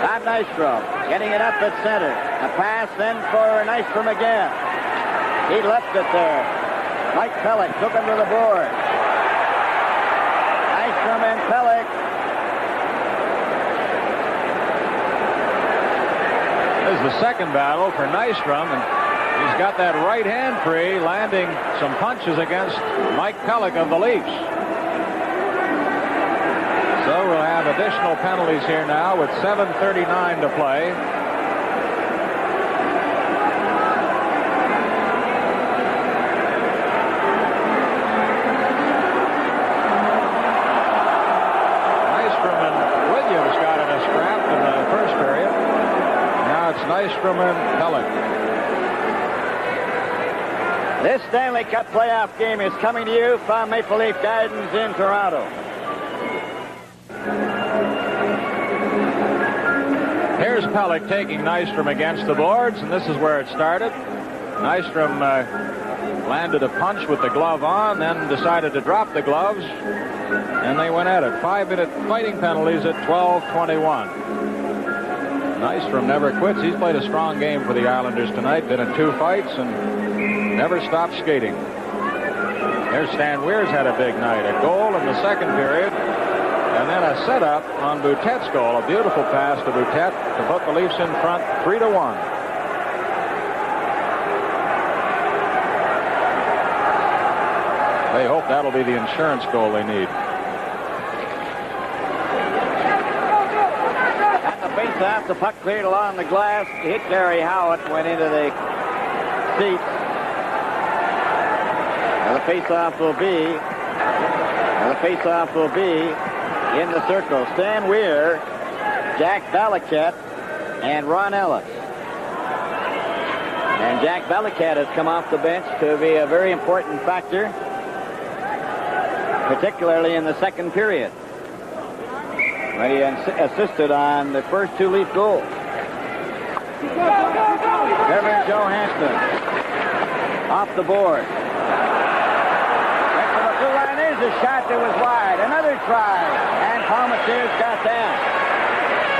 Bob Nystrom getting it up at center. A pass then for Nystrom again. He left it there. Mike Pellick took him to the board. Nystrom and Pellick. This is the second battle for Nystrom, and he's got that right hand free, landing some punches against Mike Pellick of the Leafs. So we'll have additional penalties here now with 7:39 to play. Nystrom and Williams got in a scrap in the first period. Now it's Nystrom and Pellick. This Stanley Cup playoff game is coming to you from Maple Leaf Gardens in Toronto. Here's Pellick taking Nystrom against the boards, and this is where it started. Nystrom landed a punch with the glove on, then decided to drop the gloves, and they went at it. 5-minute fighting penalties at 12:21. Nystrom never quits. He's played a strong game for the Islanders tonight, been in 2 fights, and never stopped skating. There's Stan Weir's had a big night. A goal in the second period. And then a setup on Boutette's goal. A beautiful pass to Boutette to put the Leafs in front 3-1. They hope that'll be the insurance goal they need. At the face-off, the puck cleared along the glass. Hit Gary Howitt, went into the seats. And the face-off will be in the circle. Stan Weir, Jack Balaket, and Ron Ellis. And Jack Balaket has come off the bench to be a very important factor, particularly in the second period, when he assisted on the first 2 Leaf goals. Kevin Johansson off the board. Right from the blue line, there's a shot that was wide. Another try. Palmetier's got that.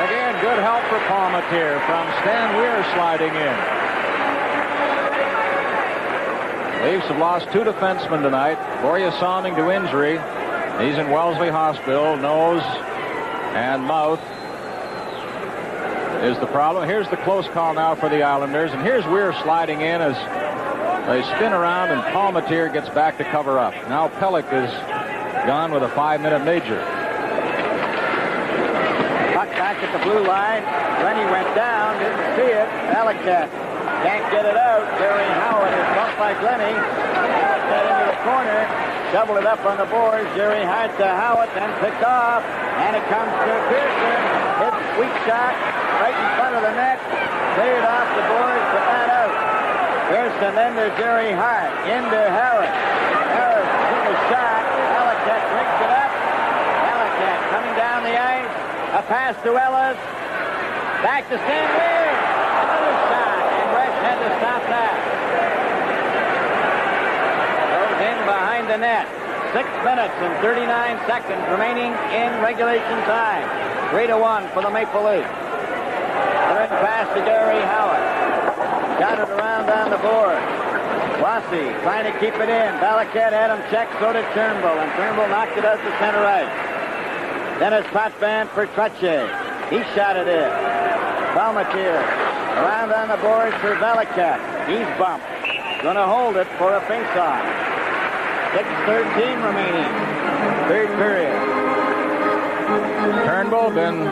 Again, good help for Palmetier from Stan Weir sliding in. Leafs have lost 2 defensemen tonight. Borje Salming to injury. He's in Wellesley Hospital. Nose and mouth is the problem. Here's the close call now for the Islanders. And here's Weir sliding in as they spin around and Palmetier gets back to cover up. Now Pellick is gone with a 5-minute major. Back at the blue line. Rennie went down, didn't see it. Balaket can't get it out. Gary Howard is bumped by Glenny. Balaket into the corner. Doubled it up on the boards. Jerry Hart to Howard, then picked off. And it comes to Pearson. Hits weak shot right in front of the net. Cleared off the boards, but not out. Pearson then to Jerry Hart. Into Harris. Harris took a shot. Balaket picks it up. Balaket coming down the ice. A pass to Ellis. Back to Stan Weir. Another shot. And Resch had to stop that. Goes in behind the net. 6 minutes and 39 seconds remaining in regulation time. 3-1 for the Maple Leafs. Third pass to Gary Howard. Got it around on the board. Wassy trying to keep it in. Balaket had him checked, so did Turnbull. And Turnbull knocked it out to center ice. Then it's Potvin for Trottier. He shot it in. Palmetier around on the boards for Balaket. He's bumped. Going to hold it for a face-off. 6:13 remaining. Third period. Turnbull been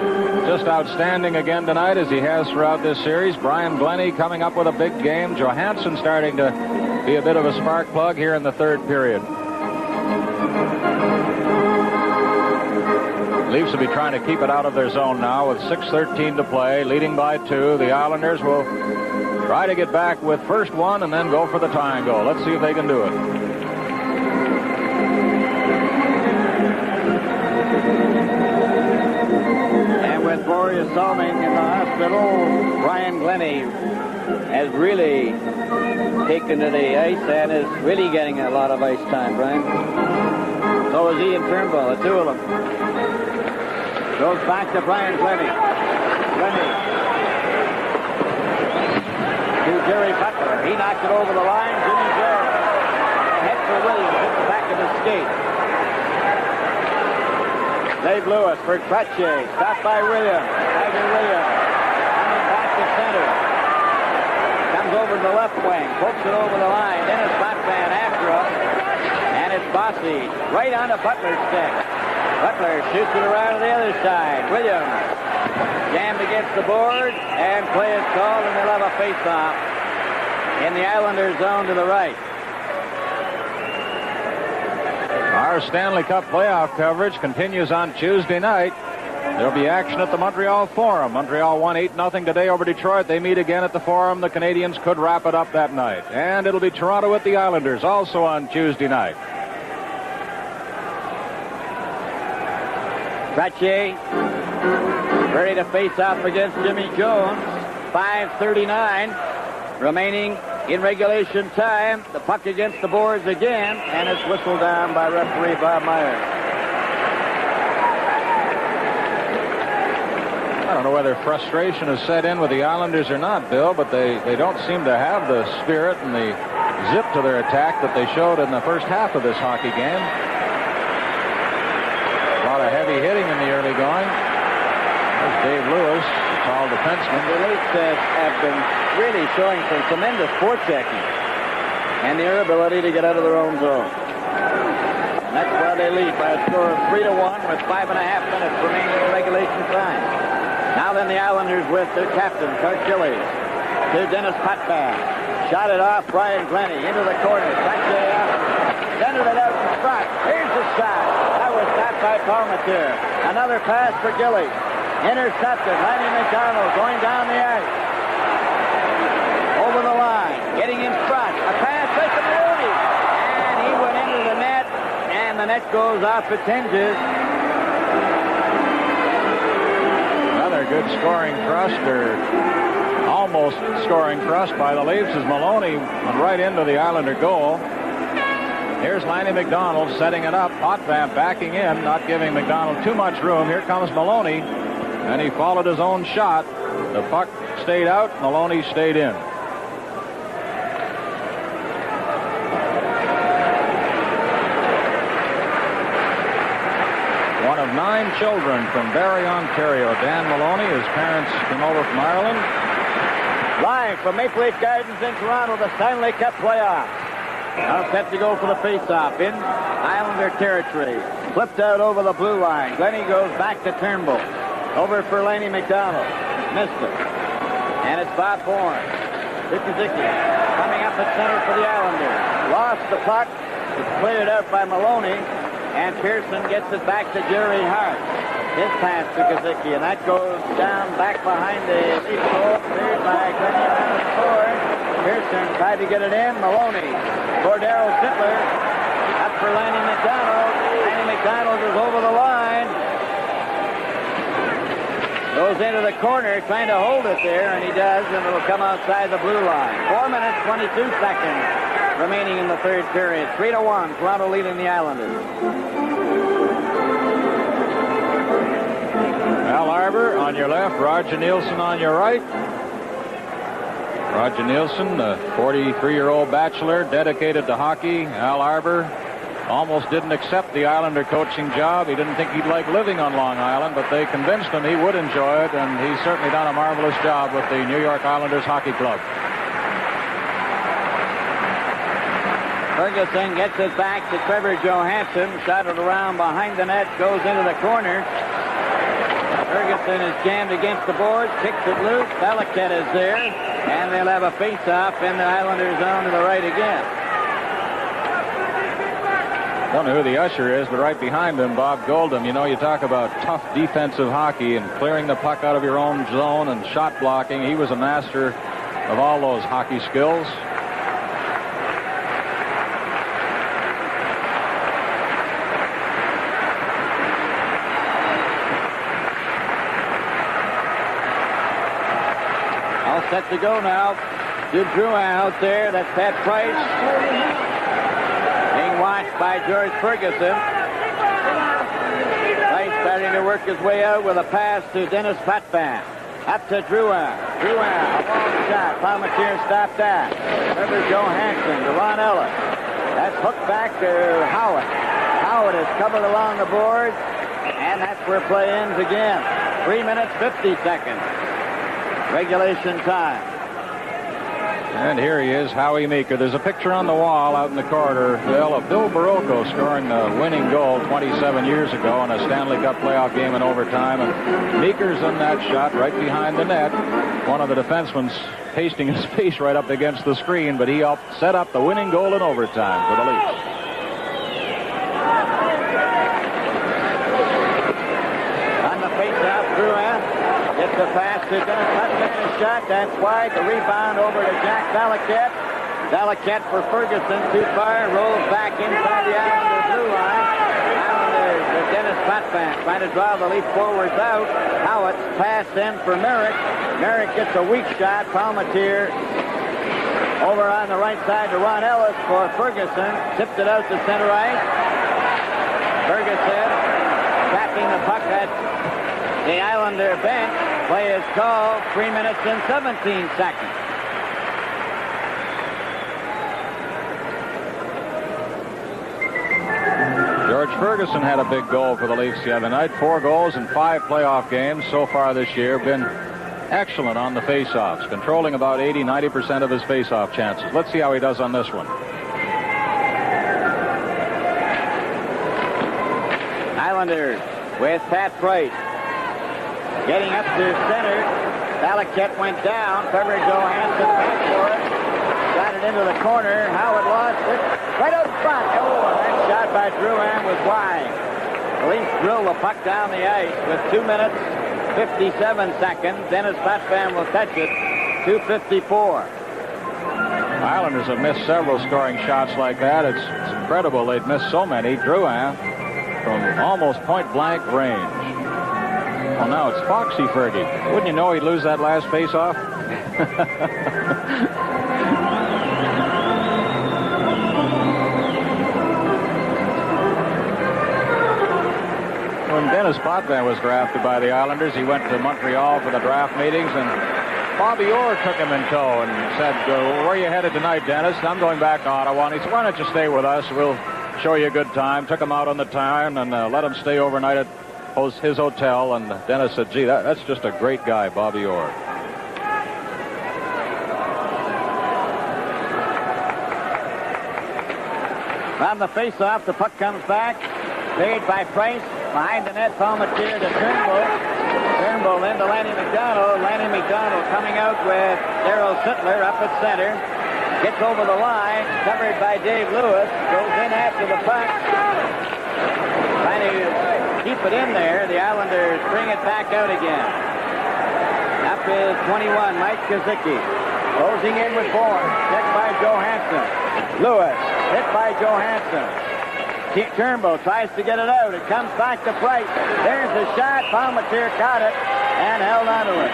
just outstanding again tonight as he has throughout this series. Brian Glenny coming up with a big game. Johansson starting to be a bit of a spark plug here in the third period. Leafs will be trying to keep it out of their zone now with 6:13 to play, leading by 2. The Islanders will try to get back with first one and then go for the tying goal. Let's see if they can do it. And with before he is solving in the hospital. Brian Glennie has really taken to the ice and is really getting a lot of ice time, Brian. So is he and Turnbull, the two of them. Goes back to Brian Glennie. Glennie to Jerry Butler. He knocked it over the line. Jimmy Jones. Head for Williams. Hit the back of the skate. Dave Lewis for Crutchet. Stopped by Williams. Tiger Williams. Coming back to center. Comes over to the left wing. Pokes it over the line. Dennis Botvan after him. And it's Bossy. Right onto Butler's stick. Butler shoots it around to the other side. Williams jammed against the board. And play is called, and they'll have a face-off in the Islanders' zone to the right. Our Stanley Cup playoff coverage continues on Tuesday night. There'll be action at the Montreal Forum. Montreal won 8-0 today over Detroit. They meet again at the Forum. The Canadians could wrap it up that night. And it'll be Toronto at the Islanders also on Tuesday night. Crutchet ready to face off against Jimmy Jones. 5:39 remaining in regulation time. The puck against the boards again, and it's whistled down by referee Bob Myers. I don't know whether frustration has set in with the Islanders or not, Bill, but they don't seem to have the spirit and the zip to their attack that they showed in the first half of this hockey game. A lot of heavy hitting in the early going. There's Dave Lewis, the tall defenseman. The Leafs have been really showing some tremendous forechecking and their ability to get out of their own zone. And that's why they lead by a score of 3-1 with 5.5 minutes remaining in regulation time. Now then the Islanders with their captain, Clark Gillies, to Dennis Potvin. Shot it off Brian Glennie into the corner. Crutchet up. Centered it out in front. Here's the shot. That was stopped by Palmateer. Another pass for Gillies. Intercepted. Lanny McDonald going down the ice. Over the line. Getting in front. A pass right to Maloney. And he went into the net. And the net goes off its hinges. Another good scoring thrust, or almost scoring thrust by the Leafs as Maloney went right into the Islander goal. Here's Lanny McDonald setting it up. Potvin backing in, not giving McDonald too much room. Here comes Maloney. And he followed his own shot. The puck stayed out. Maloney stayed in. One of 9 children from Barrie, Ontario. Dan Maloney. His parents came over from Ireland. Live from Maple Leaf Gardens in Toronto, the Stanley Cup playoffs. Now set to go for the face-off in Islander territory. Flipped out over the blue line. Glennie goes back to Turnbull. Over for Laney McDonald. Missed it. And it's Bob Bourne. Zicki coming up at center for the Islanders. Lost the puck. It's cleared out by Maloney. And Pearson gets it back to Jerry Hart. His pass to Kazicki. And that goes down back behind the Leaf goal. Cleared by Glennie around the score. Pearson tried to get it in. Maloney for Darryl Sittler. Up for Lanny McDonald. Lanny McDonald is over the line. Goes into the corner, trying to hold it there, and he does, and it'll come outside the blue line. 4 minutes, 22 seconds remaining in the third period. 3-1, Toronto leading the Islanders. Al Arbour on your left, Roger Nielsen on your right. Roger Nielsen, the 43-year-old bachelor, dedicated to hockey. Al Arbour almost didn't accept the Islander coaching job. He didn't think he'd like living on Long Island, but they convinced him he would enjoy it, and he's certainly done a marvelous job with the New York Islanders Hockey Club. Ferguson gets it back to Trevor Johansson. Shot it around behind the net, goes into the corner. Ferguson is jammed against the board, kicks it loose. Belichick is there, and they'll have a face-off in the Islanders' zone to the right again. Don't know who the usher is, but right behind him, Bob Goldham. You know, you talk about tough defensive hockey and clearing the puck out of your own zone and shot blocking. He was a master of all those hockey skills. set to go now. Jude Drouin out there. That's Pat Price. Being watched by George Ferguson. Price starting to work his way out with a pass to Dennis Potvin. Up to Drouin. Drouin, a long shot. Palmatier stopped that. Remember Johansson to Ron Ellis. That's hooked back to Howard. Howard is covered along the boards, and that's where play ends again. 3 minutes, 50 seconds. Regulation time. And here he is, Howie Meeker. There's a picture on the wall out in the corridor, Bill, of Bill Barocco scoring the winning goal 27 years ago in a Stanley Cup playoff game in overtime. And Meeker's in that shot right behind the net. One of the defensemen's pasting his face right up against the screen, but he helped set up the winning goal in overtime for the Leafs. On the face-off, Drouin gets the pass to Dennis Potvin. A shot, that's wide. The rebound over to Jack Dalaket. Dalaket for Ferguson, too far. Rolls back inside the Islander blue line. Islanders with Dennis Potvin trying to draw the Leaf forwards out. Howitt's pass in for Merrick. Merrick gets a weak shot. Palmatier over on the right side to Ron Ellis for Ferguson. Tipped it out to center ice. Ferguson tapping the puck at the Islander bench. Play is called. 3 minutes and 17 seconds. George Ferguson had a big goal for the Leafs the other night. 4 goals in 5 playoff games so far this year. Been excellent on the faceoffs, controlling about 80-90% of his faceoff chances. Let's see how he does on this one. Islanders with Pat Price. Getting up to center. Dalaket went down. Trevor Johansson went for it. Got it into the corner. Howard lost it. Right out front. Oh, that shot by Drouin was wide. The Leafs drill the puck down the ice with 2 minutes, 57 seconds. Dennis Potvin will touch it. 2:54. Islanders have missed several scoring shots like that. It's incredible they've missed so many. Drouin from almost point-blank range. Well, now it's Foxy Fergie. Wouldn't you know he'd lose that last face-off? When Dennis Potvin was drafted by the Islanders, he went to Montreal for the draft meetings, and Bobby Orr took him in tow and said, where are you headed tonight, Dennis? I'm going back to Ottawa. And he said, why don't you stay with us? We'll show you a good time. Took him out on the town and let him stay overnight at his hotel. And Dennis said, gee, that's just a great guy, Bobby Orr. On the face-off, the puck comes back. Played by Price. Behind the net, Palmatier to Turnbull. Turnbull into Lanny McDonald. Lanny McDonald coming out with Darryl Sittler up at center. Gets over the line. Covered by Dave Lewis. Goes in after the puck. Trying to keep it in there. The Islanders bring it back out again. Up is 21, Mike Kazicki. Closing in with Bourne. Checked by Johansson. Lewis. Hit by Johansson. Turnbull tries to get it out. It comes back to Price. There's the shot. Palmatier caught it and held on to it.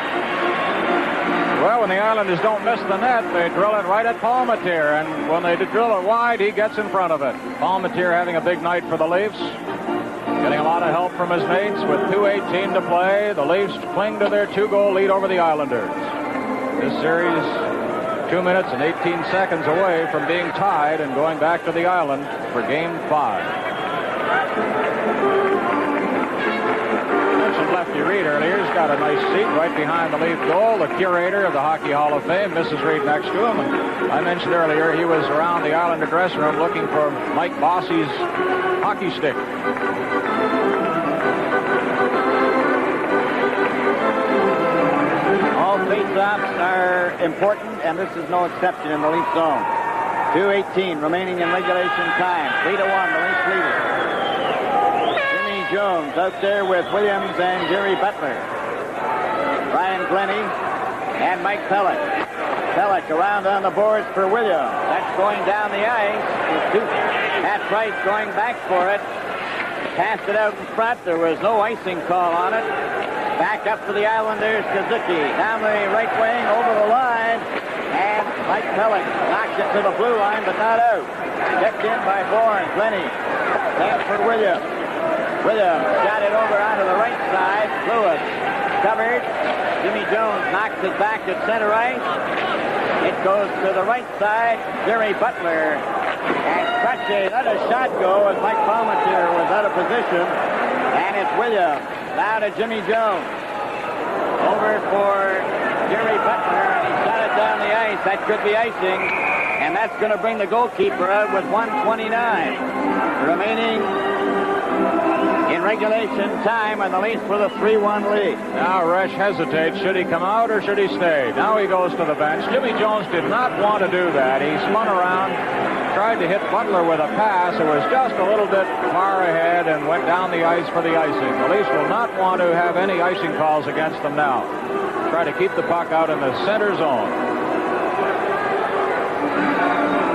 Well, when the Islanders don't miss the net, they drill it right at Palmatier. And when they drill it wide, he gets in front of it. Palmatier having a big night for the Leafs. Getting a lot of help from his mates with 2:18 to play. The Leafs cling to their 2-goal lead over the Islanders. This series 2 minutes and 18 seconds away from being tied and going back to the island for Game 5. Mentioned Lefty Reed earlier. He's got a nice seat right behind the Leaf goal. The curator of the Hockey Hall of Fame, Mrs. Reed, next to him. And I mentioned earlier he was around the Islander dressing room looking for Mike Bossy's hockey stick. Face-offs are important, and this is no exception in the Leaf zone. 2:18 remaining in regulation time. 3-1, the Leafs lead it. Jimmy Jones out there with Williams and Jerry Butler. Brian Glennie and Mike Pellick. Pellick around on the boards for Williams. That's going down the ice. Pat Price going back for it. Passed it out in front. There was no icing call on it. Back up for the Islanders, Suzuki. Down the right wing, over the line. And Mike Pellick knocks it to the blue line, but not out. Kept in by Bourne. Glennie. Stands for Williams. Williams got it over onto the right side. Lewis covered. Jimmy Jones knocks it back at center ice. It goes to the right side. Jerry Butler. And Crutchy let a shot go as Mike Palmatier was out of position. And it's Williams. Now to Jimmy Jones. Over for Jerry Butler. And he shot it down the ice. That could be icing. And that's going to bring the goalkeeper out with 1:29 remaining in regulation time, and the Leafs with a 3-1 lead. Now Resch hesitates. Should he come out or should he stay? Now he goes to the bench. Jimmy Jones did not want to do that. He spun around, tried to hit Butler with a pass. It was just a little bit far ahead and went down the ice for the icing. The Leafs will not want to have any icing calls against them now. Try to keep the puck out in the center zone.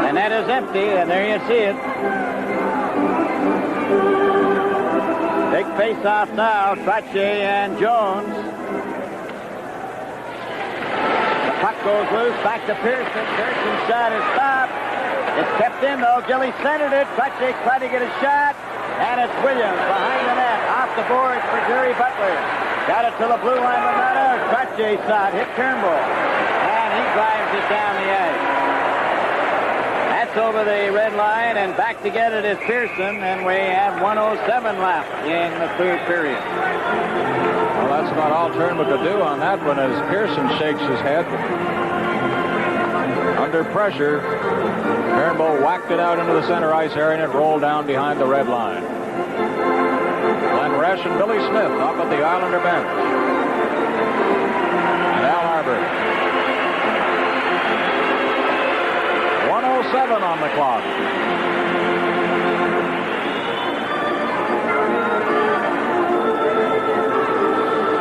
And that is empty, and there you see it. Big face-off now, Trottier and Jones. The puck goes loose, back to Pearson. Pearson's shot is stopped. It's kept in, though. Gilly centered it. Trottier tried to get a shot, and it's Williams behind the net. Off the boards for Jerry Butler. Got it to the blue line, but not out. Trottier shot, hit Turnbull, and he drives it down the ice. That's over the red line, and back to get it is Pearson, and we have 1:07 left in the third period. Well, that's about all Turnbull could do on that one as Pearson shakes his head. Under pressure, Turnbull whacked it out into the center ice area, and it rolled down behind the red line. Glenn Resch and Billy Smith up at the Islander bench. And Al Arbor. 1:07 on the clock.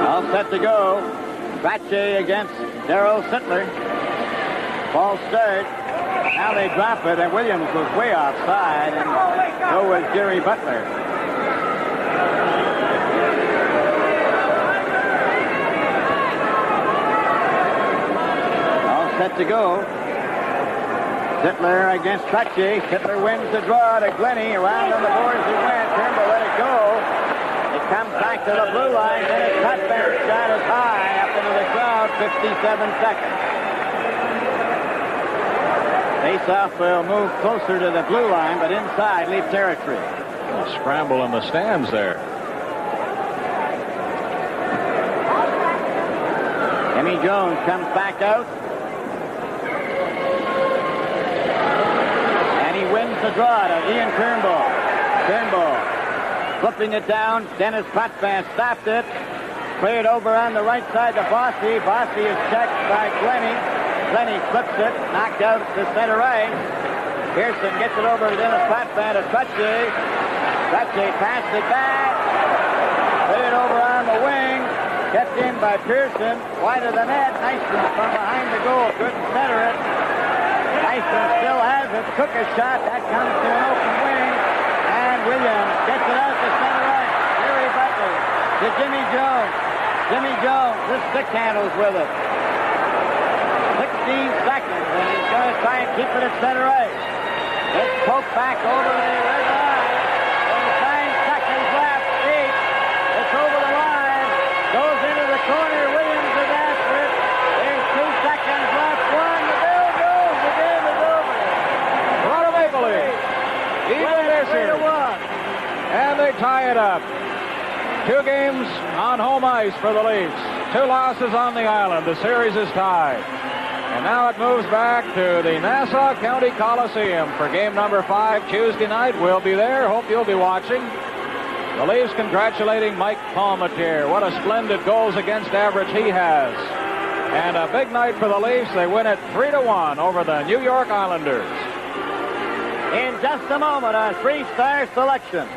All set to go. Batche against Darryl Sittler. Ball start. Now they drop it, and Williams was way offside, and so was Jerry Butler. All set to go. Sittler against Trottier. Sittler wins the draw to Glennie. Around on the boards he went. Turnbull let it go. It comes back to the blue line. Then it's Cutbank shot is high up into the crowd. 57 seconds. Face-off will move closer to the blue line, but inside Leaf territory. A scramble in the stands there. Jimmy Jones comes back out. Wins the draw to Ian Turnbull. Turnbull flipping it down. Dennis Potvin stopped it. Cleared over on the right side to Bossy. Bossy is checked by Glennie. Glennie flips it. Knocked out to center right. Pearson gets it over to Dennis Potvin to Trottier. Trottier passed it back. Cleared over on the wing. Kept in by Pearson. Wide of the net. Nystrom from behind the goal. Couldn't center it. Nystrom still has it. Took a shot. That comes to an open wing. And Williams gets it out to center right. Jerry Butler to Jimmy Jones. Jimmy Jones, this stick handles with it. 16 seconds, and he's going to try and keep it at center right. It's poked back over the red line. There's 9 seconds left. 8. It's over the line. Goes into the corner. Williams is after it. There's 2 seconds left. 1. The bill goes. The game is over. Toronto Maple Leafs. Even this here. And they tie it up. 2 games on home ice for the Leafs. 2 losses on the island. The series is tied. And now it moves back to the Nassau County Coliseum for game number 5 Tuesday night. We'll be there. Hope you'll be watching. The Leafs congratulating Mike Palmatier. What a splendid goals against average he has. And a big night for the Leafs. They win it 3-1 over the New York Islanders. In just a moment, a 3-star selection.